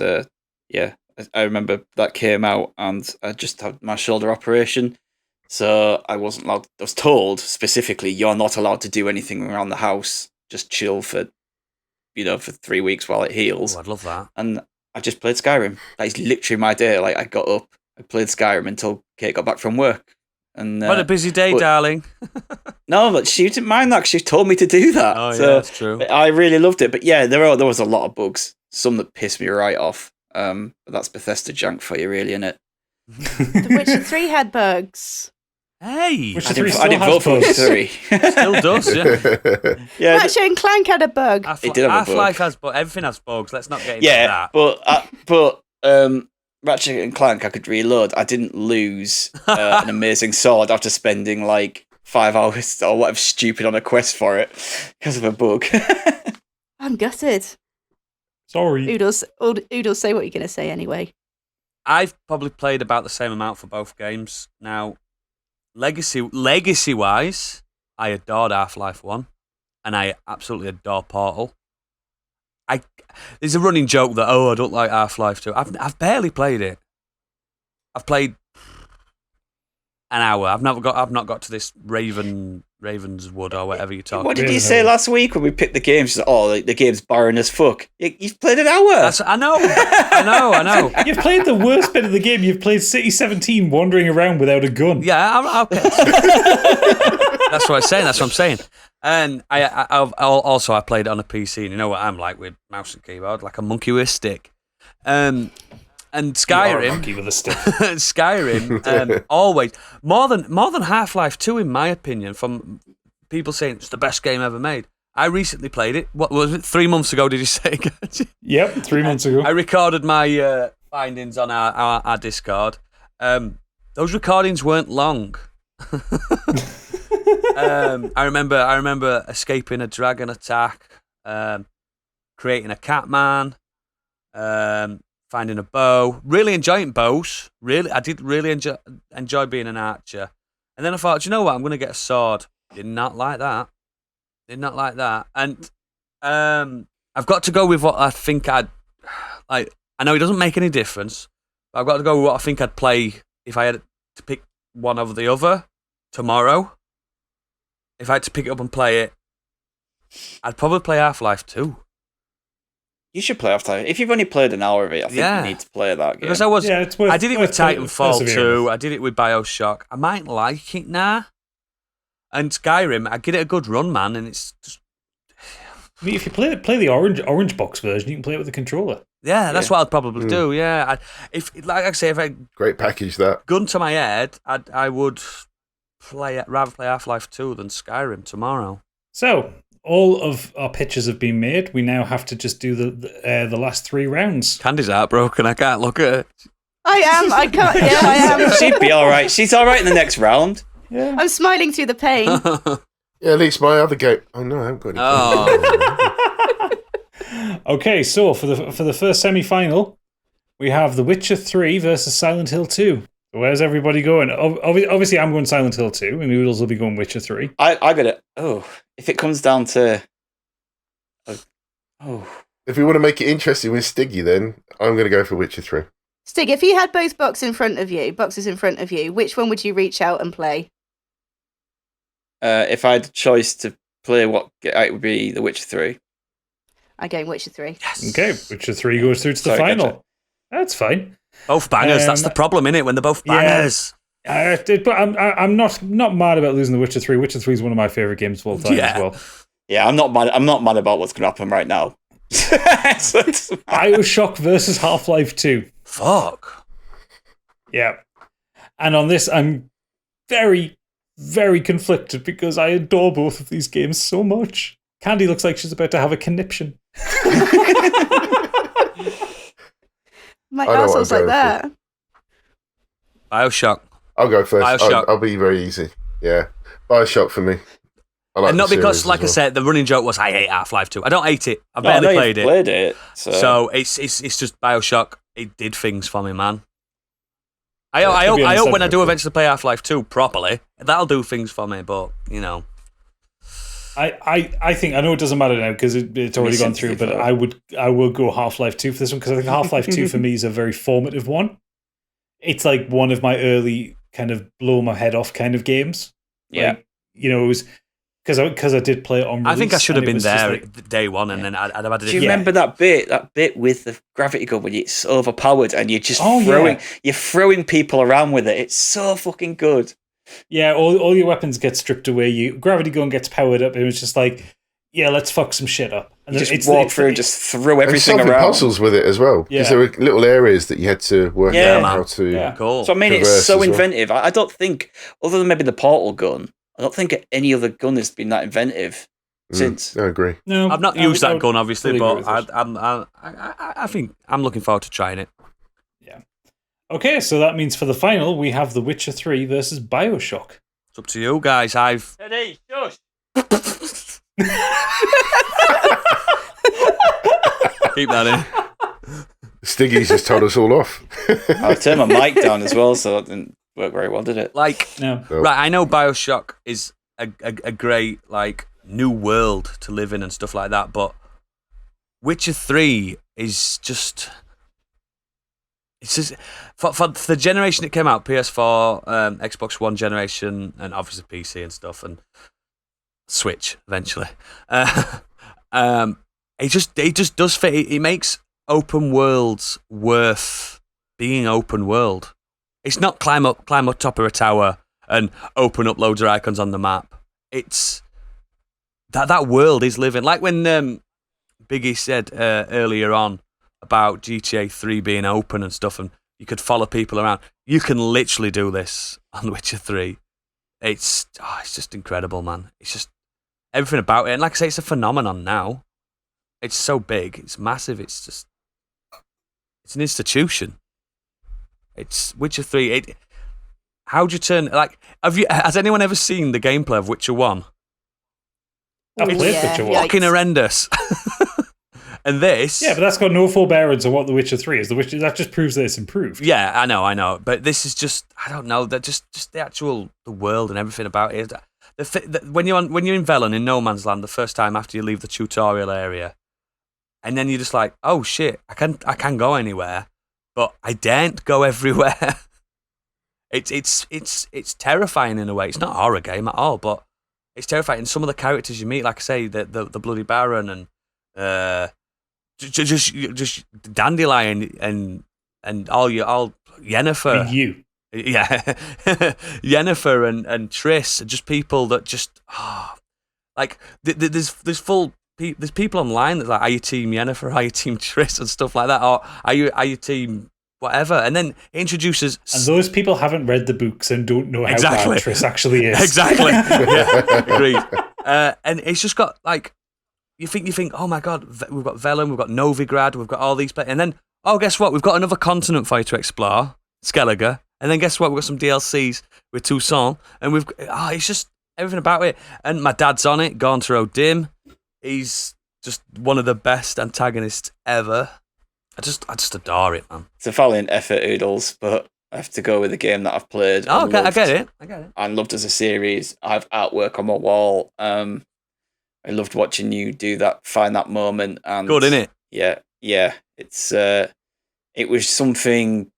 yeah. I remember that came out, and I just had my shoulder operation, so I wasn't allowed. I was told specifically, you're not allowed to do anything around the house. Just chill for 3 weeks while it heals. Oh, I'd love that. And I just played Skyrim. That is literally my day. Like, I got up, I played Skyrim until Kate got back from work. And what a busy day, darling. No, but she didn't mind that 'cause she told me to do that. Oh, yeah, so that's true. I really loved it. But yeah, there was a lot of bugs. Some that pissed me right off. But that's Bethesda junk for you, really, innit? The Witcher 3 had bugs. Hey! Which I the didn't vote for Witcher 3. Still does, yeah. Yeah, Ratchet and Clank had a bug. It did have a bug. Half-Life has bugs. Everything has bugs. Let's not get into yeah, that. but Ratchet and Clank, I could reload. I didn't lose an amazing sword after spending like 5 hours or whatever stupid on a quest for it because of a bug. I'm gutted. Sorry. Oodles, say what you're going to say anyway. I've probably played about the same amount for both games. Now, legacy-wise, I adored Half-Life 1, and I absolutely adore Portal. There's a running joke that, I don't like Half-Life 2. I've barely played it. I've played an hour. I've not got to this Ravenswood or whatever you're talking What did about. you say last week when we picked the game? She said, the game's barren as fuck. You've played an hour. I know. You've played the worst bit of the game. You've played City 17 wandering around without a gun. Yeah, okay. That's what I'm saying. That's what I'm saying. And I played it on a PC, and you know what I'm like with mouse and keyboard, like a monkey with a stick. And Skyrim, You are a monkey with a stick. Skyrim, always more than Half-Life 2, in my opinion. From people saying it's the best game ever made. I recently played it. What was it? 3 months ago? Did you say? Yep, 3 months ago. I recorded my findings on our Discord. Those recordings weren't long. I remember escaping a dragon attack, creating a Catman, finding a bow. Really enjoying bows. I did really enjoy being an archer. And then I thought, you know what? I'm going to get a sword. Did not like that. And I've got to go with what I think I'd like. I know it doesn't make any difference, but I've got to go with what I think I'd play if I had to pick one over the other tomorrow. If I had to pick it up and play it, I'd probably play Half-Life 2. You should play Half-Life. If you've only played an hour of it, I think you need to play that game. Because I did it with Titanfall 2, I did it with Bioshock. I might like it now. And Skyrim, I give it a good run, man, and it's just... I mean, if you play the orange box version, you can play it with the controller. Yeah, that's what I'd probably do. Yeah, if I Great package that. gun to my head, I would rather play Half-Life 2 than Skyrim tomorrow. So all of our pitches have been made. We now have to just do the last 3 rounds. Candy's heartbroken. I can't look at it. I am. I can't. Yeah, I am. She'd be all right. She's all right in the next round. Yeah. I'm smiling through the pain. Yeah, at least my other game. Oh no, I haven't got any. Oh, Okay, so for the first semi-final, we have The Witcher 3 versus Silent Hill 2. So where's everybody going? Obviously, I'm going Silent Hill 2, and Noodles will be going Witcher 3. I got it. Oh, if it comes down to, If we want to make it interesting with Stiggy, then I'm going to go for Witcher 3. Stig, if you had both boxes in front of you, which one would you reach out and play? if I had the choice to play it would be The Witcher 3. I'm going Witcher 3. yes. Okay, Witcher 3 goes through to the Sorry, final. gotcha. That's fine. Both bangers. That's the problem, innit? When they're both bangers. But I'm not mad about losing The Witcher 3. Witcher 3 is one of my favorite games of all time as well. Yeah, I'm not mad about what's going to happen right now. Bioshock versus Half-Life 2. Fuck. Yeah. And on this, I'm very, very conflicted because I adore both of these games so much. Candy looks like she's about to have a conniption. My I know what arsehole's I'm like that. Bioshock. I'll go first. Bioshock. I'll be very easy. Yeah, Bioshock for me. I like And not the because, series like I as well. said, the running joke was I hate Half-Life 2. I don't hate it. I No, I know barely you've played it. played it. So it's just Bioshock. It did things for me, man. I to be hope honest, when I do I've- eventually play Half-Life 2 properly, that'll do things for me, but, you know. I think I know it doesn't matter now because it's already gone through, but I will go Half-Life 2 for this one because I think Half-Life 2 for me is a very formative one. It's like one of my early kind of blow my head off kind of games. Yeah. Like, you know, it was because I did play it on release. I think I should have and it been was just there like- at day one, and then I'd have had it. Do you remember that bit with the gravity gun when it's overpowered and you're just Oh, you're throwing people around with it? It's so fucking good. Yeah, all your weapons get stripped away. Your gravity gun gets powered up. It was just like, yeah, let's fuck some shit up. And You then just walk through and just throw everything solving around. puzzles with it as well, because Yeah. there were little areas that you had to work Yeah, out man. how to. Yeah. Cool. So I mean, it's Traverse so as well. inventive. I don't think, other than maybe the portal gun, I don't think any other gun has been that inventive since. I agree. No, I've not I used would- I that would gun, obviously, fully agree but with it. I think I'm looking forward to trying it. Okay, so that means for the final, we have The Witcher 3 versus Bioshock. It's up to you guys. Eddie, shush. Keep that in. Stiggy's just told us all off. I turned my mic down as well, so it didn't work very well, did it? Like, No. Nope. right, I know Bioshock is a great, like, new world to live in and stuff like that, but Witcher 3 is just... It's just... For the generation it came out, PS4, Xbox One generation, and obviously PC and stuff, and Switch, eventually. It just does fit. It makes open worlds worth being open world. It's not climb up top of a tower and open up loads of icons on the map. It's that world is living. Like when Biggie said earlier on about GTA 3 being open and stuff, and you could follow people around. You can literally do this on Witcher 3. It's just incredible, man. It's just everything about it. And like I say, it's a phenomenon now. It's so big. It's massive. It's an institution. It's Witcher 3. How'd you turn... Like, has anyone ever seen the gameplay of Witcher 1? I've Oh, played yeah, Witcher 1. yeah. Fucking horrendous. And this... Yeah, but that's got no forbearance of what The Witcher 3 is. That just proves that it's improved. Yeah, I know. But this is just... I don't know. That just the world and everything about it. When you're in Velen, in No Man's Land, the first time after you leave the tutorial area, and then you're just like, oh shit, I can go anywhere, but I daren't go everywhere. It's terrifying in a way. It's not a horror game at all, but it's terrifying. Some of the characters you meet, like I say, the Bloody Baron and just Dandelion and all Yennefer. I mean, you. Yeah, Yennefer and Triss are just people that just like there's full there's people online that's like, are you Team Yennefer, are you Team Triss and stuff like that, or are you Team whatever? And then it introduces... And those people haven't read the books and don't know how bad Triss actually is. Exactly. Yeah, agreed. And it's just got, like, you think, oh my God, we've got Velen, we've got Novigrad, we've got all these places. And then, oh, guess what? We've got another continent for you to explore, Skellige. And then guess what? We've got some DLCs with Toussaint. And it's just everything about it. And my dad's on it, Gauntero Dim. He's just one of the best antagonists ever. I just adore it, man. It's a valiant effort, Oodles, but I have to go with the game that I've played. Oh, okay, I get it. And loved as a series. I have artwork on my wall. I loved watching you do that, find that moment. And good, innit? Yeah. It was something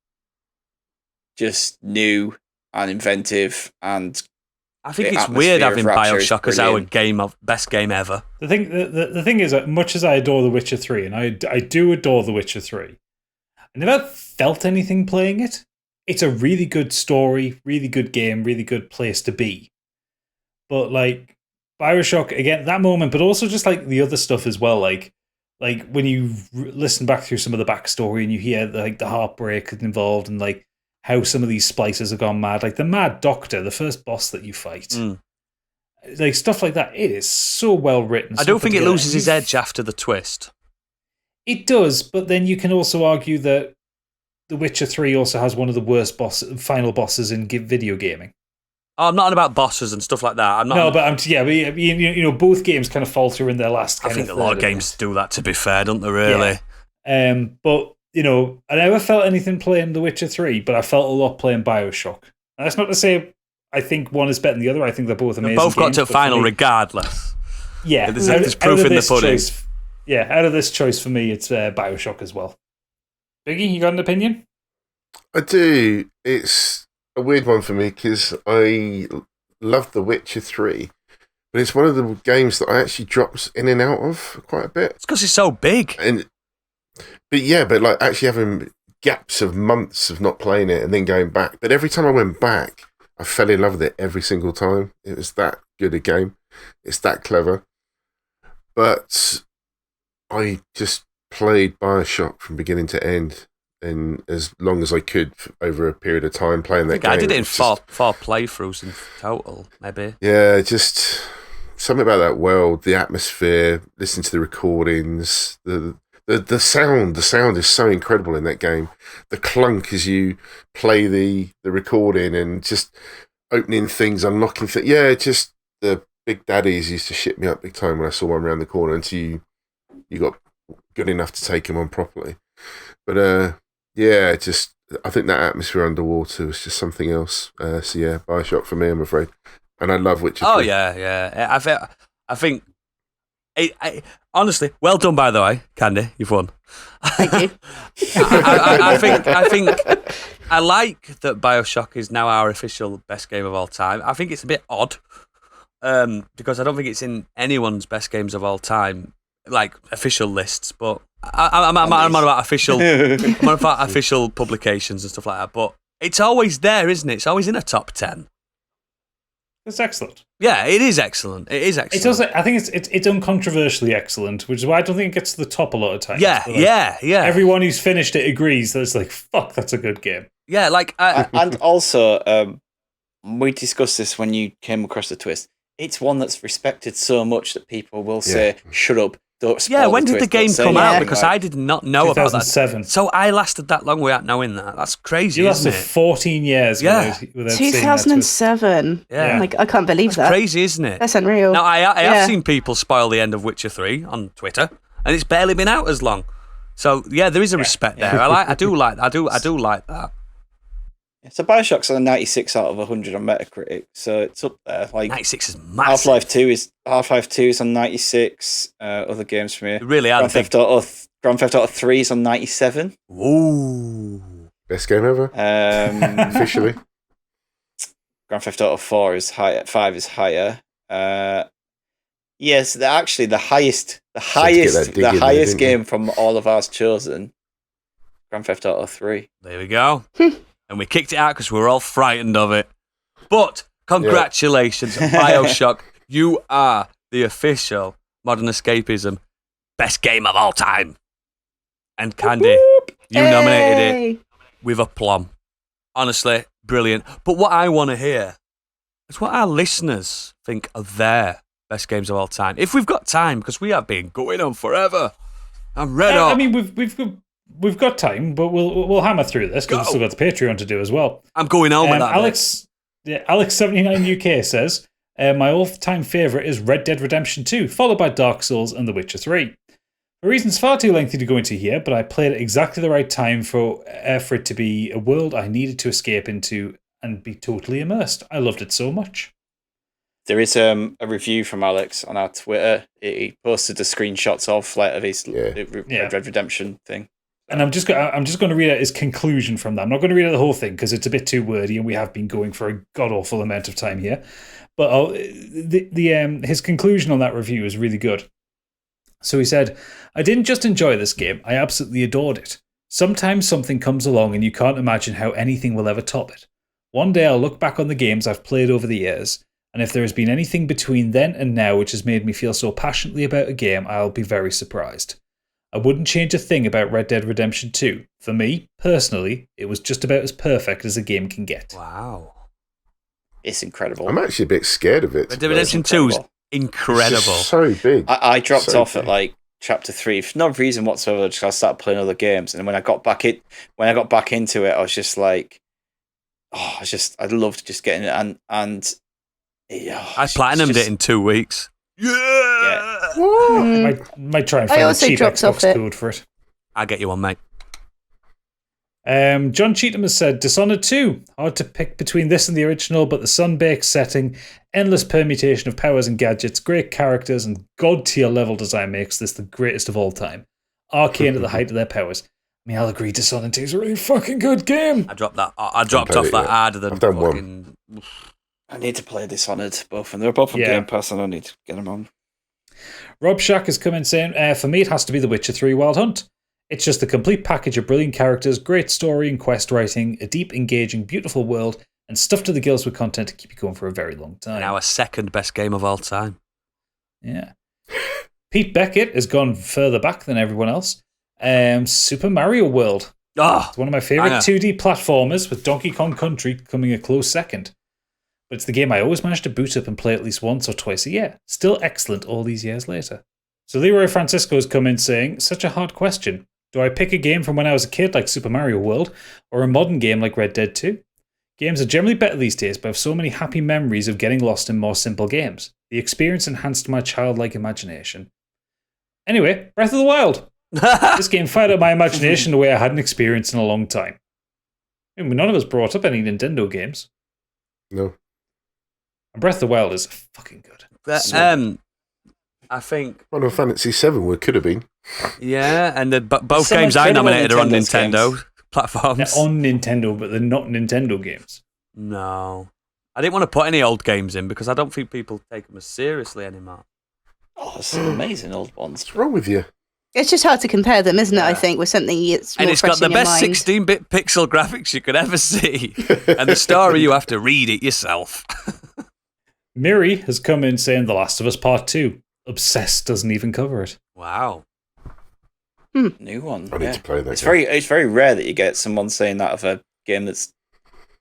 just new and inventive, and I think it's weird having Bioshock as our best game ever. The thing is, much as I adore The Witcher 3, and I do adore The Witcher 3, I never felt anything playing it. It's a really good story, really good game, really good place to be. But like Bioshock, again, that moment, but also just like the other stuff as well, like when you listen back through some of the backstory and you hear like the heartbreak involved and like how some of these splicers have gone mad, like the Mad Doctor, the first boss that you fight, like stuff like that. It is so well written. I don't think it loses its edge after the twist. It does, but then you can also argue that The Witcher 3 also has one of the worst final bosses in video gaming. Oh, I'm not on about bosses and stuff like that. Both games kind of falter in their last. I think a lot of games do that. To be fair, don't they? Really. Yeah. But I never felt anything playing The Witcher 3, but I felt a lot playing Bioshock. And that's not to say I think one is better than the other. I think they're both amazing. They both got games, to final regardless. Yeah, there's proof in the pudding. Out of this choice for me, it's Bioshock as well. Biggie, you got an opinion? I do. It's a weird one for me because I love The Witcher 3, but it's one of the games that I actually drops in and out of quite a bit. It's because it's so big. But like actually having gaps of months of not playing it and then going back. But every time I went back, I fell in love with it every single time. It was that good a game. It's that clever. But I just played Bioshock from beginning to end, and as long as I could over a period of time playing that game. I did it in four playthroughs in total, maybe. Yeah, just something about that world, the atmosphere, listening to the recordings, the sound. The sound is so incredible in that game. The clunk as you play the recording and just opening things, unlocking things. Yeah, just the Big Daddies used to shit me up big time when I saw one around the corner until you got good enough to take him on properly. But I think that atmosphere underwater was just something else. So yeah, Bioshock for me, I'm afraid. And I love Witcher 3. Oh yeah. I think. Honestly, well done by the way, Candy. You've won. Thank you. I think I like that Bioshock is now our official best game of all time. I think it's a bit odd because I don't think it's in anyone's best games of all time, like official lists. But I'm on about official. I'm on about official publications and stuff like that. But it's always there, isn't it? It's always in a top 10. It's excellent. Yeah, it is excellent. It is excellent. It's also, I think it's uncontroversially excellent, which is why I don't think it gets to the top a lot of times. Yeah. Everyone who's finished it agrees that it's like, fuck, that's a good game. Yeah, like... and also, we discussed this when you came across the twist. It's one that's respected so much that people will say, shut up, don't spoil Yeah, when the did the twist, game come out? Because I did not know about that. 2007. So I lasted that long without knowing that. That's crazy, You isn't lasted it? 14 years without seeing that twist. 2007. Yeah. Like, I can't believe That's that. crazy, isn't it? That's unreal. Now, I have seen people spoil the end of Witcher 3 on Twitter, and it's barely been out as long. So, yeah, there is a respect there. I do like that. So Bioshock's on a 96 out of 100 on Metacritic, so it's up there. Like 96 is massive. Half-Life 2 is on 96. Other games from here. It really are. Grand Theft Auto 3 is on 97. Ooh. Best game ever. Officially. Grand Theft Auto 4 is higher. 5 is higher. Yes, actually the highest game from all of ours chosen. Grand Theft Auto 3. There we go. And we kicked it out because we were all frightened of it. But congratulations, Bioshock. You are the official Modern Escapism, best game of all time. And Candy, you nominated it with aplomb. Honestly, brilliant. But what I want to hear is what our listeners think of their best games of all time. If we've got time, because we have been going on forever. I'm red up. I mean, we've got time, but we'll hammer through this because we've still got the Patreon to do as well. I'm going on with that. Alex79 UK says, my all-time favourite is Red Dead Redemption 2, followed by Dark Souls and The Witcher 3. For reasons far too lengthy to go into here, but I played at exactly the right time for it to be a world I needed to escape into and be totally immersed. I loved it so much. There is a review from Alex on our Twitter. He posted the screenshots of his Red Redemption thing. And I'm just going to read out his conclusion from that. I'm not going to read out the whole thing because it's a bit too wordy, and we have been going for a god awful amount of time here. But his conclusion on that review is really good. So he said, I didn't just enjoy this game, I absolutely adored it. Sometimes something comes along and you can't imagine how anything will ever top it. One day I'll look back on the games I've played over the years, and if there has been anything between then and now which has made me feel so passionately about a game, I'll be very surprised. I wouldn't change a thing about Red Dead Redemption 2. For me, personally, it was just about as perfect as a game can get. Wow. It's incredible. I'm actually a bit scared of it. Red Dead Redemption 2 is incredible. It's just so big. I dropped off at like chapter 3 for no reason whatsoever. Just I started playing other games, and when I got back into it, I was just like, I loved just getting it, and I platinumed it in 2 weeks. Yeah. Might try and find a cheap Xbox code for it. I'll get you one, mate. John Cheatham has said, Dishonored 2. Hard to pick between this and the original, but the sun-baked setting, endless permutation of powers and gadgets, great characters, and god-tier level design makes this the greatest of all time. Arcane at the height of their powers. I mean, I'll agree Dishonored 2 is a really fucking good game. I dropped off that harder than I've done fucking... I need to play Dishonored, both, and they're both on Game Pass, and I need to get them on. Rob Shack has come in saying, for me it has to be The Witcher 3 Wild Hunt. It's just the complete package of brilliant characters, great story and quest writing, a deep, engaging, beautiful world, and stuff to the gills with content to keep you going for a very long time. And our second best game of all time. Yeah. Pete Beckett has gone further back than everyone else. Super Mario World. It's one of my favourite 2D platformers, with Donkey Kong Country coming a close second. But it's the game I always manage to boot up and play at least once or twice a year. Still excellent all these years later. So Leroy Francisco has come in saying, such a hard question. Do I pick a game from when I was a kid like Super Mario World, or a modern game like Red Dead 2? Games are generally better these days, but I have so many happy memories of getting lost in more simple games. The experience enhanced my childlike imagination. Anyway, Breath of the Wild. This game fired up my imagination the way I hadn't experienced in a long time. I mean, none of us brought up any Nintendo games. No. And Breath of the Wild is fucking good. I think Final Fantasy VII could have been. Yeah, and both games I nominated are on Nintendo platforms. They're on Nintendo, but they're not Nintendo games. No. I didn't want to put any old games in because I don't think people take them as seriously anymore. Oh, some amazing old ones. What's wrong with you? It's just hard to compare them, isn't it? I think with something that's more and it's got the best 16-bit pixel graphics you could ever see, and the story you have to read it yourself. Miri has come in saying The Last of Us Part 2. Obsessed doesn't even cover it. Wow. New one. I need to play that. It's very rare that you get someone saying that of a game that's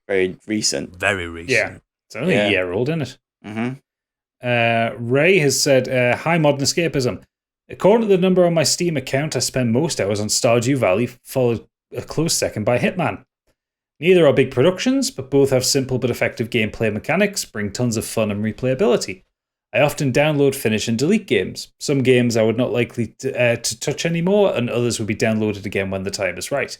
very recent. Very recent. Yeah, it's only a year old, isn't it? Mm-hmm. Ray has said, hi, Modern Escapism. According to the number on my Steam account, I spend most hours on Stardew Valley, followed a close second by Hitman. Neither are big productions, but both have simple but effective gameplay mechanics, bring tons of fun and replayability. I often download, finish, and delete games. Some games I would not likely to touch anymore, and others would be downloaded again when the time is right.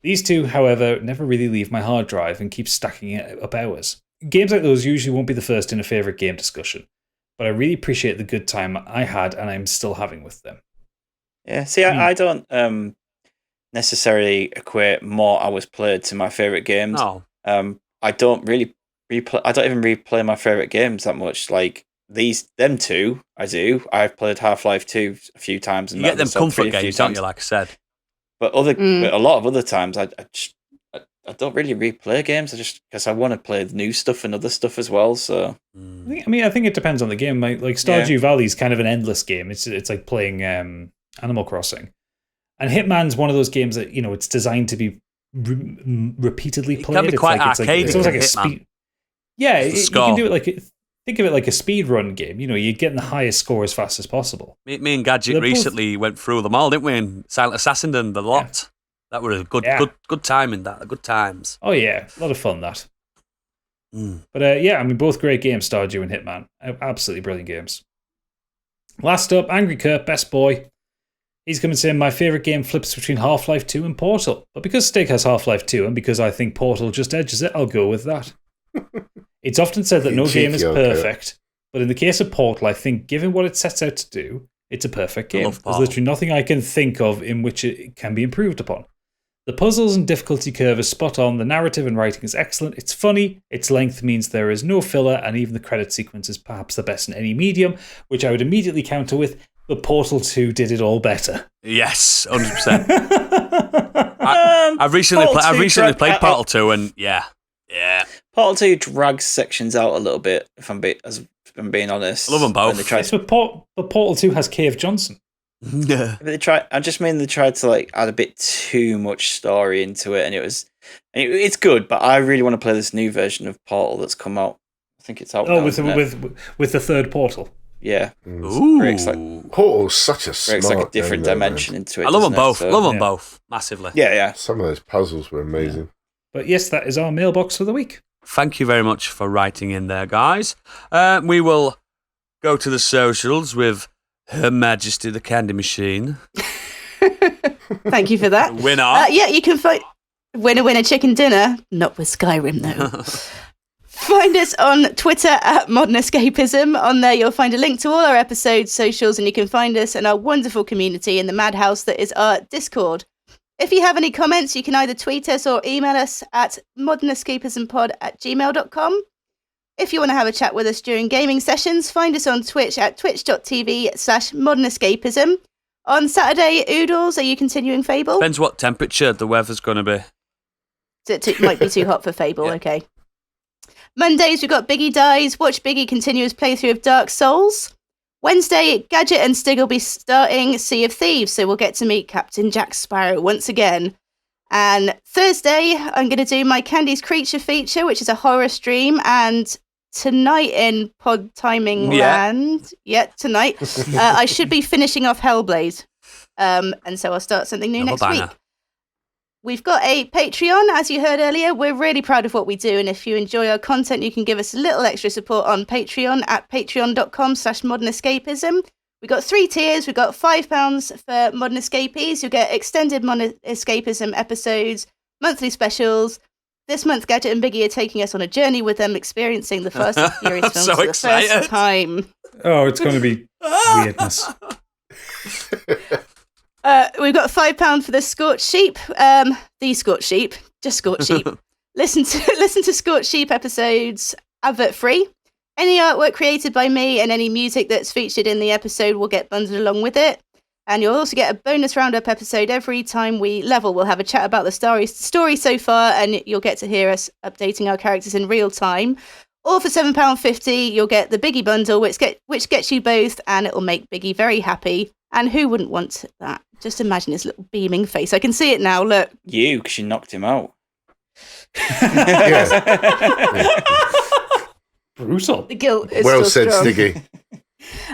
These two, however, never really leave my hard drive and keep stacking it up hours. Games like those usually won't be the first in a favourite game discussion, but I really appreciate the good time I had and I'm still having with them. Yeah, see, I don't necessarily equate more hours played to my favourite games. No. I don't really replay. I don't even replay my favourite games that much. Like them two, I do. I've played Half-Life 2 a few times. And you get them comfort games, don't you? Like I said. But a lot of other times, I I don't really replay games. I just because I want to play the new stuff and other stuff as well. So I think it depends on the game. Like Stardew Valley is kind of an endless game. It's like playing Animal Crossing, and Hitman's one of those games that it's designed to be repeatedly played. It can be quite arcade. It's almost like a speed. Yeah, you can do it think of it like a speed run game. You're getting the highest score as fast as possible. Me and Gadget recently went through them all, didn't we? And Silent Assassin and the lot. Yeah. That were a good time in that. Good times. Oh yeah, a lot of fun that. But both great games, Stardew and Hitman. Absolutely brilliant games. Last up, Angry Kurt, best boy. He's coming to say my favourite game flips between Half-Life 2 and Portal. But because Stig has Half-Life 2 and because I think Portal just edges it, I'll go with that. It's often said that no game is perfect, but in the case of Portal, I think given what it sets out to do, it's a perfect game. There's literally nothing I can think of in which it can be improved upon. The puzzles and difficulty curve is spot on, the narrative and writing is excellent, it's funny, its length means there is no filler, and even the credit sequence is perhaps the best in any medium, which I would immediately counter with, but Portal 2 did it all better. Yes, 100%. I've recently played Portal 2, and yeah. Portal 2 drags sections out a little bit, if I'm being honest. I love them both. But Portal 2 has Cave Johnson. Yeah, they tried to add a bit too much story into it, and it's good. But I really want to play this new version of Portal that's come out. I think it's out. Oh, with the third Portal. Yeah. Ooh. Portal's such a smart. It's like a different dimension into it. I love them both. Love them both massively. Yeah. Some of those puzzles were amazing. Yeah. But yes, that is our mailbox for the week. Thank you very much for writing in there, guys. We will go to the socials with Her Majesty the Candy Machine. Thank you for that. Winner. You can find winner chicken dinner. Not with Skyrim though. Find us on Twitter at Modern Escapism. On there you'll find a link to all our episodes, socials, and you can find us in our wonderful community in the madhouse that is our Discord. If you have any comments, you can either tweet us or email us at modernescapismpod@gmail.com. If you want to have a chat with us during gaming sessions, find us on Twitch at twitch.tv/modernescapism. On Saturday, Oodles, are you continuing Fable? Depends what temperature the weather's going to be. It might be too hot for Fable, Yeah. Okay. Mondays, we've got Biggie Dies. Watch Biggie continue his playthrough of Dark Souls. Wednesday, Gadget and Stig will be starting Sea of Thieves, so we'll get to meet Captain Jack Sparrow once again. And Thursday, I'm going to do my Candy's Creature feature, which is a horror stream, and tonight in Pod Timing Land, tonight, I should be finishing off Hellblade. And so I'll start something new next week. We've got a Patreon, as you heard earlier. We're really proud of what we do, and if you enjoy our content, you can give us a little extra support on Patreon at patreon.com/modernescapism. We've got 3 tiers. We've got £5 for Modern Escapees. You'll get extended Modern Escapism episodes, monthly specials. This month, Gadget and Biggie are taking us on a journey with them, experiencing the Fast and Furious films for the first time. Oh, it's going to be weirdness. We've got £5 for the Scorched Sheep. The Scorched Sheep, just Scorched Sheep. Listen to Scorched Sheep episodes advert free. Any artwork created by me and any music that's featured in the episode will get bundled along with it. And you'll also get a bonus roundup episode every time we level. We'll have a chat about the story so far, and you'll get to hear us updating our characters in real time. Or for £7.50, you'll get the Biggie bundle, which gets you both, and it will make Biggie very happy. And who wouldn't want that? Just imagine his little beaming face. I can see it now, look. You, because you knocked him out. Brutal. The guilt is well still said, strong. Stiggy.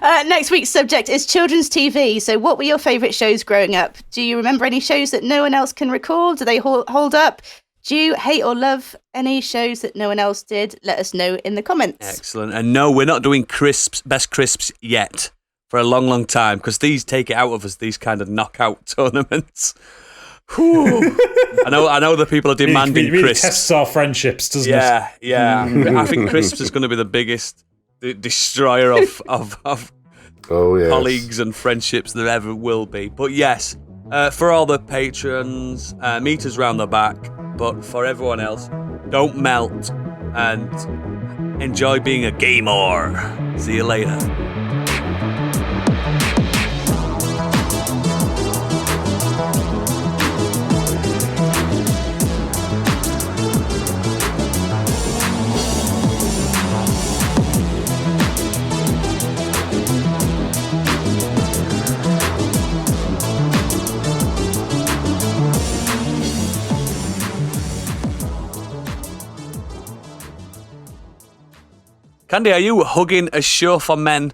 Next week's subject is children's TV. So what were your favourite shows growing up? Do you remember any shows that no one else can recall? Do they hold up? Do you hate or love any shows that no one else did? Let us know in the comments. Excellent. And no, we're not doing best crisps yet for a long, long time, because these take it out of us, these kind of knockout tournaments. I know the people are demanding really crisps. Tests our friendships, doesn't it? Yeah. I think crisps is going to be the biggest destroyer of colleagues and friendships there ever will be. But yes, for all the patrons, meet us round the back. But for everyone else, don't melt and enjoy being a gamer. See you later. Candy, are you hugging a show for men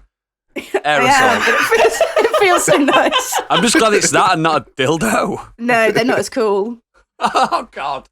aerosol? I am, but it feels so nice. I'm just glad it's that and not a dildo. No, they're not as cool. Oh, God.